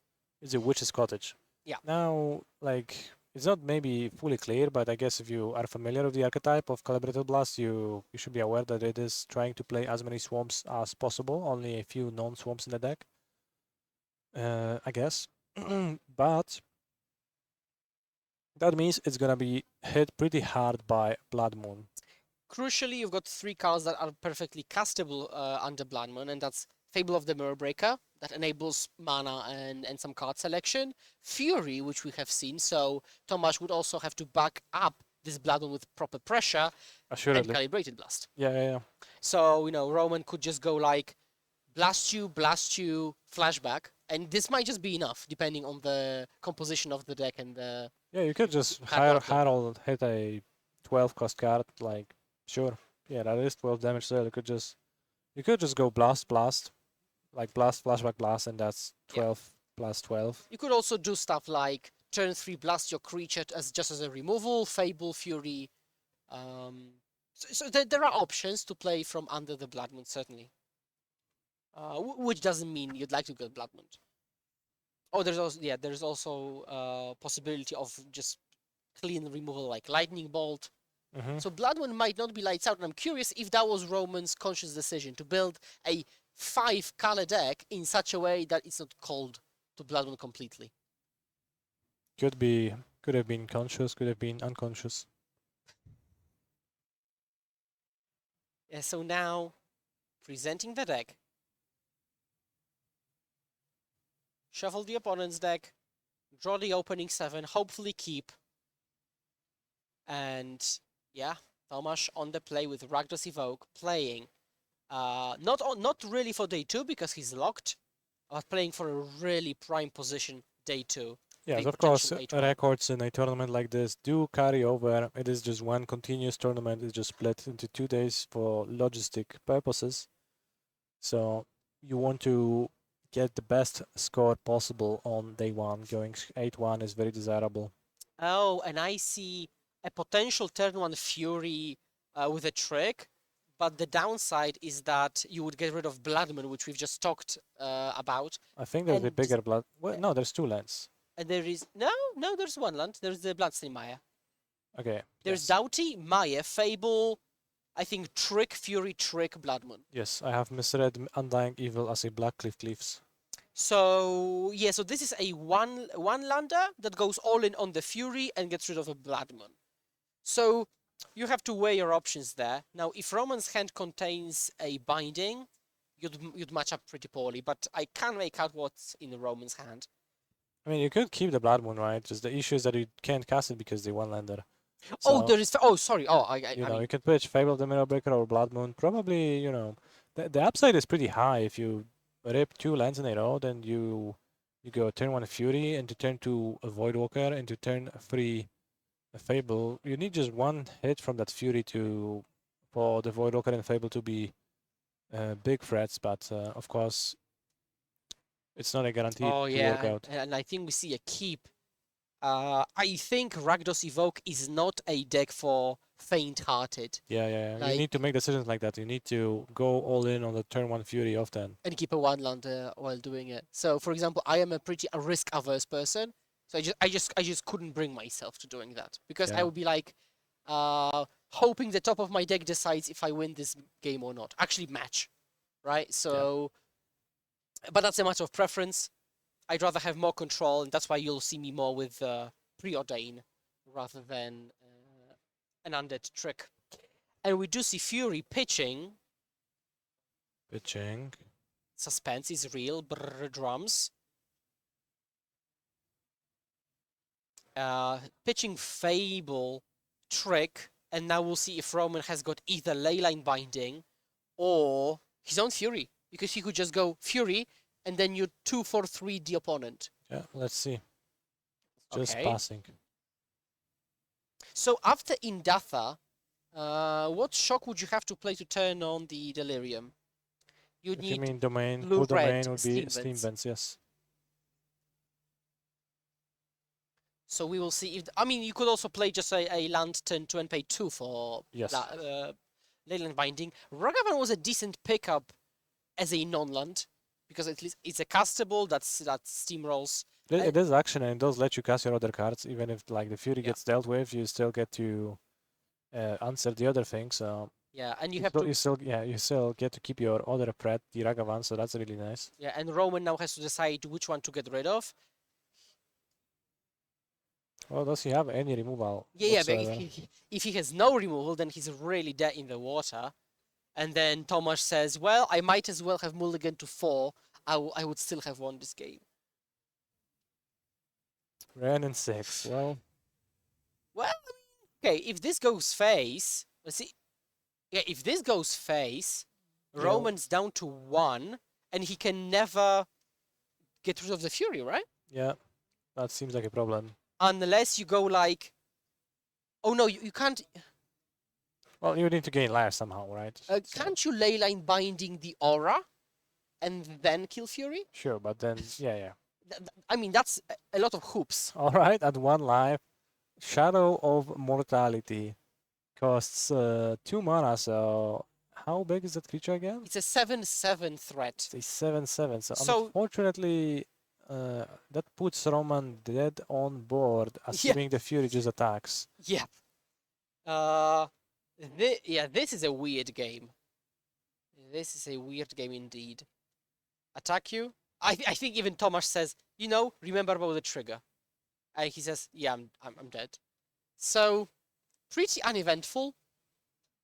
it's a Witch's Cottage. Yeah. Now, it's not maybe fully clear, but I guess if you are familiar with the archetype of Calibrated Blast, you should be aware that it is trying to play as many swamps as possible, only a few non-swamps in the deck, I guess. But that means it's gonna be hit pretty hard by Blood Moon. Crucially, you've got 3 cards that are perfectly castable under Blood Moon, and that's Fable of the Mirror Breaker, that enables mana and some card selection. Fury, which we have seen, so Tomasz would also have to back up this Blood Moon with proper pressure Assuredly. and Calibrated Blast. Yeah. So, Roman could just go like, blast you, flashback, and this might just be enough, depending on the composition of the deck and the... Yeah, you could just Card blocker. Harold hit a 12 cost card, sure. Yeah, that is 12 damage there. You could just go blast, like blast, flashback, blast, and that's 12 plus 12. You could also do stuff like turn 3 blast your creature just as a removal, Fable, Fury. So there are options to play from under the Blood Moon, certainly. Which doesn't mean you'd like to get Blood Moon. Oh, there's also possibility of just clean removal like Lightning Bolt. So Blood Moon might not be lights out, and I'm curious if that was Roman's conscious decision to build a 5-color deck in such a way that it's not cold to Blood Moon completely. Could have been conscious, could have been unconscious. Yeah, so now, presenting the deck. shuffle the opponent's deck, draw the opening 7, hopefully keep. And yeah, Tomasz on the play with Rakdos Evoke, playing. Not really for day 2 because he's locked, but playing for a really prime position day 2. Yes, big of course, potential H1. records in a tournament like this do carry over. It is just one continuous tournament. It's just split into 2 days for logistic purposes. So you want to get the best score possible on day 1. Going 8-1 is very desirable. Oh, and I see a potential turn 1 Fury with a trick, but the downside is that you would get rid of Bloodman, which we've just talked about. I think there's a And- bigger blood. Well, no, there's 2 lands. And there is no, there's one land. There's the Bloodstained Maya. Okay. There's yes. Doughty, Maya, Fable, I think Trick, Fury, Trick, Bloodman. Yes, I have misread Undying Evil as a Black Cliff Cleaves. So yeah, so this is a one lander that goes all in on the Fury and gets rid of a Bloodman. So you have to weigh your options there. Now, if Roman's hand contains a binding, you'd match up pretty poorly. But I can't make out what's in Roman's hand. I mean, you could keep the Blood Moon, right? Just the issue is that you can't cast it because they one-lander. Oh, So, there is. Oh, sorry. Oh, I you know, mean, you can pitch Fable of the Mirror Breaker or Blood Moon. Probably, you know, the upside is pretty high. If you rip 2 lands in a row, then you go turn 1 Fury into turn 2 a Voidwalker into turn 3 a Fable. You need just 1 hit from that Fury for the Voidwalker and Fable to be big threats. But of course, it's not a guarantee oh to yeah, work out. and I think we see a keep. I think Rakdos Evoke is not a deck for faint-hearted. Yeah. Like- You need to make decisions like that. You need to go all in on the turn 1 Fury often. And keep a one lander while doing it. So, for example, I am a pretty risk-averse person, so I just couldn't bring myself to doing that because I Yeah. would be like, hoping the top of my deck decides if I win this game or not. Actually, match, right? So, but that's a matter of preference. I'd rather have more control, and that's why you'll see me more with Preordain rather than an undead trick. And we do see Fury pitching. Pitching. Suspense is real. Brr, drums. Pitching Fable, Trick, and now we'll see if Roman has got either Leyline Binding or his own Fury, because he could just go Fury, and then you 2-4-3 the opponent. Yeah, let's see. Just Okay. passing. So after Indatha, what shock would you have to play to turn on the Delirium? You'd If you need mean domain, blue, full domain red, would be Steam Steam Vents. Vents, yes. So we will see if I mean you could also play just a land turn 2 and pay 2 for Yes. Leyland Binding. Ragavan was a decent pickup as a non-land because at least it's a castable that steamrolls. It is action and it does let you cast your other cards, even if like the Fury Yeah. gets dealt with, you still get to answer the other thing. So Yeah, and you you have still, to you still get to keep your other threat, the Ragavan. So that's really nice. yeah, and Roman now has to decide which one to get rid of. Well, does he have any removal? Yeah, but whatsoever? if he has no removal, then he's really dead in the water. And then Tomasz says, "Well, I might as well have mulligan to 4. I would still have won this game." Ren and 6. Well, Well, okay, if this goes face, let's see. Yeah, if this goes face, Yeah. Roman's down to 1, and he can never get rid of the Fury, right? yeah, that seems like a problem. Unless you go like, oh no, you can't. Well, you need to gain life somehow, right? So- Can't you Leyline Binding the aura, and then kill Fury? Sure, but then, yeah. I mean, that's a lot of hoops. All right, at 1 life, Shadow of Mortality costs 2 mana. So how big is that creature again? It's a 7/7 threat. It's a 7/7. So, So- unfortunately, that puts Roman dead on board, assuming the Fury just attacks. Yeah. This is a weird game. This is a weird game indeed. Attack you? I think even Tomasz says, remember about the trigger. And he says, yeah, I'm dead. So, pretty uneventful.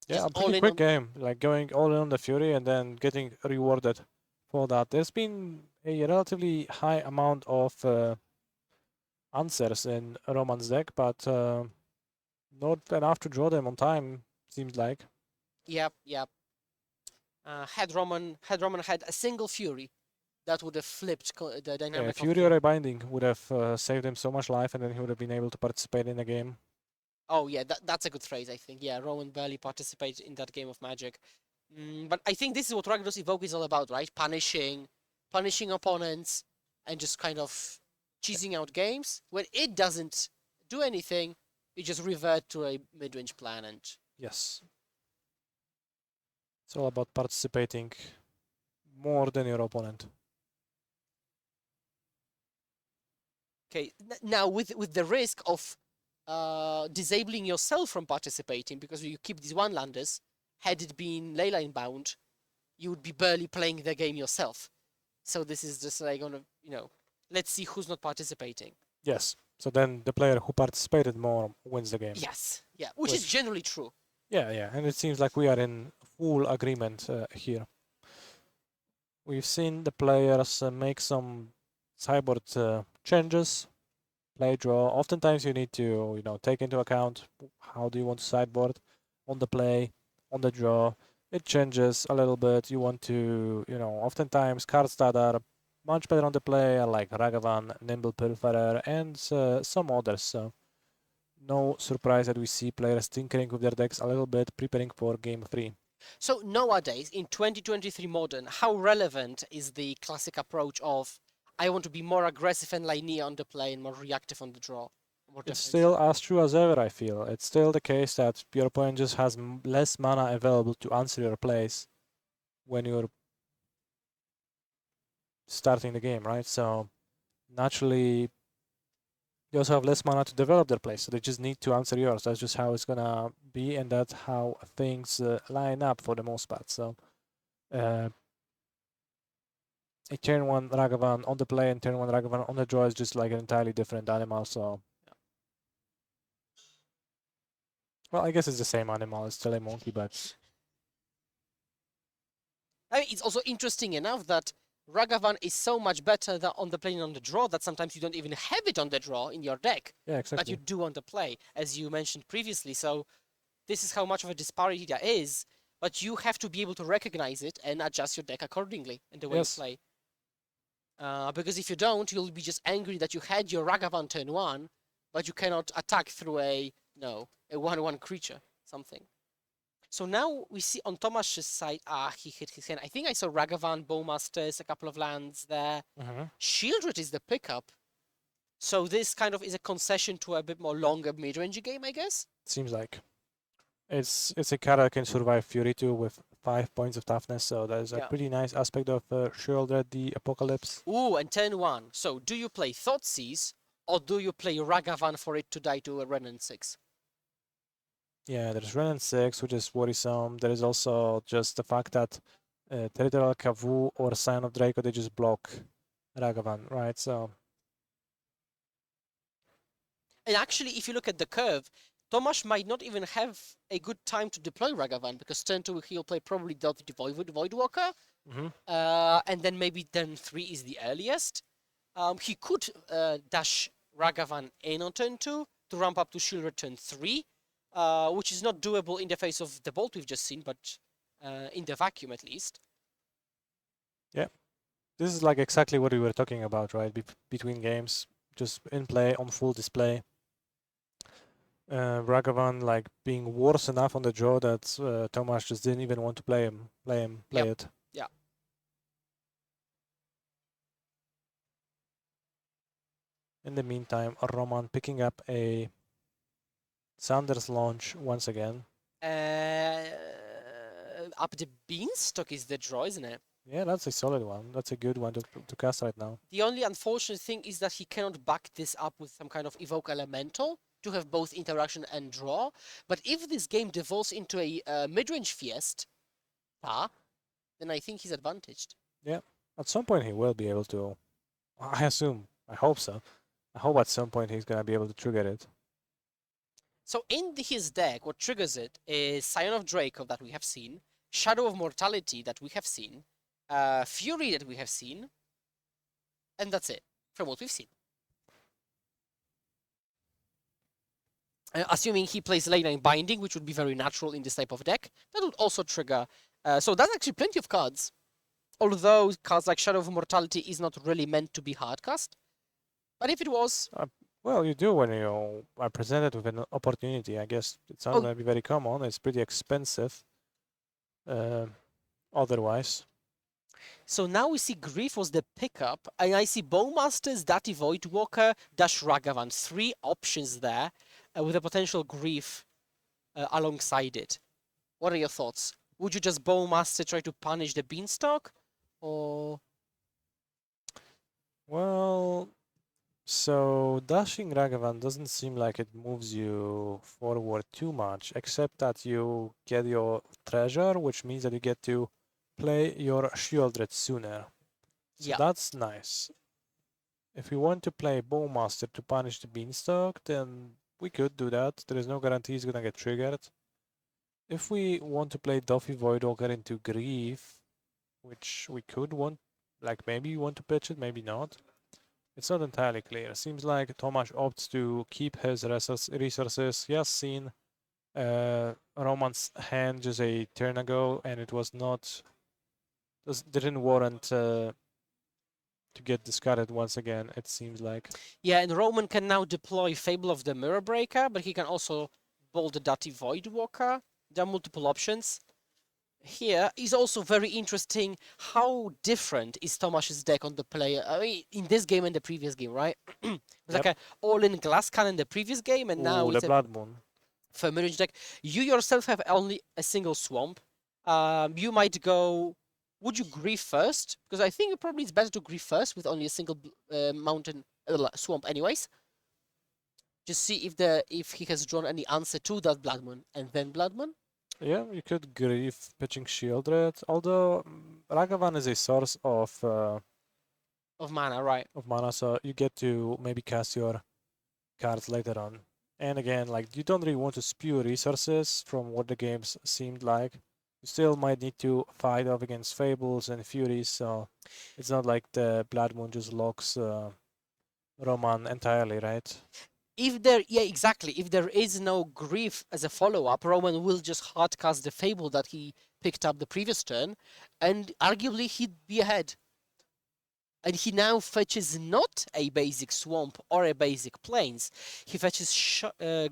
Yeah, Just a pretty all in quick on- game. Like going all in on the Fury and then getting rewarded for that. There's been a relatively high amount of answers in Roman's deck, but not enough to draw them on time, seems like. Yep, yep. Had Roman had a single Fury, that would have flipped the Yeah, dynamic of Fury the or a Binding would have saved him so much life, and then he would have been able to participate in the game. Oh yeah, that's a good phrase, I think. Yeah, Roman barely participated in that game of Magic. But I think this is what Ragnaros Evoke is all about, right? Punishing opponents and just kind of cheesing out games. When it doesn't do anything, you just revert to a mid-range plan and Yes. It's all about participating more than your opponent. okay. Now with the risk of disabling yourself from participating because you keep these one-landers, had it been leyline bound, you would be barely playing the game yourself. So this is just like gonna, let's see who's not participating. Yes. So then the player who participated more wins the game. Yes, yeah, which is generally true. Yeah. And it seems like we are in full agreement here. We've seen the players make some sideboard changes, play draw. Oftentimes you need to, take into account how do you want to sideboard on the play, on the draw. It changes a little bit. You want to, oftentimes cards that are much better on the play are like Ragavan, Nimble Pilferer, and some others. So no surprise that we see players tinkering with their decks a little bit, preparing for game 3. So nowadays, in 2023 Modern, how relevant is the classic approach of I want to be more aggressive and linear on the play and more reactive on the draw? It's still as true as ever, I feel. It's still the case that your opponent just has less mana available to answer your plays when you're starting the game, right? So naturally, they also have less mana to develop their plays, so they just need to answer yours. That's just how it's gonna be, and that's how things line up for the most part. So a turn 1 Ragavan on the play and turn 1 Ragavan on the draw is just like an entirely different animal. So well, I guess it's the same animal. It's still a monkey, but I mean, it's also interesting enough that Ragavan is so much better on the play and on the draw that sometimes you don't even have it on the draw in your deck, yeah, but exactly. you do on the play, as you mentioned previously. So this is how much of a disparity there is, but you have to be able to recognize it and adjust your deck accordingly in the way Yes. you play. Because if you don't, you'll be just angry that you had your Ragavan turn 1, but you cannot attack through a 1/1 creature, something. So now we see on Tomasz's side, he hit his hand. I think I saw Ragavan, Bowmasters, a couple of lands there. Shieldred is the pickup. So this kind of is a concession to a bit more longer mid-range game, I guess? Seems like. It's a card that can survive Fury 2 with 5 points of toughness, so that is a Yeah. pretty nice aspect of Shieldred the Apocalypse. Ooh, and turn 1. So do you play Thoughtseize, or do you play Ragavan for it to die to a Renan 6? Yeah, there's Renan 6, which is worrisome. There is also just the fact that Territorial Kavu or Sign of Draco, they just block Ragavan, right? So And actually, if you look at the curve, Tomasz might not even have a good time to deploy Ragavan, because turn 2 he'll play probably Delta Voidwalker, and then maybe turn 3 is the earliest. He could dash Ragavan in on turn 2 to ramp up to Shieldred turn 3, which is not doable in the face of the bolt we've just seen, but in the vacuum at least. this is like exactly what we were talking about, right? Between games, just in play, on full display. Ragavan like being worse enough on the draw that Tomasz just didn't even want to play it. Yeah. In the meantime, Roman picking up a Sanders launch once again. Up the Beanstalk is the draw, isn't it? Yeah, that's a solid one. That's a good one to cast right now. The only unfortunate thing is that he cannot back this up with some kind of Evoke Elemental to have both interaction and draw. But if this game devolves into a mid-range fiesta, then I think he's advantaged. At some point he will be able to. I assume. I hope so. I hope at some point he's gonna be able to trigger it. So in his deck, what triggers it is Scion of Draco that we have seen, Shadow of Mortality that we have seen, Fury that we have seen, and that's it from what we've seen. Assuming he plays lane binding, which would be very natural in this type of deck, that would also trigger. So that's actually plenty of cards. Although cards like Shadow of Mortality is not really meant to be hardcast. But if it was... Well, you do when you are presented with an opportunity. I guess it's not going to be very common. It's pretty expensive otherwise. So now we see Grief was the pickup, and I see Bowmasters, Dati Voidwalker, Dash Ragavan. 3 options there, with a potential Grief alongside it. What are your thoughts? Would you just Bowmaster try to punish the Beanstalk, or...? Well, so dashing Ragavan doesn't seem like it moves you forward too much, except that you get your treasure, which means that you get to play your Shieldred sooner. So Yeah. that's nice. If we want to play Bowmaster to punish the Beanstalk, then we could do that. There is no guarantee it's gonna get triggered. If we want to play Duffy Voidwalker into Grief, which we could want, like maybe we want to pitch it, maybe not. It's not entirely clear. Seems like Tomasz opts to keep his resources. He has seen Roman's hand just a turn ago, and it was not... didn't warrant to get discarded once again, it seems like. Yeah, and Roman can now deploy Fable of the Mirror Breaker, but he can also bolt the Dati Voidwalker. There are multiple options. Here is also very interesting how different is Tomasz's deck on the player. I mean, in this game and the previous game, right? It was like an all-in glass cannon in the previous game, and now the it's Blood Moon. for Mirage deck. You yourself have only a single swamp. You might go... Would you grief first? Because I think probably it's better to grief first with only a single mountain swamp anyways. Just see if he has drawn any answer to that Blood Moon, and then Blood Moon. Yeah, you could grief pitching Shieldred, although Ragavan is a source of mana, right? of mana, so you get to maybe cast your cards later on. And again, like, you don't really want to spew resources from what the games seemed like. You still might need to fight off against Fables and Furies, so it's not like the Blood Moon just locks Roman entirely, right? Yeah, exactly. If there is no grief as a follow-up, Roman will just hardcast the Fable that he picked up the previous turn, and arguably he'd be ahead. And he now fetches not a basic Swamp or a basic Plains. He fetches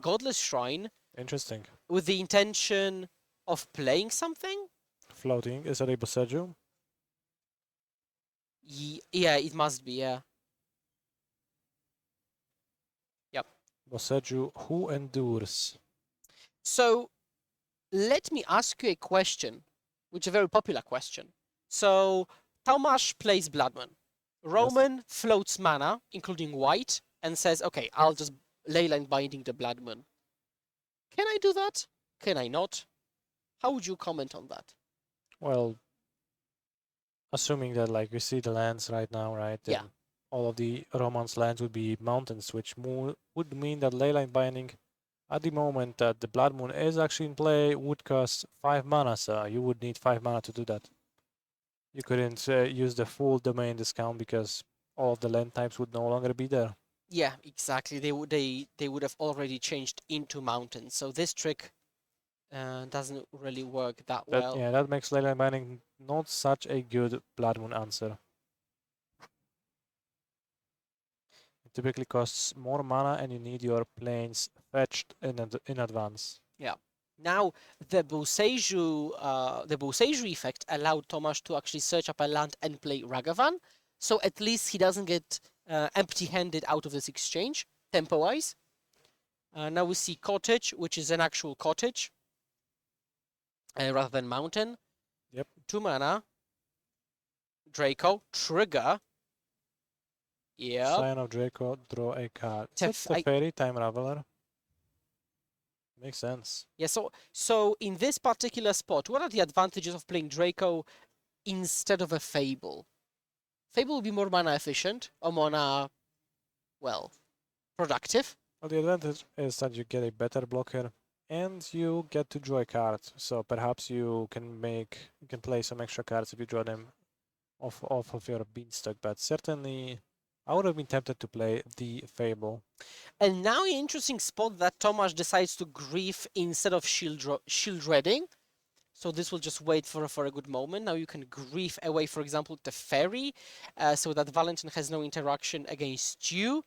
Godless Shrine. Interesting. With the intention of playing something? Floating. Is that a Boseiju? Yeah, it must be, yeah. Yep. Boseiju, who endures? So, let me ask you a question, which is a very popular question. So, Tomasz plays Blood Moon. Roman floats mana, including white, and says, okay, I'll just leyline binding the Blood Moon. Can I do that? Can I not? How would you comment on that? Well, assuming that, like, we see the lands right now, right? Yeah. All of the Roman's lands would be mountains, which would mean that leyline binding, at the moment that the Blood Moon is actually in play, would cost 5 mana, so you would need 5 mana to do that. You couldn't use the full domain discount because all of the land types would no longer be there. Yeah, exactly. They would have already changed into mountains. So this trick doesn't really work that well. Yeah, that makes leyline binding not such a good Blood Moon answer. It typically costs more mana, and you need your planes fetched in advance. Yeah. Now the Boseiju effect allowed Tomasz to actually search up a land and play Ragavan. So at least he doesn't get empty-handed out of this exchange, tempo-wise. Now we see Cottage, which is an actual cottage, rather than mountain. Yep. 2 mana. Draco, trigger. Yeah. Scion of Draco, draw a card. That's the Fairy Time Raveler. Makes sense. Yeah, so in this particular spot, what are the advantages of playing Draco instead of a Fable? Fable will be more mana efficient, or mana, well, productive. Well, the advantage is that you get a better blocker, and you get to draw a card. So perhaps you can play some extra cards if you draw them of your beanstalk, but certainly I would have been tempted to play the Fable. And now an interesting spot that Tomasz decides to grief instead of shield reading. So this will just wait for a good moment. Now you can grief away, for example, the Fairy, so that Valentin has no interaction against you.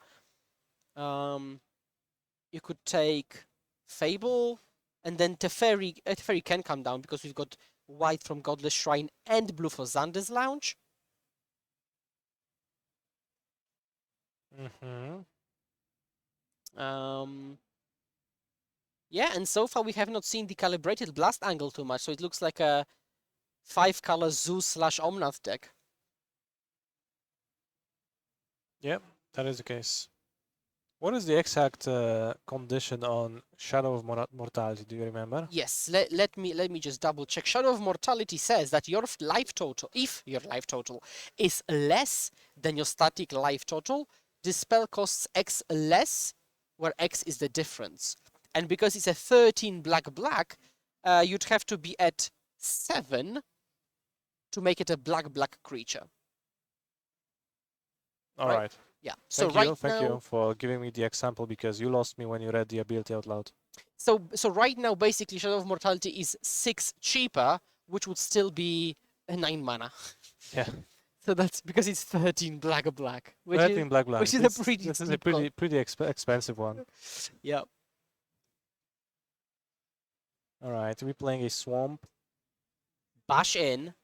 You could take Fable, and then Teferi can come down because we've got white from Godless Shrine and blue for Xander's Lounge. Yeah, and so far we have not seen the calibrated blast angle too much, so it looks like a 5-color Zeus / Omnath deck. Yep, that is the case. What is the exact condition on Shadow of Mortality? Do you remember? Yes, let me just double check. Shadow of Mortality says that your life total, if your life total is less than your static life total, this spell costs X less, where X is the difference. And because it's a 13 black, you'd have to be at 7 to make it a black creature. All Right. right. Yeah. So Thank you for giving me the example, because you lost me when you read the ability out loud. So right now, basically, Shadow of Mortality is 6 cheaper, which would still be a 9 mana. Yeah. So that's because it's 13 black, which 13 black. which is this, a pretty this is a steep pretty expensive one. Yeah. All right, we're playing a swamp. Bash in.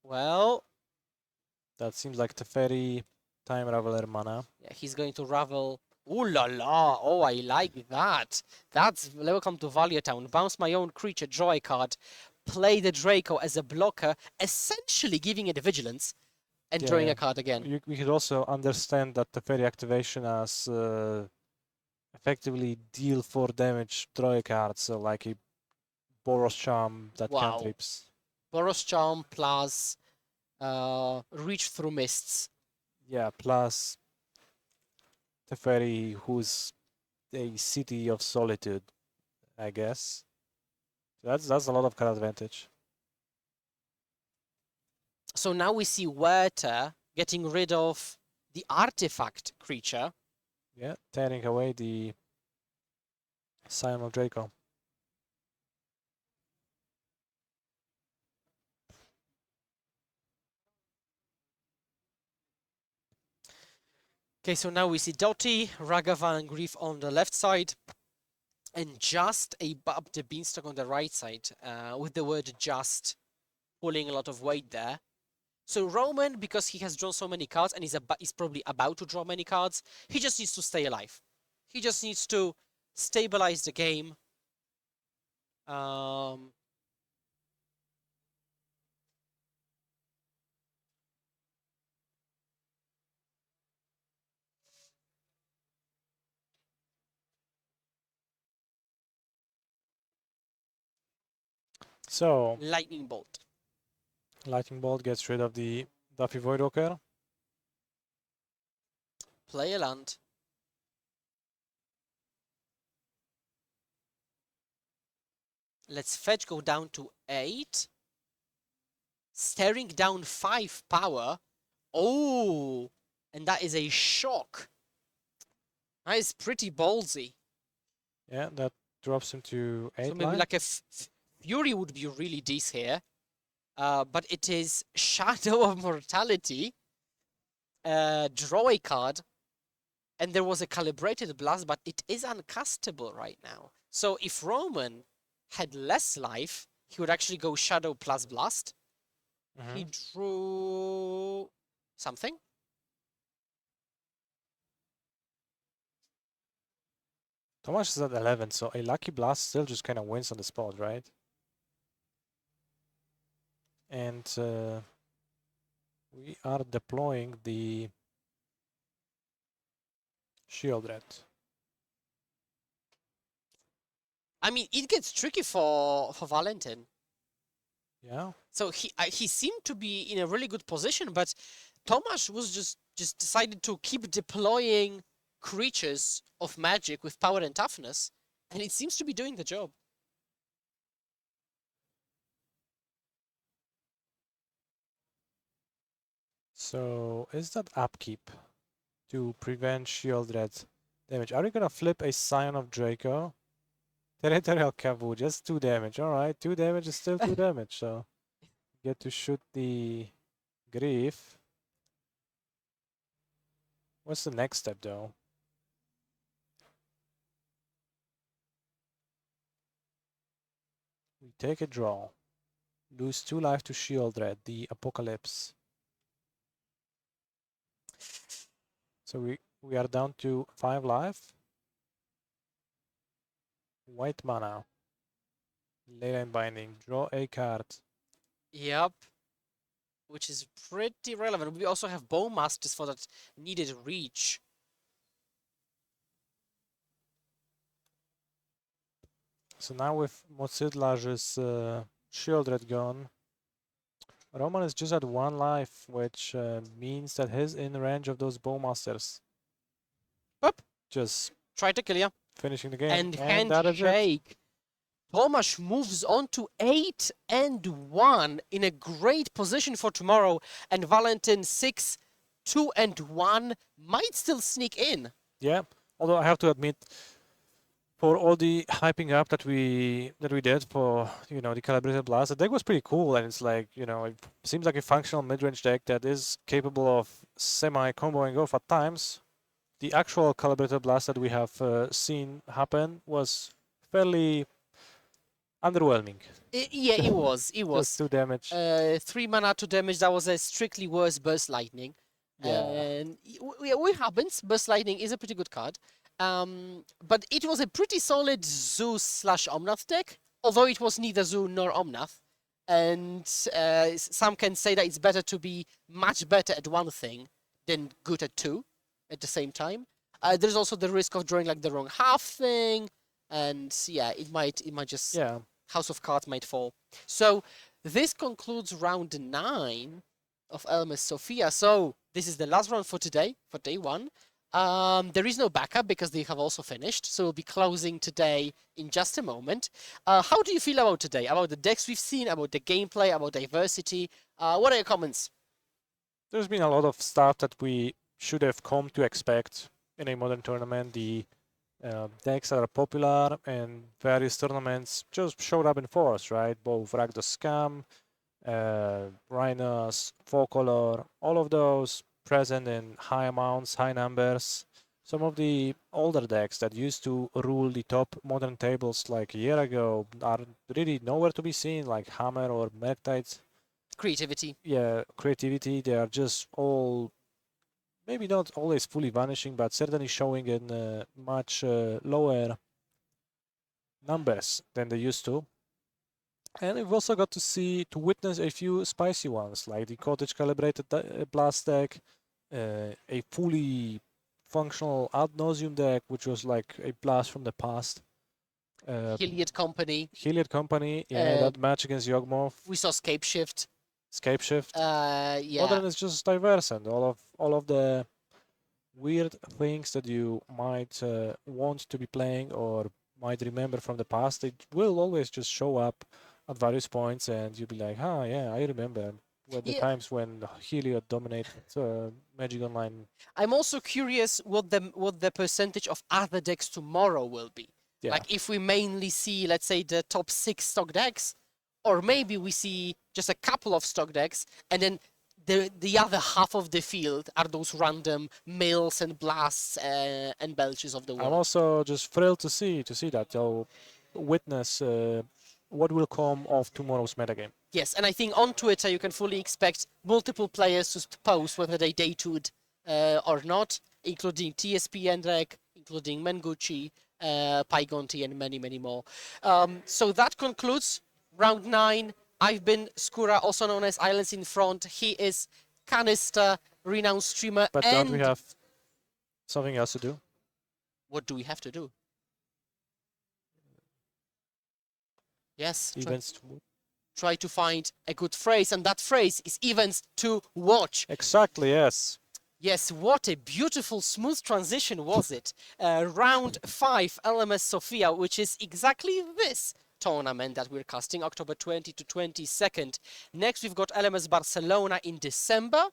Well, That seems like Teferi, Time Raveler mana. yeah, he's going to ravel. Ooh la la! Oh, I like that. That's welcome to Valia Town. Bounce my own creature, draw a card, play the Draco as a blocker, essentially giving it vigilance, and drawing Yeah. a card again. We could also understand that Teferi activation as effectively deal 4 damage, draw a card, so like a Boros Charm that Wow. cantrips. Boros Charm plus Reach Through Mists. Yeah, plus Teferi, who's a City of Solitude, I guess. That's a lot of card advantage. So now we see Werther getting rid of the artifact creature. Yeah, tearing away the Scion of Draco. Okay, so now we see Dottie, Ragavan, and Grief on the left side, and just above the Beanstalk on the right side, with the word just pulling a lot of weight there. So Roman, because he has drawn so many cards and is probably about to draw many cards, he just needs to stay alive. He just needs to stabilize the game. So, Lightning Bolt. Lightning Bolt gets rid of the Duffy Voidwalker. Play a land. Let's fetch go down to 8. Staring down 5 power. Oh, and that is a shock. That is pretty ballsy. Yeah, that drops him to 8 So maybe life. like a Fury would be really decent here. But it is Shadow of Mortality. Draw a card. And there was a calibrated blast, but it is uncastable right now. So if Roman had less life, he would actually go Shadow plus Blast. He drew something. Tomasz is at 11, so a Lucky Blast still just kind of wins on the spot, right? And we are deploying the Shieldred. I mean, it gets tricky for Valentin. Yeah. So he seemed to be in a really good position, but Tomasz was just decided to keep deploying creatures of magic with power and toughness, and it seems to be doing the job. So is that upkeep to prevent shield red damage? Are we gonna flip a Scion of Draco? Territorial Cavu, just 2 damage. Alright, 2 damage is still 2 damage, so get to shoot the Grief. What's the next step though? We take a draw. Lose 2 life to shield red, the Apocalypse. So we are down to 5 life. White mana. Leyline Binding. Draw a card. Yep. Which is pretty relevant. We also have Bowmasters for that needed reach. So now with Motsidlaj's shield red gone, Roman is just at 1 life, which means that he's in range of those Bowmasters. Up. Just Try to kill you. finishing the game. And that is it. handshake. Tomasz moves on to 8-1 in a great position for tomorrow. And Valentin 6-2-1 might still sneak in. Yeah, although I have to admit, for all the hyping up that we did for the Calibrated Blast, the deck was pretty cool, and it's like it seems like a functional mid-range deck that is capable of semi-comboing off at times. The actual Calibrated Blast that we have seen happen was fairly underwhelming. Yeah, it was. It was. Just 2 damage. 3 mana, 2 damage. That was a strictly worse Burst Lightning. Yeah. And it happens. Burst Lightning is a pretty good card. But it was a pretty solid Zoo/Omnath deck, although it was neither Zoo nor Omnath. And some can say that it's better to be much better at one thing than good at 2 at the same time. There's also the risk of drawing like the wrong half thing, and yeah, it might just House of Cards might fall. So this concludes round 9 of LMS SOFIA. So this is the last round for today, for day 1. There is no backup because they have also finished, so we'll be closing today in just a moment. How do you feel about today? About the decks we've seen, about the gameplay, about diversity? What are your comments? There's been a lot of stuff that we should have come to expect in a modern tournament. The decks that are popular and various tournaments just showed up in force, right? Both Rakdos Scam, Rhinos, Focolor, all of those present in high amounts, high numbers. Some of the older decks that used to rule the top modern tables like a year ago are really nowhere to be seen, like Hammer or Merktide. Creativity. Yeah, creativity. They are just all maybe not always fully vanishing, but certainly showing in much lower numbers than they used to. And we've also got to witness a few spicy ones, like the Cottage Calibrated Blast deck, a fully functional Ad Nauseam deck, which was like a blast from the past. Hilliard Company. Yeah, that match against Yawgmoth. We saw Scapeshift. Yeah. Modern is just diverse, and all of the weird things that you might want to be playing or might remember from the past, it will always just show up at various points, and you'll be like, yeah, I remember the times when Heliod dominated Magic Online. I'm also curious what the percentage of other decks tomorrow will be. Yeah. Like if we mainly see, let's say, the top 6 stock decks, or maybe we see just a couple of stock decks, and then the other half of the field are those random mills and blasts and belches of the world. I'm also just thrilled to see that. To witness what will come of tomorrow's metagame. Yes, and I think on Twitter you can fully expect multiple players to post whether they day-two'd or not, including TSP deck, including Menguchi, Pygonti, and many, many more. So that concludes round 9. I've been Skura, also known as Islands in Front. He is Canister, renowned streamer. But don't we have something else to do? What do we have to do? Yes. Events. Try to find a good phrase, and that phrase is events to watch. Exactly, yes. Yes, what a beautiful, smooth transition was it. Round 5, LMS SOFIA, which is exactly this tournament that we're casting, October 20 to 22nd. Next, we've got LMS Barcelona in December.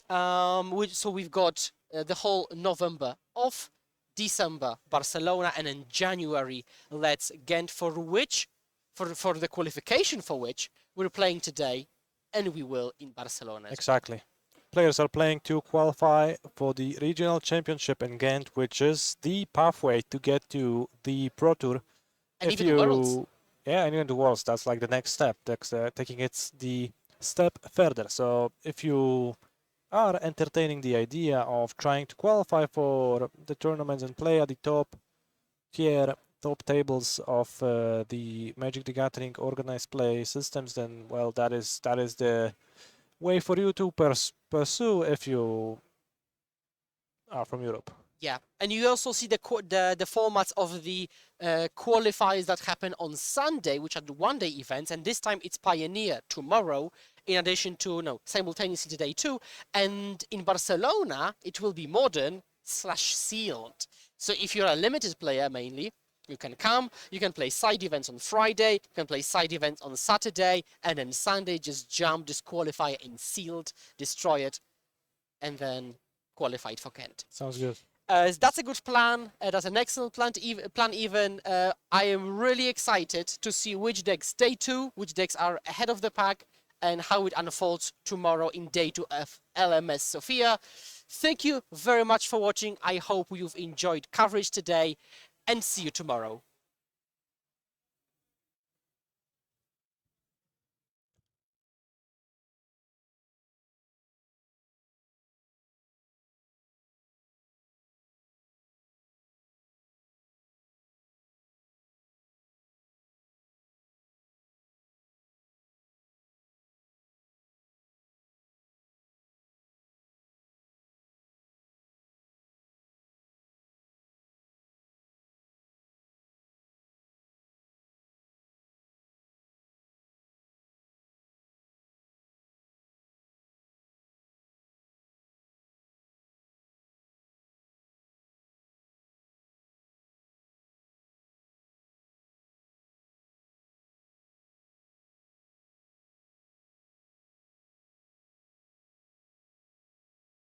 So we've got the whole November off, December Barcelona, and in January let's Ghent, for the qualification for which we're playing today, and we will in Barcelona. as well. Exactly. Players are playing to qualify for the regional championship in Ghent, which is the pathway to get to the Pro Tour. And even the Worlds. Yeah, and even the Worlds. That's like the next step. That's taking it the step further. So if you are entertaining the idea of trying to qualify for the tournaments and play at the top tier, top tables of the Magic the Gathering organized play systems, then well, that is the way for you to pursue if you are from Europe. Yeah, and you also see the formats of the qualifiers that happen on Sunday, which are the one-day events, and this time it's Pioneer tomorrow, in addition to simultaneously today too. And in Barcelona, it will be Modern/Sealed. So if you're a limited player mainly, you can come, you can play side events on Friday, you can play side events on Saturday, and then Sunday just jump this qualifier in Sealed, destroy it, and then qualify it for Ghent. Sounds good. That's a good plan. That's an excellent plan. I am really excited to see which decks day 2, which decks are ahead of the pack, and how it unfolds tomorrow in day 2 of LMS SOFIA. Thank you very much for watching. I hope you've enjoyed coverage today, and see you tomorrow.